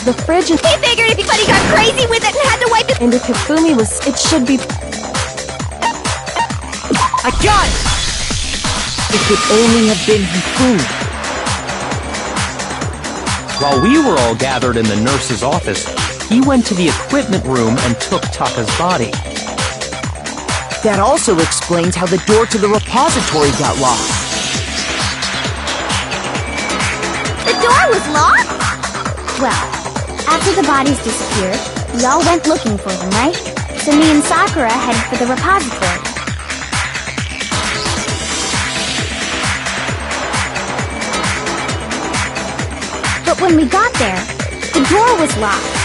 The fridge and... He figured if anybody got crazy with it and had to wipe his... And if Hifumi was... It should be... I got it! It could only have been Hifumi. While we were all gathered in the nurse's office, he went to the equipment room and took Taka's body. That also explains how the door to the repository got locked. The door was locked? Well, after the bodies disappeared, we all went looking for them, right? So me and Sakura headed for the repository. But when we got there, the door was locked.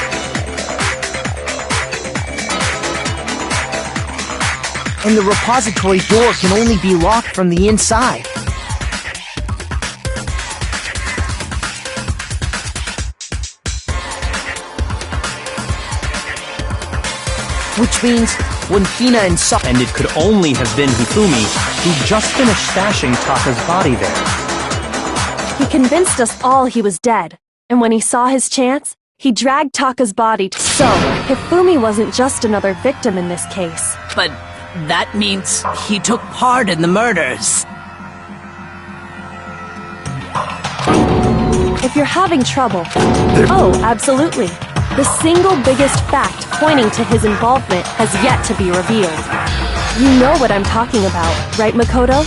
And the repository door can only be locked from the inside. Which means when Hina and And it could only have been Hifumi, who just finished stashing Taka's body there. He convinced us all he was dead. And when he saw his chance, he dragged Taka's body to... So, Hifumi wasn't just another victim in this case. But that means he took part in the murders. If you're having trouble... Oh, absolutely. The single biggest fact pointing to his involvement has yet to be revealed. You know what I'm talking about, right, Makoto?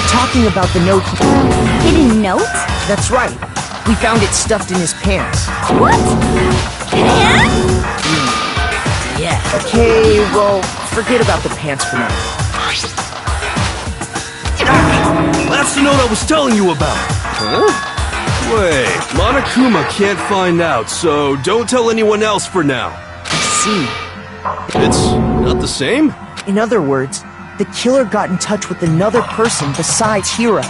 Talking about the note. Hidden note? That's right. We found it stuffed in his pants. What? Pants? Yeah. Okay, well, forget about the pants for now. That's the note I was telling you about. Huh? Wait, Monokuma can't find out, so don't tell anyone else for now. I see. It's not the same? In other words, the killer got in touch with another person besides Hiro.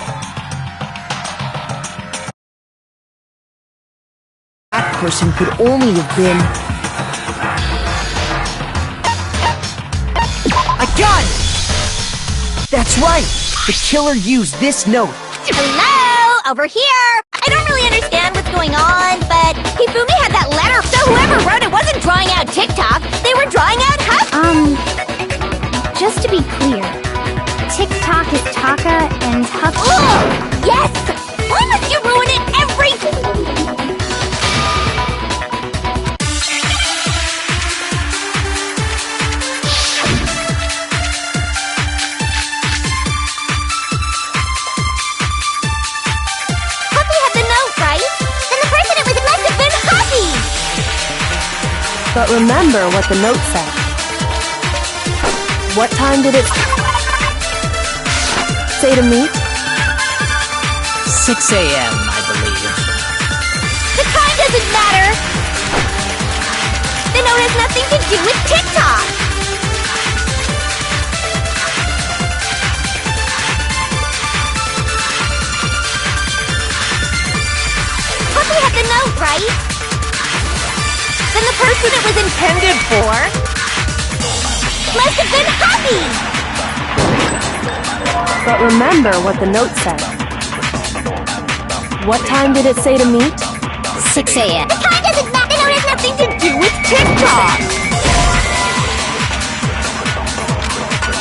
That person could only have been... I got it! That's right! The killer used this note. Hello? Over here? I don't really understand what's going on, but Hifumi had that letter, so whoever wrote it wasn't drawing out TikTok. They were drawing out just to be clear, TikTok is Taka and Huck. Oh, yes! Why must you ruin it every... Huffy had the note, right? Then the person it was must have been Huffy! But remember what the note said. What time did it say to meet? 6 a.m., I believe. The time doesn't matter! The note has nothing to do with TikTok! Puppy had the note, right? Then the person it was intended for must have been Happy! But remember what the note said. What time did it say to meet? 6 a.m. The time doesn't matter! The note has nothing to do with TikTok!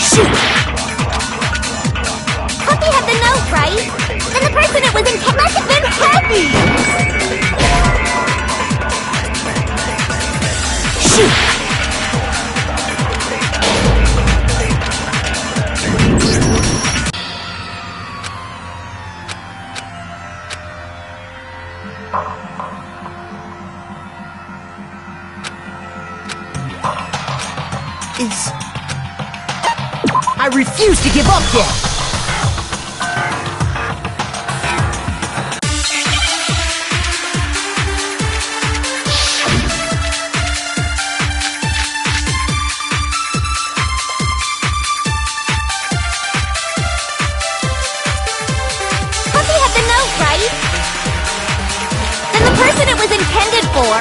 Shoot! Puppy had the note, right? Then the person it was intended must have been Happy! Shoot! I refuse to give up yet! Puppy had the note, right? Then the person it was intended for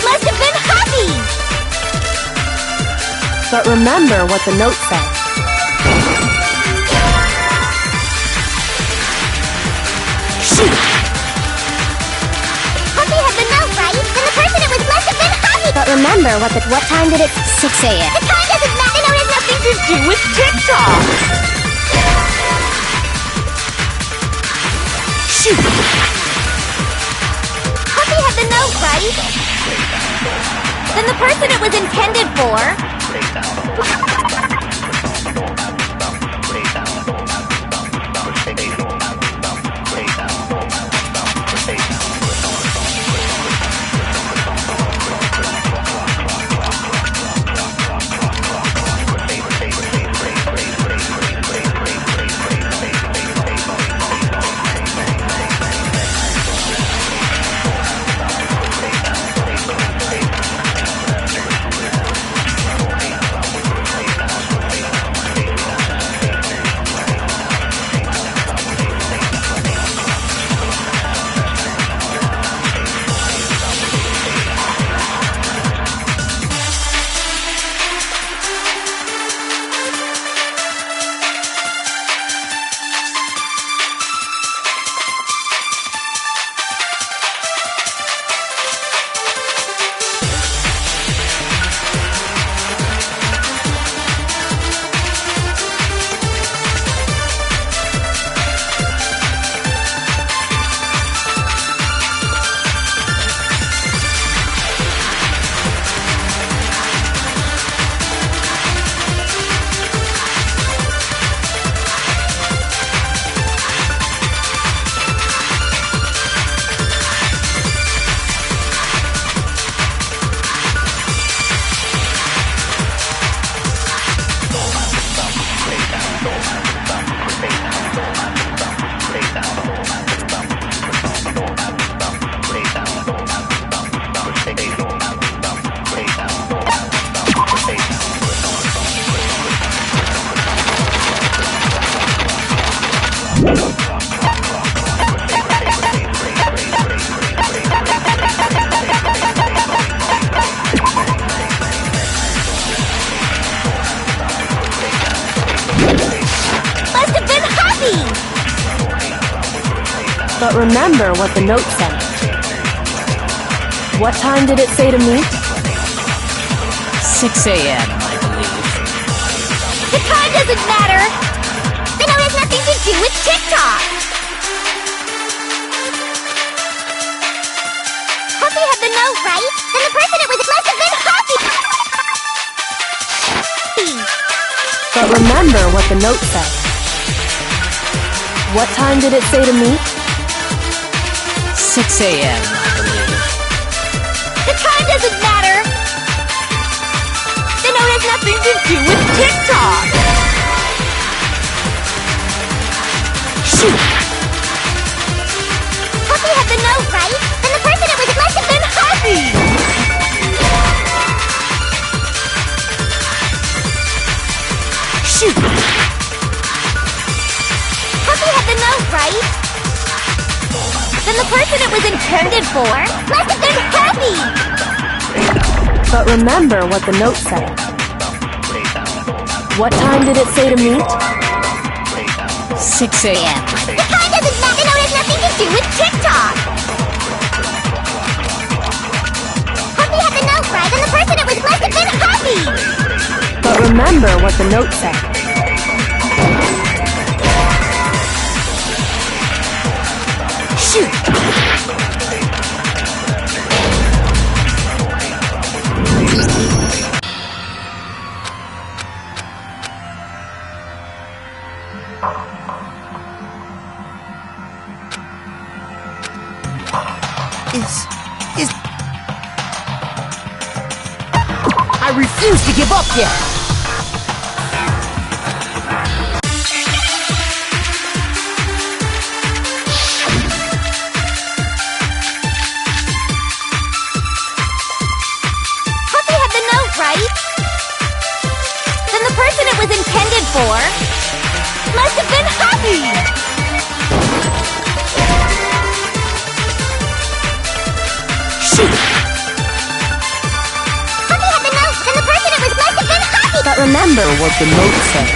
must have been Happy! But remember what the note said. Shoot! Puppy had the note, right? Then the person it was must have been Happy! But remember what time did it? 6 a.m. The time doesn't matter! The note has nothing to do with TikTok! Shoot! Puppy had the note, right? Then the person it was intended for But remember what the note said. What time did it say to meet? 6 a.m., I believe. The time doesn't matter! The note has nothing to do with TikTok! Puppy had the note, right? Then the person it was must have been Happy! But remember what the note said. What time did it say to meet? 6 a.m., I believe. The time doesn't matter! do with TikTok? Shoot! Puppy had the note, right? Then the person it was must have been Huffy! Shoot! Puppy had the note, right? Then the person it was intended for must have been Huffy! But remember what the note said. What time did it say to meet? 6 a.m. The time doesn't matter. The note has nothing to do with TikTok! Puppy had the note, right? Then the person it was must have been Huffy! But remember what the note said. Shoot! I refuse to give up yet! Puppy had the note, right? Then the person it was intended for must have been Huffy! Shoot! Puppy had the note, then the person it was must have been Huffy! But remember what the note said.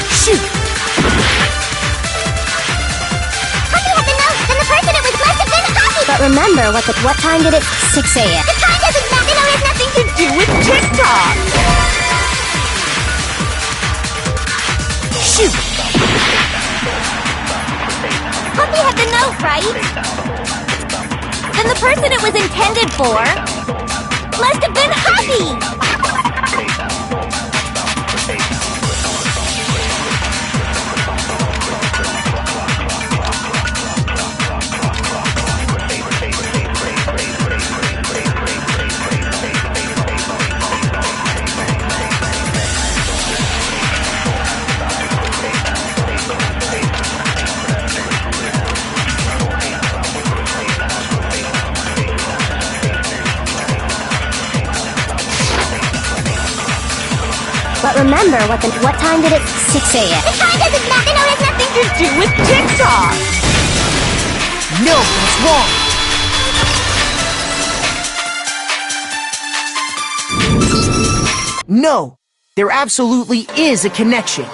Shoot! Puppy had the note, then the person it was must have been Huffy! But remember what time did it? 6 a.m. The time doesn't matter. The note has nothing to do with TikTok! Shoot! Puppy had the note, right? Then the person it was intended for must have been Huffy! But remember what time did it? 6 a.m. The time doesn't matter. The note has nothing to do with TikTok! No, that's wrong! No, there absolutely is a connection.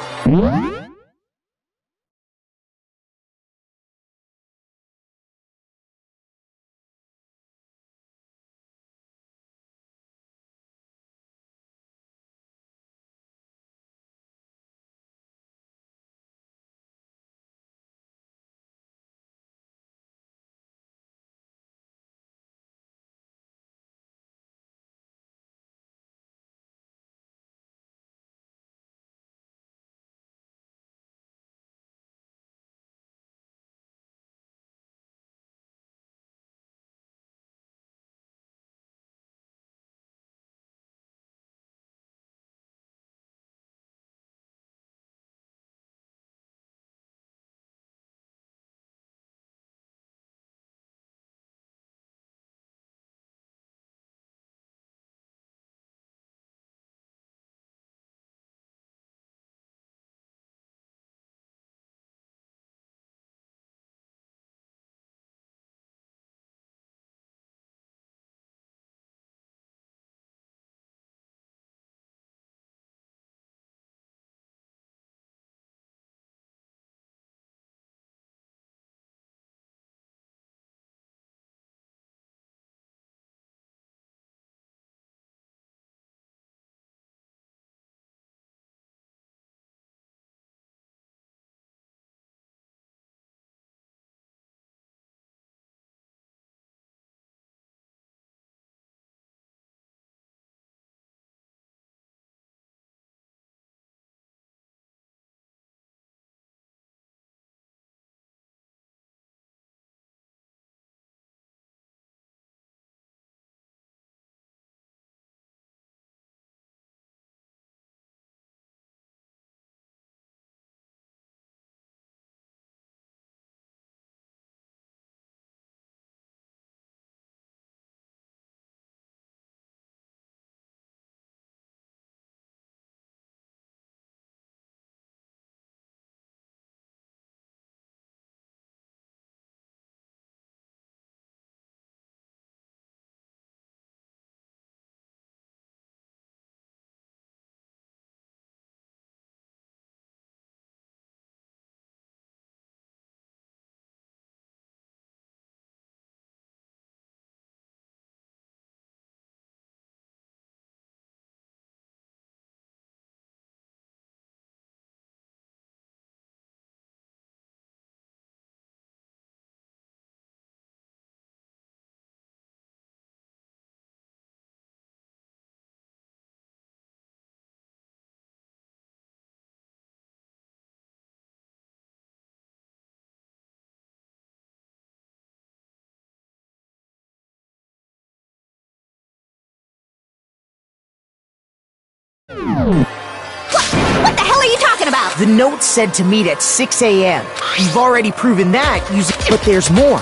What the hell are you talking about? The note said to meet at 6 a.m. You've already proven that using... But there's more.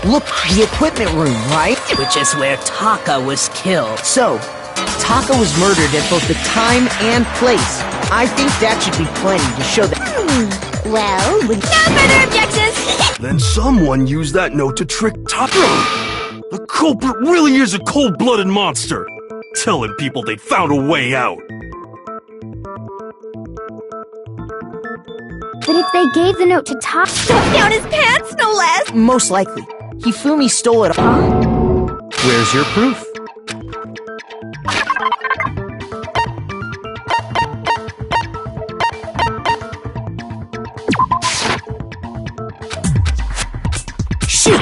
Look, the equipment room, right? Which is where Taka was killed. So, Taka was murdered at both the time and place. I think that should be plenty to show that... Well, no further objections! Then someone used that note to trick Taka. The culprit really is a cold-blooded monster, telling people they found a way out. But if they gave the note to Taka... Stuffed down his pants, no less! Most likely. Hifumi stole it. Where's your proof? Shoot!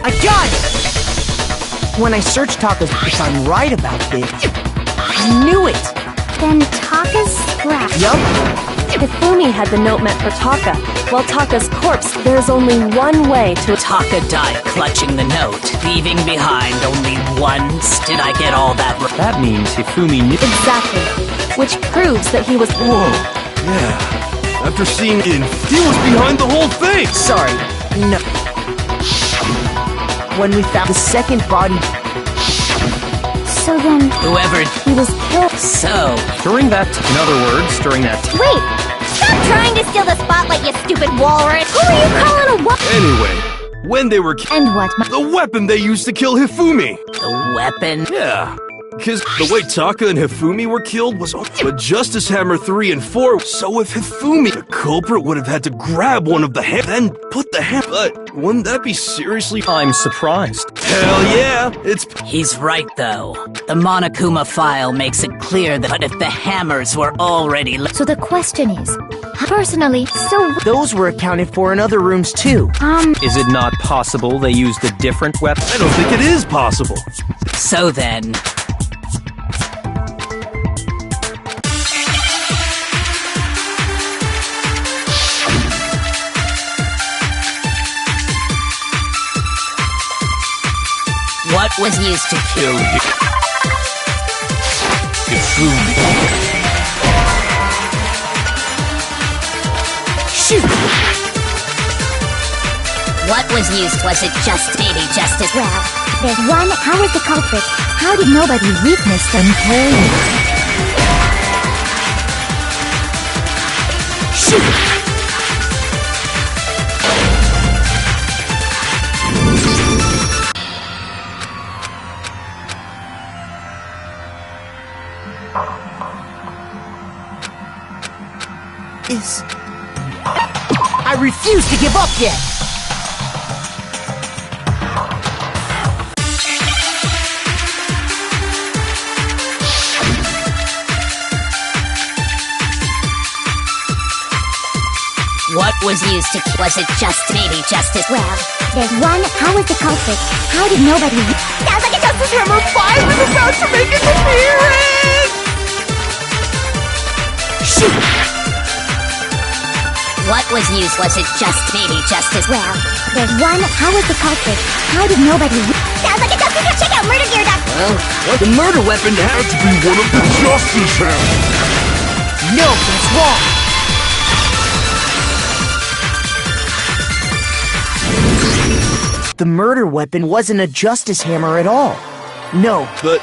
I got it! When I searched Taka's, if I'm right about this, I knew it! Then Taka's scrap. Yup. Hifumi had the note meant for Taka. While Taka's corpse, there's only one way to... Taka died clutching the note, leaving behind only once. Did I get all that right? That means Hifumi knew. Exactly. Which proves that he was... Whoa, yeah. After seeing he was behind the whole thing! Sorry. No. When we found the second body... So then... Whoever He was killed. so During that, in other words, during that... Wait! Stop trying to steal the spotlight, you stupid walrus! Who are you calling a what? Anyway, when they were And what, the weapon they used to kill Hifumi! the weapon. Yeah, because the way Taka and Hifumi were killed was on the Justice Hammer 3 and 4, so if Hifumi, the culprit, would have had to grab one of the then put the hammer. But wouldn't that be seriously... I'm surprised. Hell yeah, it's... He's right, though. The Monokuma file makes it clear that if the hammers were already... So the question is, personally, so... Those were accounted for in other rooms too. Is it not possible they used a different weapon? I don't think it is possible. So then... What was used to kill Hifumi? Shoot! What was used? Was it just maybe justice? Well, there's one. How was the culprit? How did nobody witness them killing? Shoot! I refuse to give up yet! What was used to... Was it just maybe justice? Well, there's one. How was the culprit? How did nobody... Sounds like a Justice Hammer 5 is about to make its appearance! Shoot! What was used? Was it just maybe justice? Well, there's one. How was the culprit? How did nobody... Sounds like a Justice Hammer. Check out murdergear.com. Well, the murder weapon had to be one of the Justice Hammers. No, that's wrong! The murder weapon wasn't a justice hammer at all. No, But...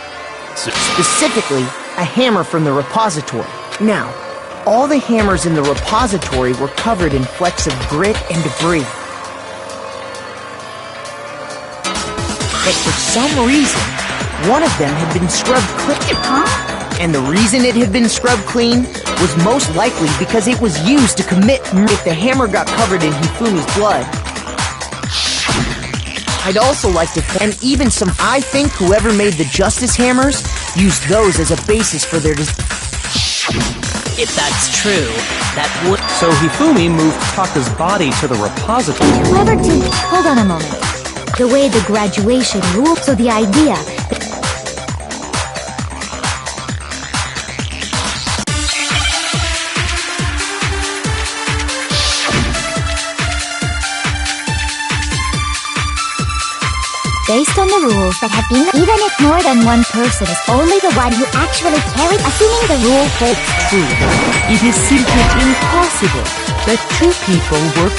specifically, a hammer from the repository. Now, all the hammers in the repository were covered in flecks of grit and debris. But for some reason, one of them had been scrubbed clean. And the reason it had been scrubbed clean was most likely because it was used to commit murder. If the hammer got covered in Hifumi's blood, I'd also like to, and even some, I think whoever made the Justice Hammers used those as a basis for their If that's true, that would... So Hifumi moved Taka's body to the repository. Hold on a moment. The way the graduation rule, so the idea that Based on the rules that have been, even if more than one person is only the one who actually carried, assuming the rule holds True. It is simply impossible that two people work.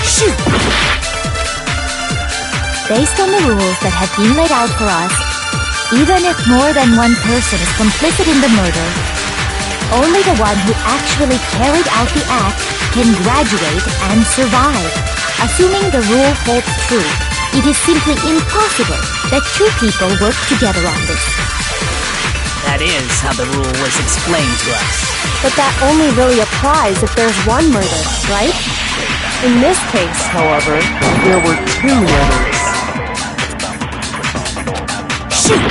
Shoot! Based on the rules that have been laid out for us, even if more than one person is complicit in the murder, only the one who actually carried out the act can graduate and survive. Assuming the rule holds true, it is simply impossible that two people work together on this. That is how the rule was explained to us. But that only really applies if there's one murder, right? In this case, However, there were two murders. Shoot!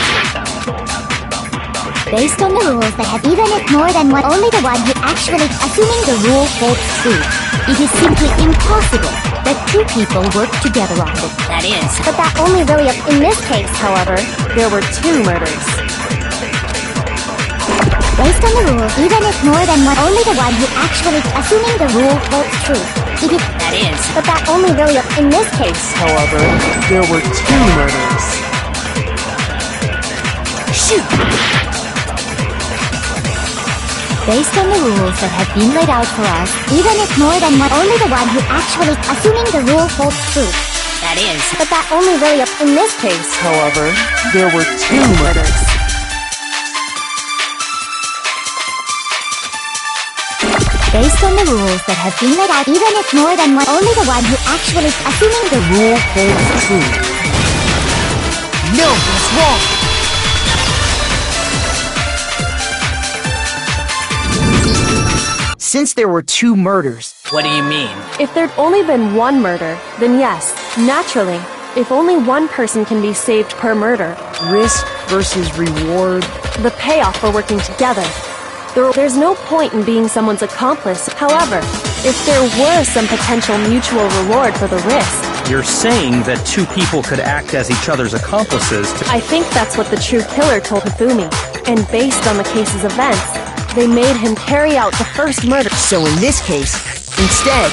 Based on the rules that have, even if more than one, only the one who actually, assuming the rule holds true, it is simply impossible that two people work together on this. That is. But that only really, in this case, however, there were two murders. Based on the rules, even if more than one, only the one who actually, assuming the rule holds true, it is. That is. but that only really, in this case, However, there were two murders. Shoot! Based on the rules that have been laid out for us, even if more than one, only the one who actually, assuming the rule holds true. That is. but that only really, in this case, However, there were two murders. Based on the rules that have been laid out, even if more than one, only the one who actually, assuming the Rule holds true. No, that's wrong. Since there were two murders, What do you mean? If there'd only been one murder, then yes, naturally, if only one person can be saved per murder, risk versus reward. the payoff for working together. There's no point in being someone's accomplice. However, if there were some potential mutual reward for the risk, You're saying that two people could act as each other's accomplices to... I think that's what the true killer told Hifumi. And based on the case's events, they made him carry out the first murder. So in this case, instead,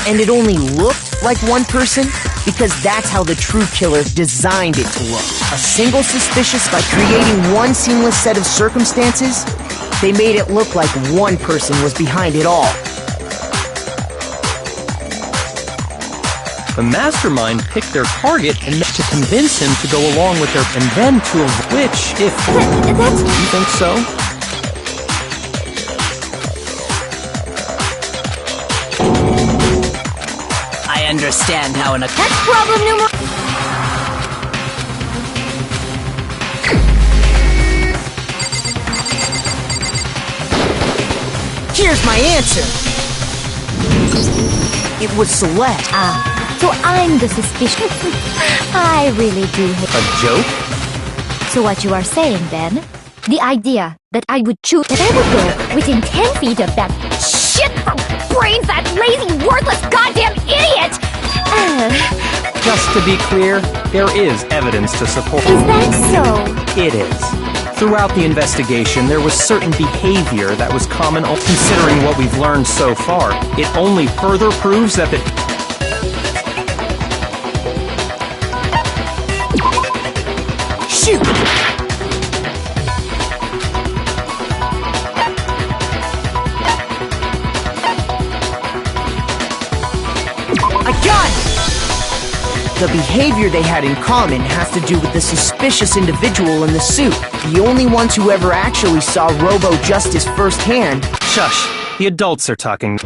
and it only looked like one person because that's how the true killer designed it to look. A single suspicious by creating one seamless set of circumstances, they made it look like one person was behind it all. The mastermind picked their target and to convince him to go along with their... and then to... which, if... That's... You think so? I understand how That's problem numero... Here's my answer. It was Celeste. So I'm the suspicious. I really do hate... A joke? So what you are saying then? The idea that I would choose... that I would go within 10 feet of that shit from brains, that lazy, worthless, goddamn idiot! Just to be clear, there is evidence to support... Is that so? It is. Throughout the investigation, there was certain behavior that was common. Considering what we've learned so far, it only further proves that the... Shoot! I got it! The behavior they had in common has to do with the suspicious individual in the suit. The only ones who ever actually saw Robo-Justice firsthand. Shush! The adults are talking.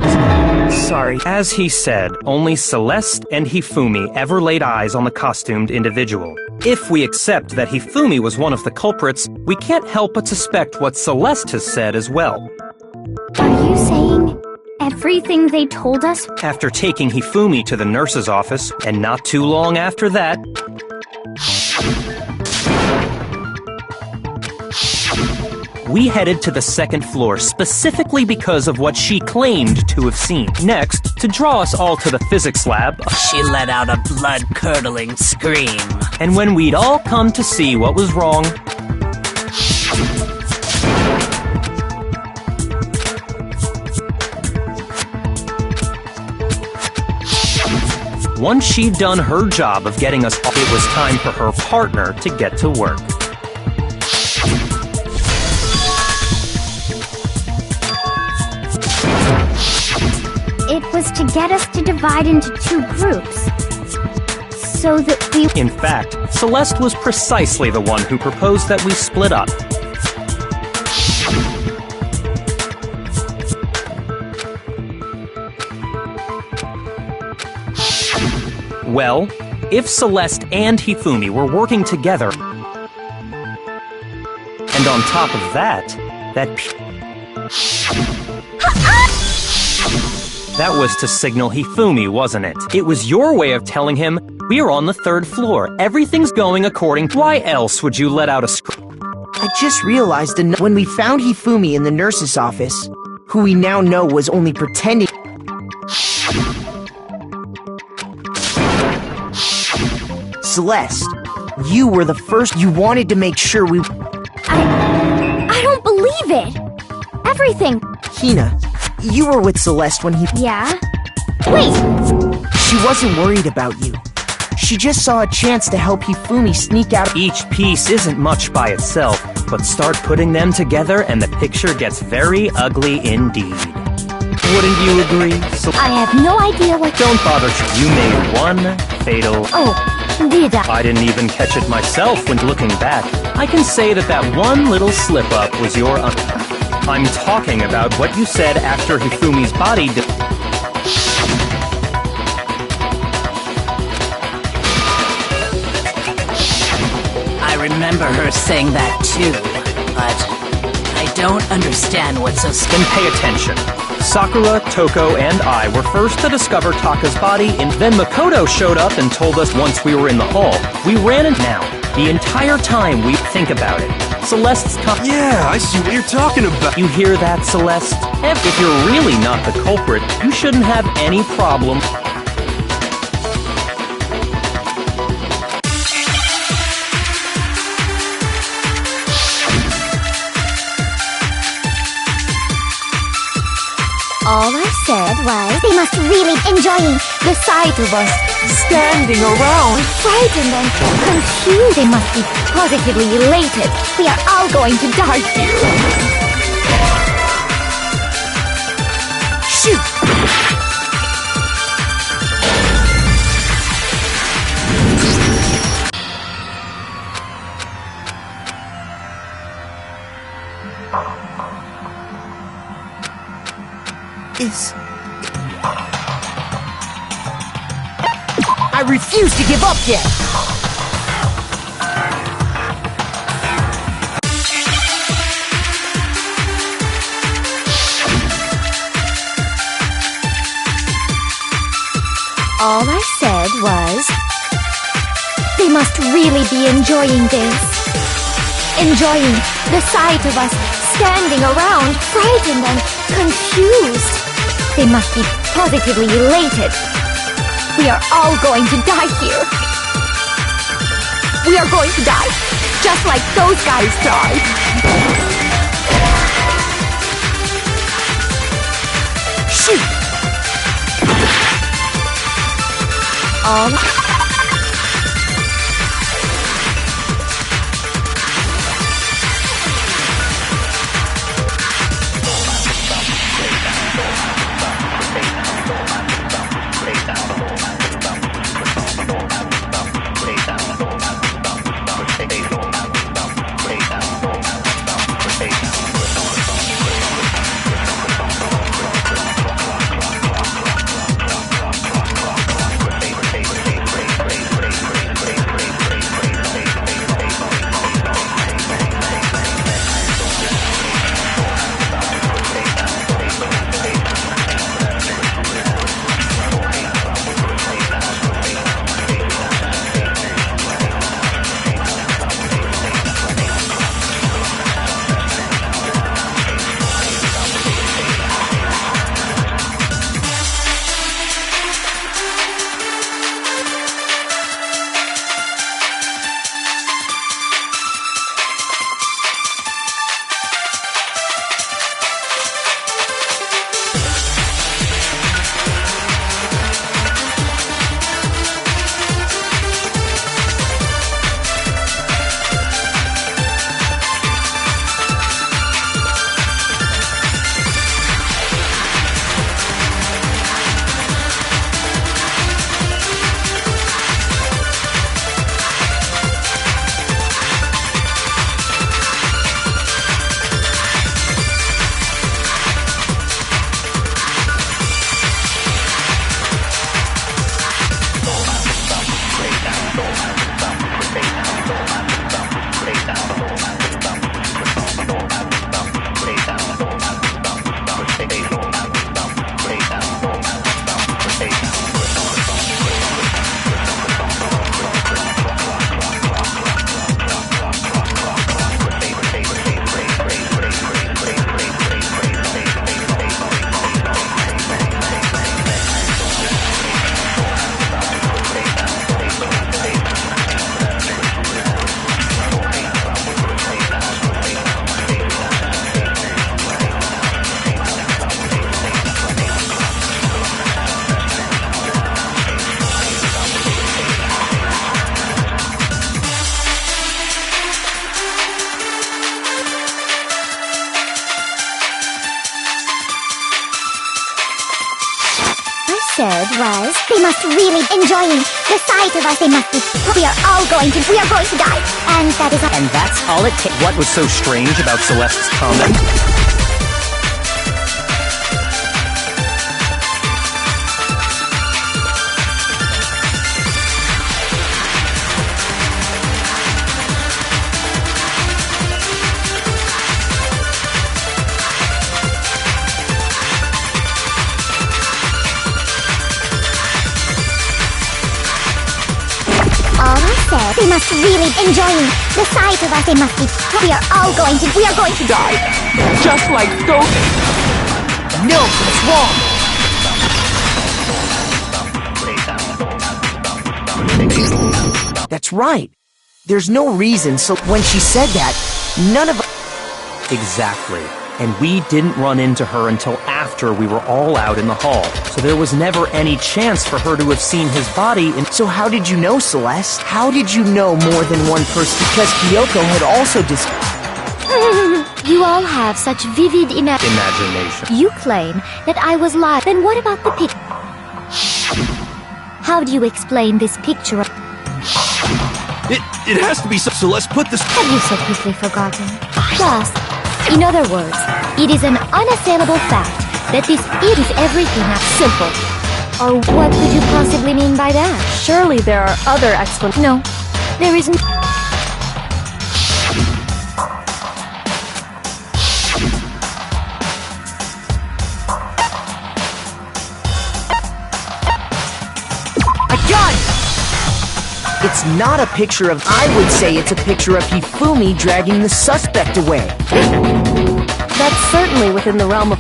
Sorry. As he said, only Celeste and Hifumi ever laid eyes on the costumed individual. If we accept that Hifumi was one of the culprits, we can't help but suspect what Celeste has said as well. Are you saying everything they told us? After taking Hifumi to the nurse's office, and not too long after that, we headed to the second floor specifically because of what she claimed to have seen. Next, to draw us all to the physics lab, She let out a blood-curdling scream. and when we'd all come to see what was wrong, Once she'd done her job of getting us, it was time for her partner to get to work. It was to get us to divide into two groups. So that we... In fact, Celeste was precisely the one who proposed that we split up. Well, if Celeste and Hifumi were working together, and on top of that, that was to signal Hifumi, wasn't it? It was your way of telling him, we're on the 3rd floor, everything's going according to... Why else would you let out a I just realized when we found Hifumi in the nurse's office, who we now know was only pretending... Celeste, you were the first. You wanted to make sure we... I don't believe it! Everything... Hina, you were with Celeste when he... Yeah? Wait! She wasn't worried about you. She just saw a chance to help Hifumi sneak out... Each piece isn't much by itself, but start putting them together and the picture gets very ugly indeed. Wouldn't you agree? I have no idea what... Don't bother. You made one fatal... Oh, did I? I didn't even catch it myself when looking back. I can say that one little slip-up was your... I'm talking about what you said after Hifumi's body... I remember her saying that too, but I don't understand what's so... Then pay attention. Sakura, Toko, and I were first to discover Taka's body, and then Makoto showed up and told us once we were in the hall. We ran in now. The entire time we think about it. Celeste's Yeah, I see what you're talking about. You hear that, Celeste? If you're really not the culprit, you shouldn't have any problem. All I said was... They must really enjoying the sight of us standing around, frightened and confused. They must be positively elated. We are all going to die here. Shoot! I refuse to give up yet! All I said was... They must really be enjoying this. Enjoying the sight of us standing around, frightened and confused. They must be positively elated. We are all going to die here. We are going to die, just like those guys died. Shoot! They must really enjoying the sight of us. They must be. We are going to die. And that is all. And that's all it takes. What was so strange about Celeste's comment? All I said, they must really enjoying the sight of us. They must be. We are going to die. Just like those. No, it's wrong. That's right. There's no reason, so when she said that, none of us... Exactly. And we didn't run into her until after we were all out in the hall. So there was never any chance for her to have seen his body in... So how did you know, Celeste? How did you know more than one person? Because Kyoko had also You all have such vivid imagination. You claim that I was lying. Then what about the picture? How do you explain this picture? It has to be Celeste put this... Have you so quickly forgotten? Plus, in other words, it is an unassailable fact that this is everything simple. Or what could you possibly mean by that? Surely there are other explanations. No, there isn't. It's not a picture of... I would say it's a picture of Hifumi dragging the suspect away. That's certainly within the realm of...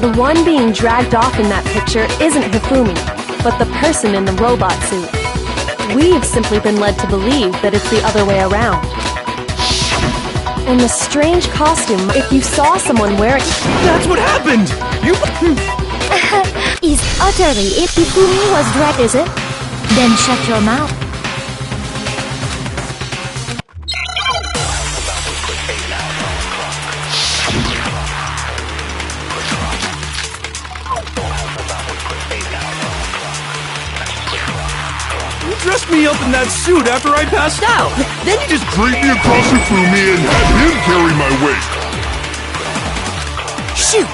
The one being dragged off in that picture isn't Hifumi, but the person in the robot suit. We've simply been led to believe that it's the other way around. And the strange costume, if you saw someone wearing... That's what happened! You... Is utterly if Hifumi was dragged, is it? Then shut your mouth. You dressed me up in that suit after I passed out! Then you just dragged me across Hifumi and had him carry my weight. Shoot!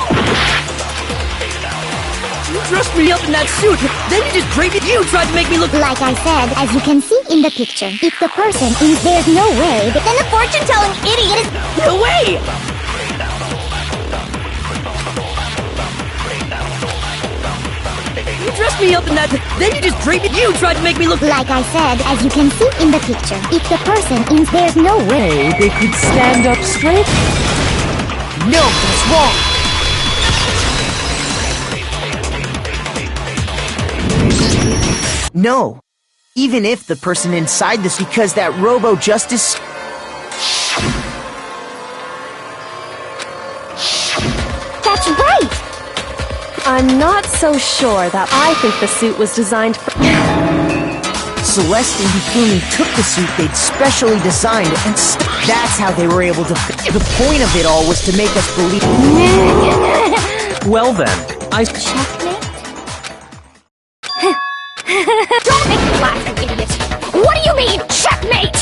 You dressed me up in that suit, then you just draped it. You tried to make me look... Like I said, as you can see in the picture, if the person is... There's no way that... Then the fortune-telling idiot is... No way! You dressed me up in that... Then you just draped it. You tried to make me look... Like I said, as you can see in the picture, if the person is... There's no way They could stand up straight. No, that's wrong. No. Even if the person inside this... Because that robo-justice... That's right! I'm not so sure that I think the suit was designed for... Celeste and Hifumi took the suit they'd specially designed and that's how they were able to... The point of it all was to make us believe... Well then, I... Checkmate? Don't make me laugh, you idiot! What do you mean, checkmate?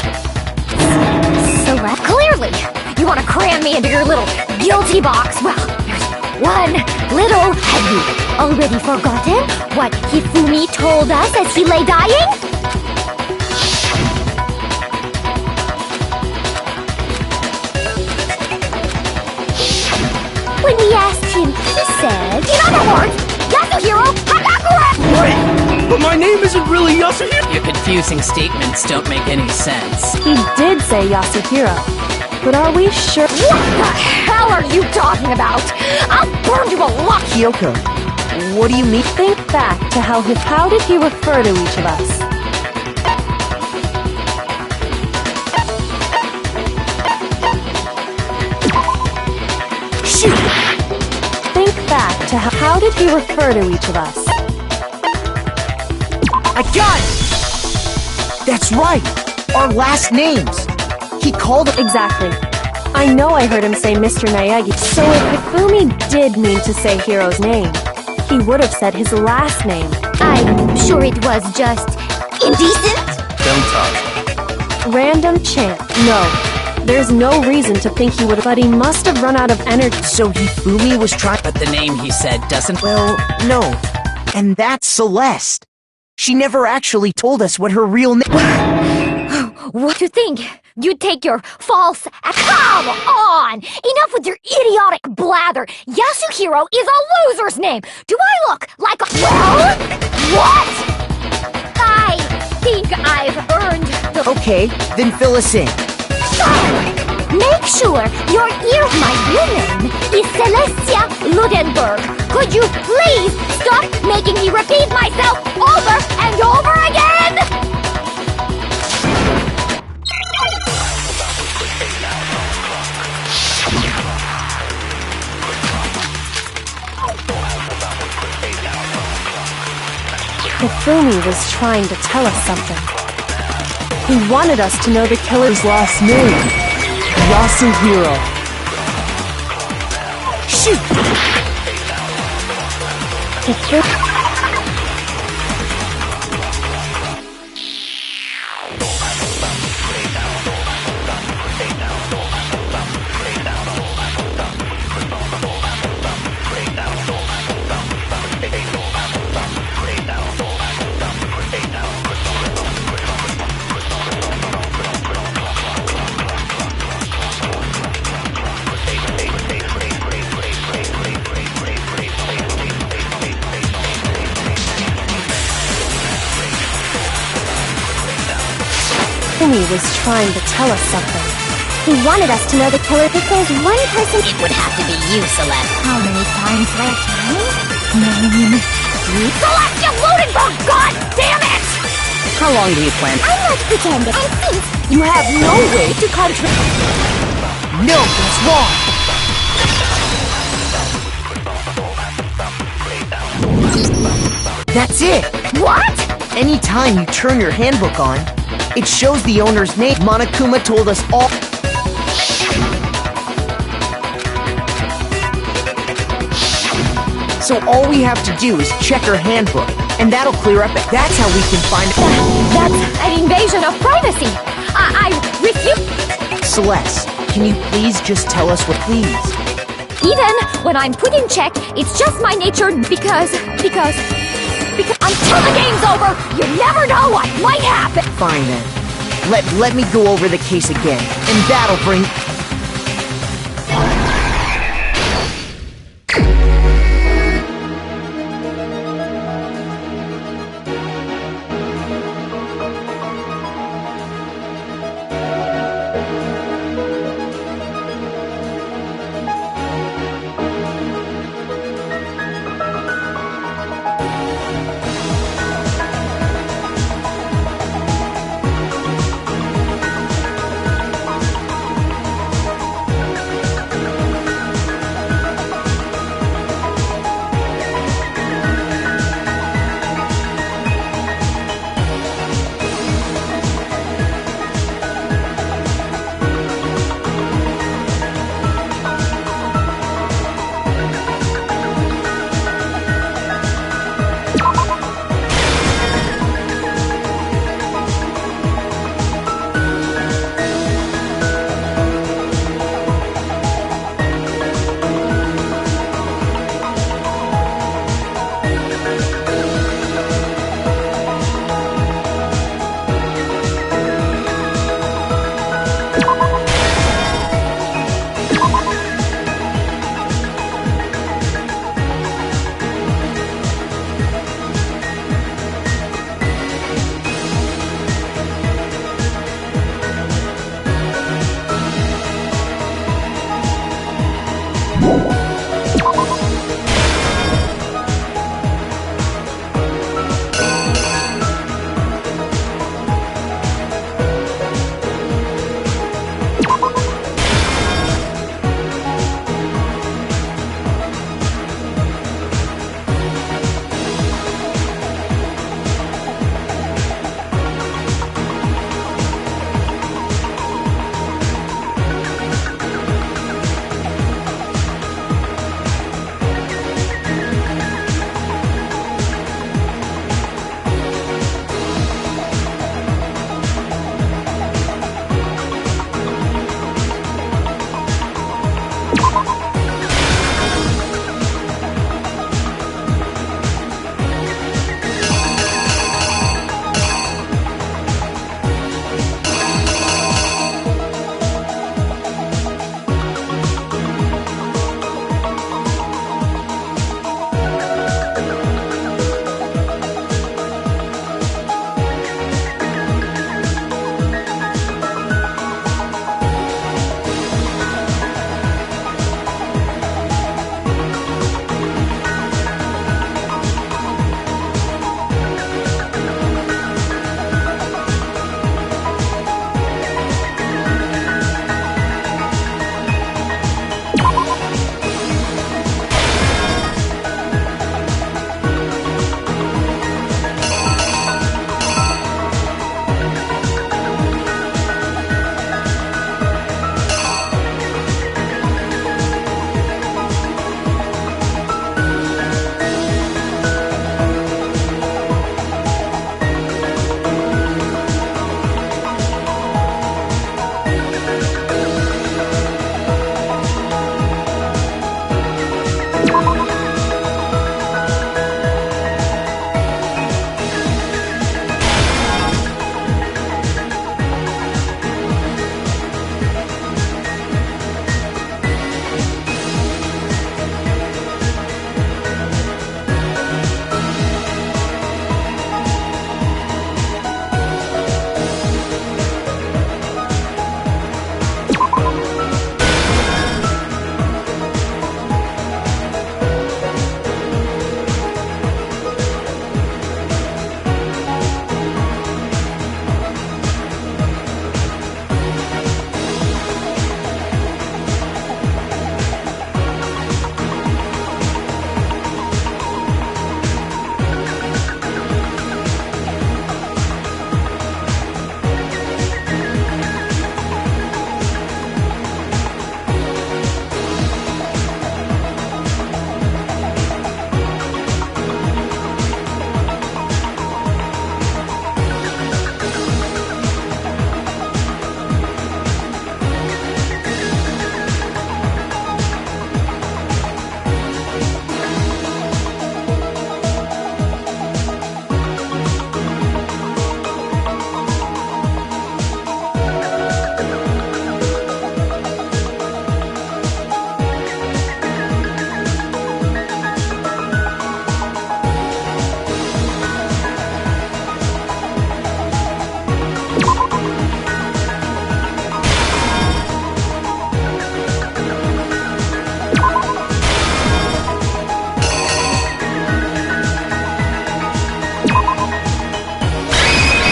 Celeste, clearly, you want to cram me into your little guilty box. Well, there's one little... Have you already forgotten what Hifumi told us as he lay dying? When we asked him, he said... In other words, Yasuhiro Hakakura! Wait! But my name isn't really Yasuhiro! Your confusing statements don't make any sense. He did say Yasuhiro. But are we sure? What the hell are you talking about? I'll burn you alive! Kyoko, what do you mean? Think back to how did he refer to each of us? Shoot! Think back to how did he refer to each of us? I got it! That's right! Our last names! He called... Exactly. I know I heard him say Mr. Naegi, so if Hifumi did mean to say Hiro's name, he would have said his last name. I'm sure it was just indecent. Don't talk. Random chance. No. There's no reason to think he would, but he must have run out of energy. So Hifumi was trying. But the name he said doesn't... Well, no. And that's Celeste. She never actually told us what her real name. What do you think? You take your false... Come on! Enough with your idiotic blather! Yasuhiro is a loser's name! Do I look like a... Well? What? I think I've earned the... Okay, then fill us in. Make sure your ear... My real name is Celestia Ludenberg. Could you please stop making me repeat myself over and over again? Hifumi was trying to tell us something. He wanted us to know the killer's Last name, Yasuhiro. Shoot! Hifumi... Hifumi was trying to tell us something. He wanted us to know the killer. If there's one person... It would have to be you, Celeste. How many times last time? Celestia Ludenberg! God damn it! How long do you plan? I'm not pretending. And since You have no way to No, that's wrong! That's it! What? Anytime you turn your handbook on, it shows the owner's name. Monokuma told us all. So all we have to do is check her handbook, and that'll clear up it. That's how we can find That's an invasion of privacy. I refuse. Celeste, can you please just tell us what please? Even when I'm put in check, it's just my nature because until the game's over, you never know what might happen. Fine then. Let me go over the case again, and that'll bring...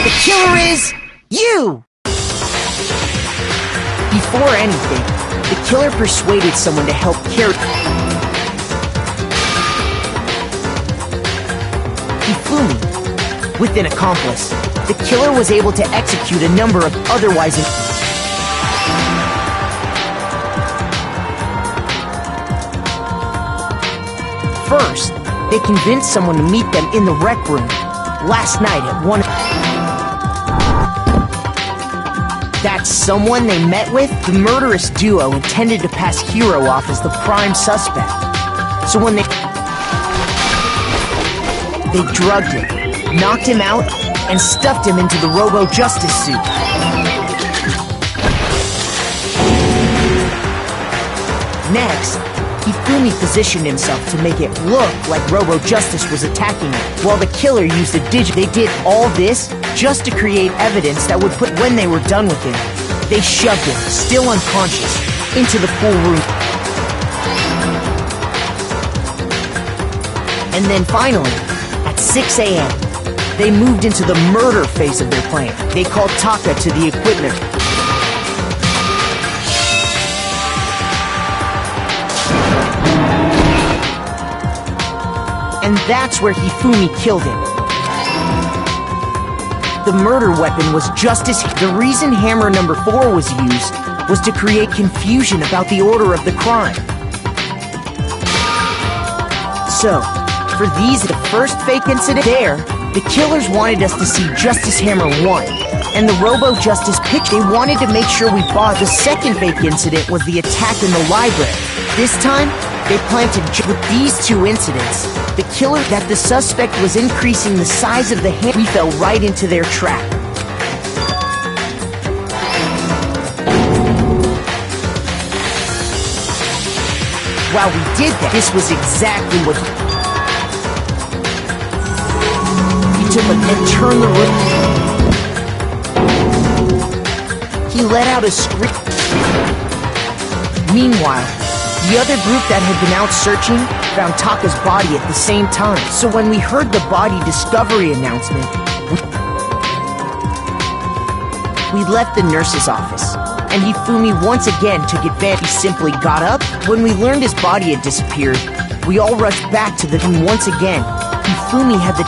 The killer is you! Before anything, the killer persuaded someone to help carry Hifumi. With an accomplice, the killer was able to execute a number of otherwise First, they convinced someone to meet them in the rec room last night at 1. That someone they met with, the murderous duo intended to pass Hiro off as the prime suspect. So when they drugged him, knocked him out, and stuffed him into the Robo-Justice suit. Next, Hifumi positioned himself to make it look like Robo-Justice was attacking him, while the killer used a digit. They did all this just to create evidence that would put when they were done with him. They shoved him, still unconscious, into the pool room. And then finally, at 6 a.m., they moved into the murder phase of their plan. They called Taka to the equipment. And that's where Hifumi killed him. The murder weapon was Justice. The reason hammer number 4 was used was to create confusion about the order of the crime. So, for the first fake incident there, the killers wanted us to see Justice Hammer 1, and the Robo-Justice picture. They wanted to make sure we bought. The second fake incident was the attack in the library. This time, they planned to with these two incidents. The killer that the suspect was increasing the size of the hammer. We fell right into their trap. While we did that, this was exactly what he took and turned the room. He let out a scream. Meanwhile, the other group that had been out searching found Taka's body at the same time. So when we heard the body discovery announcement, we left the nurse's office. And Hifumi once again took advantage. He simply got up. When we learned his body had disappeared, we all rushed back to the... And once again, Hifumi had the...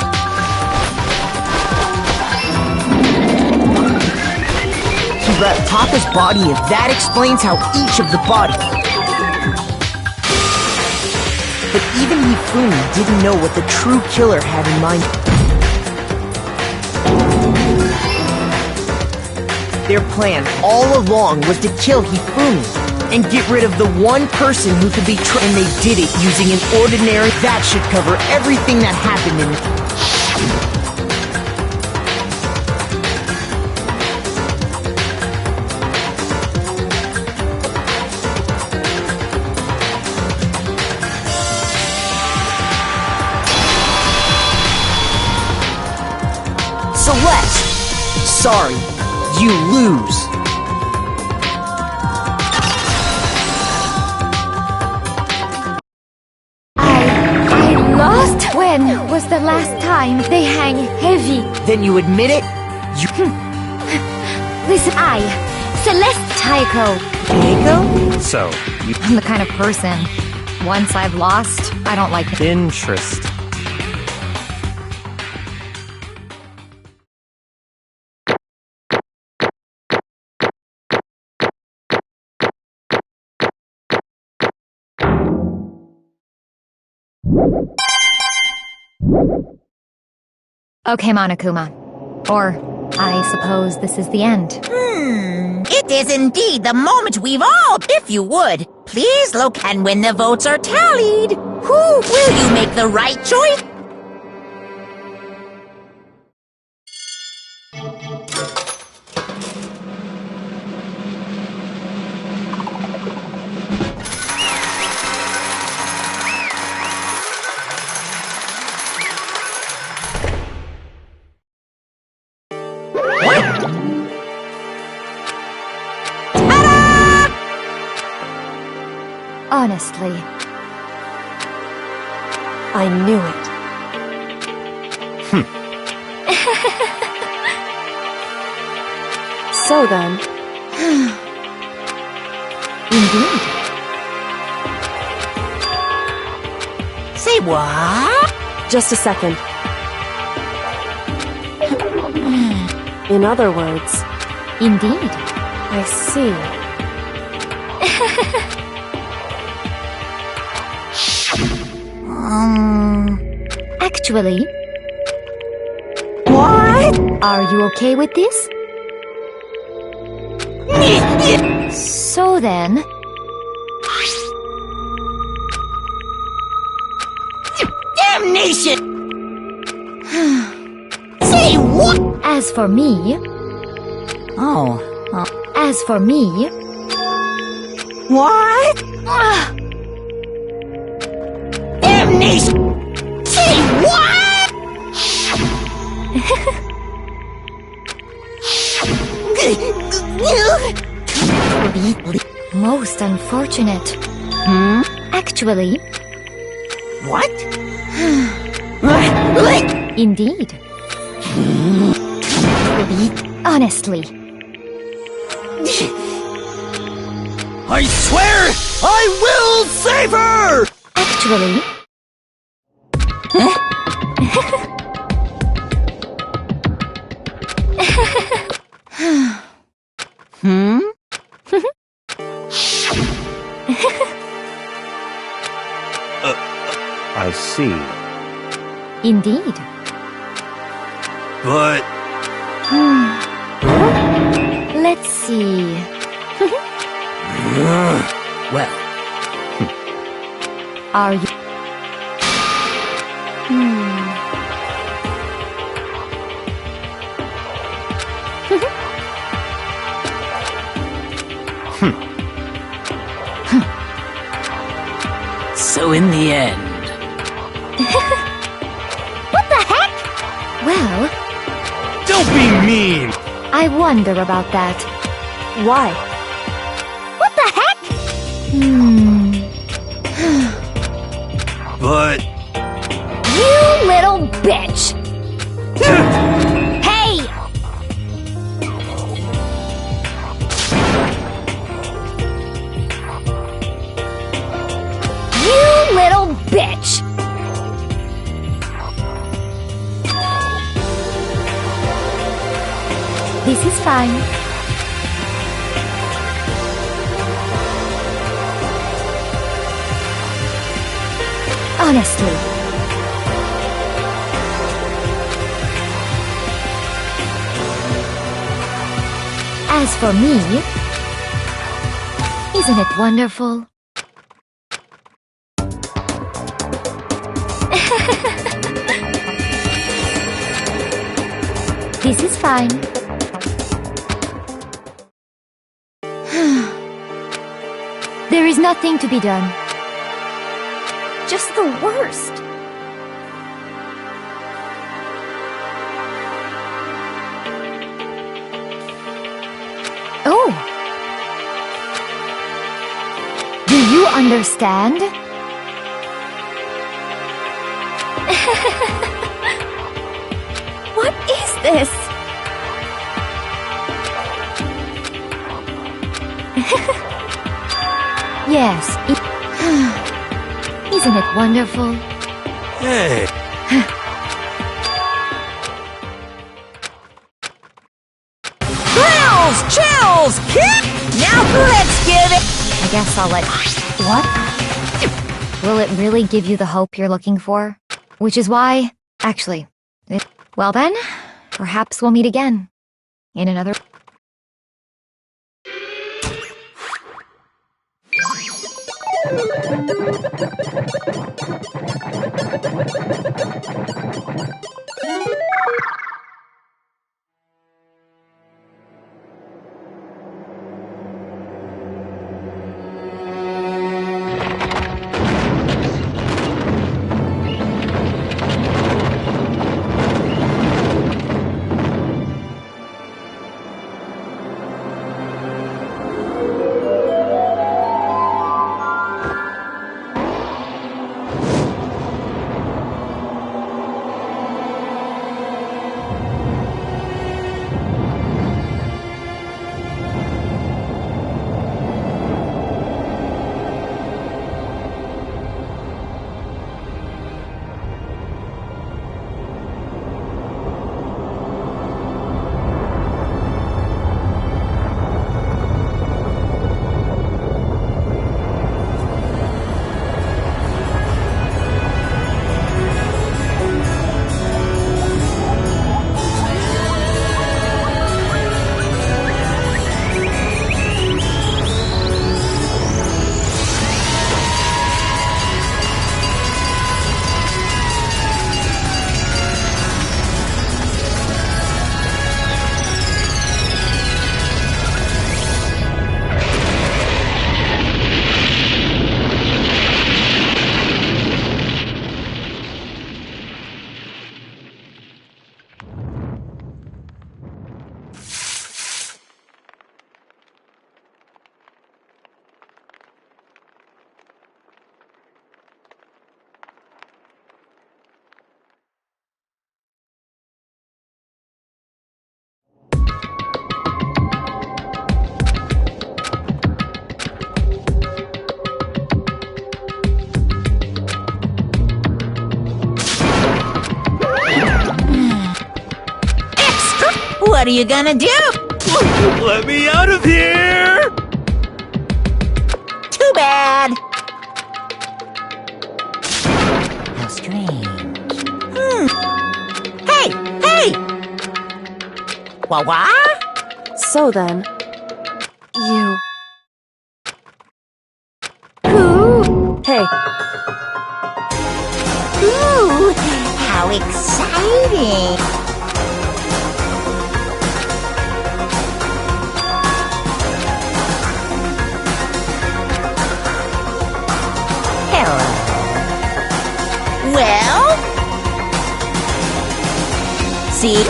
He left Taka's body, and that explains how each of the bodies... But even Hifumi didn't know what the true killer had in mind. Their plan all along was to kill Hifumi and get rid of the one person who could be and they did it using an ordinary... That should cover everything that happened in... Celeste! Sorry, you lose. I lost? When was the last time they hang heavy? Then you admit it? You... Listen, Celeste Taiko. Taiko? So, you... I'm the kind of person, once I've lost, I don't like... Interest. Okay, Monokuma. Or, I suppose this is the end. It is indeed the moment we've all... If you would, please look, and when the votes are tallied, will you make the right choice? Honestly, I knew it. So then, Indeed. Say what? just a second. In other words, Indeed. I see. Actually, What? are you okay with this? So then, Damnation! Say what? as for me, Oh. as for me, What? Damnation! Say what? most unfortunate. Actually, What? indeed. Honestly, I swear I will save her! actually, I see. indeed. But Let's see. Well, Are you? so in the end, What the heck? Well, don't be mean! I wonder about that. why? What the heck? But You little bitch! Hey! You little bitch! This is fine. Honestly. As for me, isn't it wonderful? This is fine. There is nothing to be done. Just the worst. Oh. Do you understand? What is this? Yes. Isn't it wonderful? hey, Chills! Now let's give it... I guess I'll let... What? Will it really give you the hope you're looking for? Which is why... Actually... Well then, perhaps we'll meet again. In another... What are you gonna do? Let me out of here! Too bad. How strange. Hey! Hey! What? So then, you... Who? Hey, Ooh, how exciting! Hello. Well? See?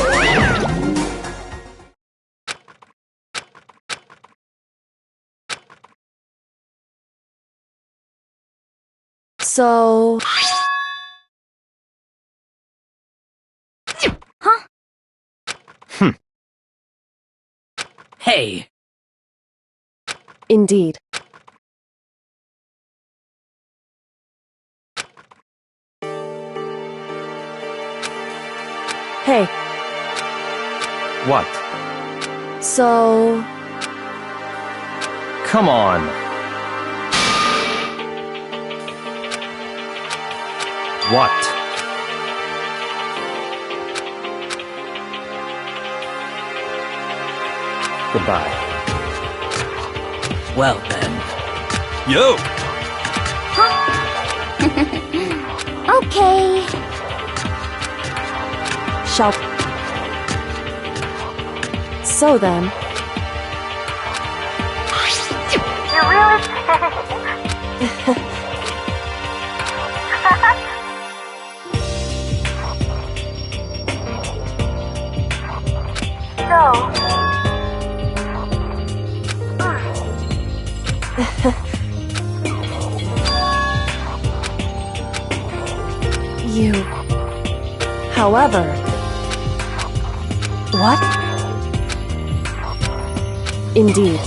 so... Hey, Indeed. Hey, What? so... Come on. What? Goodbye. well then. Yo! Okay. Shall... So then, You're really... So... you... However... What? Indeed.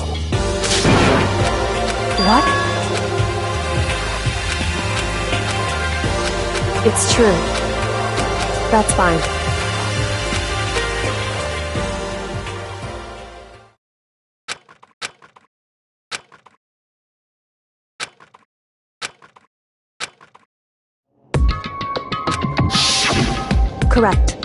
What? It's true. That's fine. Correct.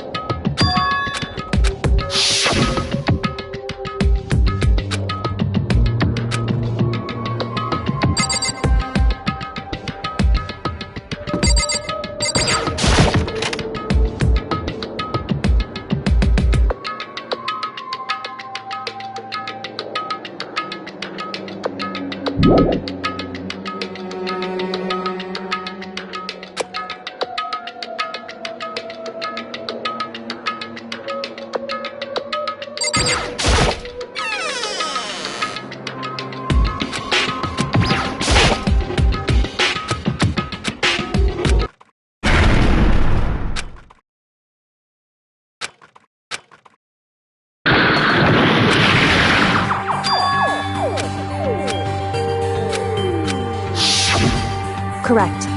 Correct.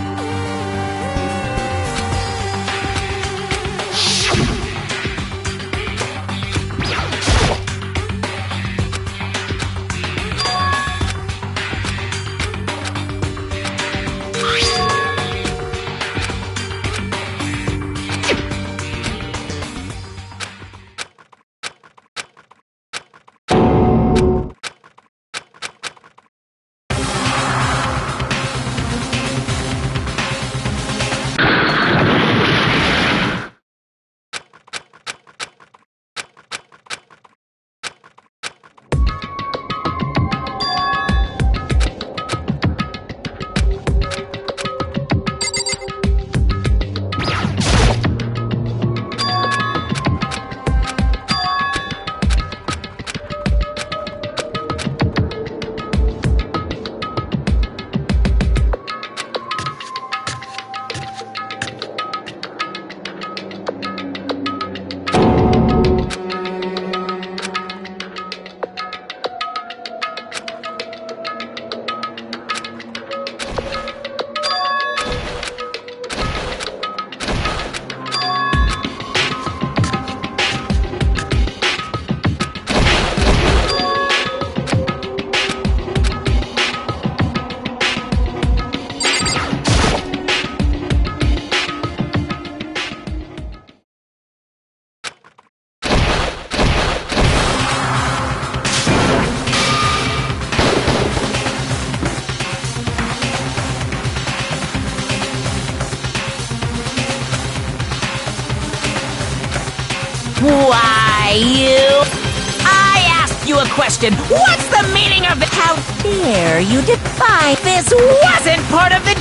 question. What's the meaning of the— How dare you defy— This wasn't part of the—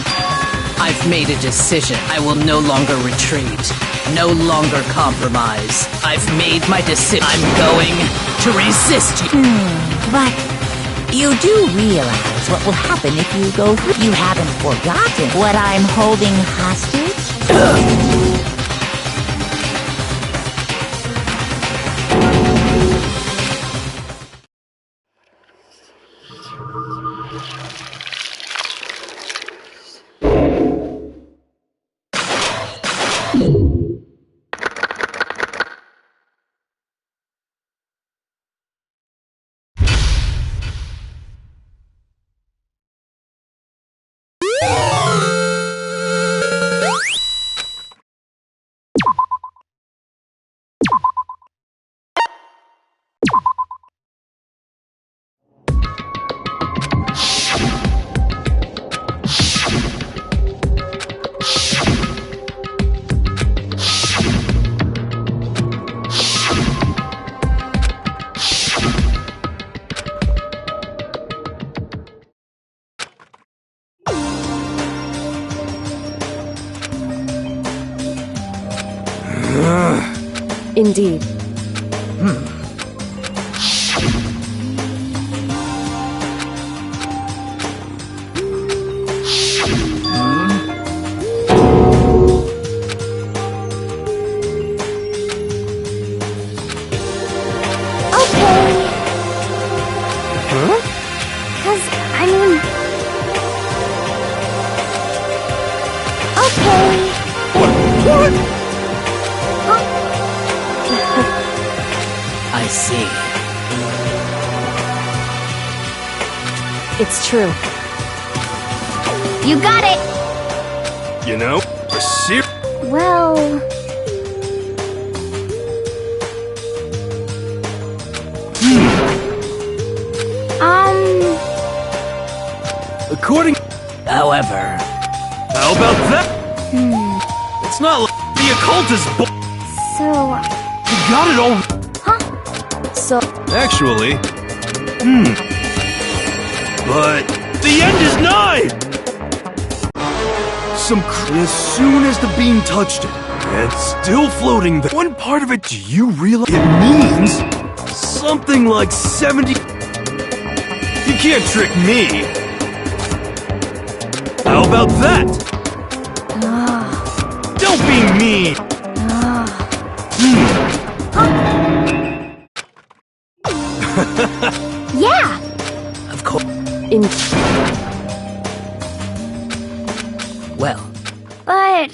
I've made a decision. I will no longer retreat. No longer compromise. I've made my decision. I'm going to resist you. But you do realize what will happen if you go through— You haven't forgotten what I'm holding hostage? Indeed. I see. It's true. You got it! You know, Well... according. However, How about that? It's not like the occultist. So... You got it all. So, Actually, but the end is nigh. As soon as the beam touched it, it's still floating. One part of it, do you realize it means something like 70? You can't trick me. How about that? Don't be mean. Yeah! of course. Well, But...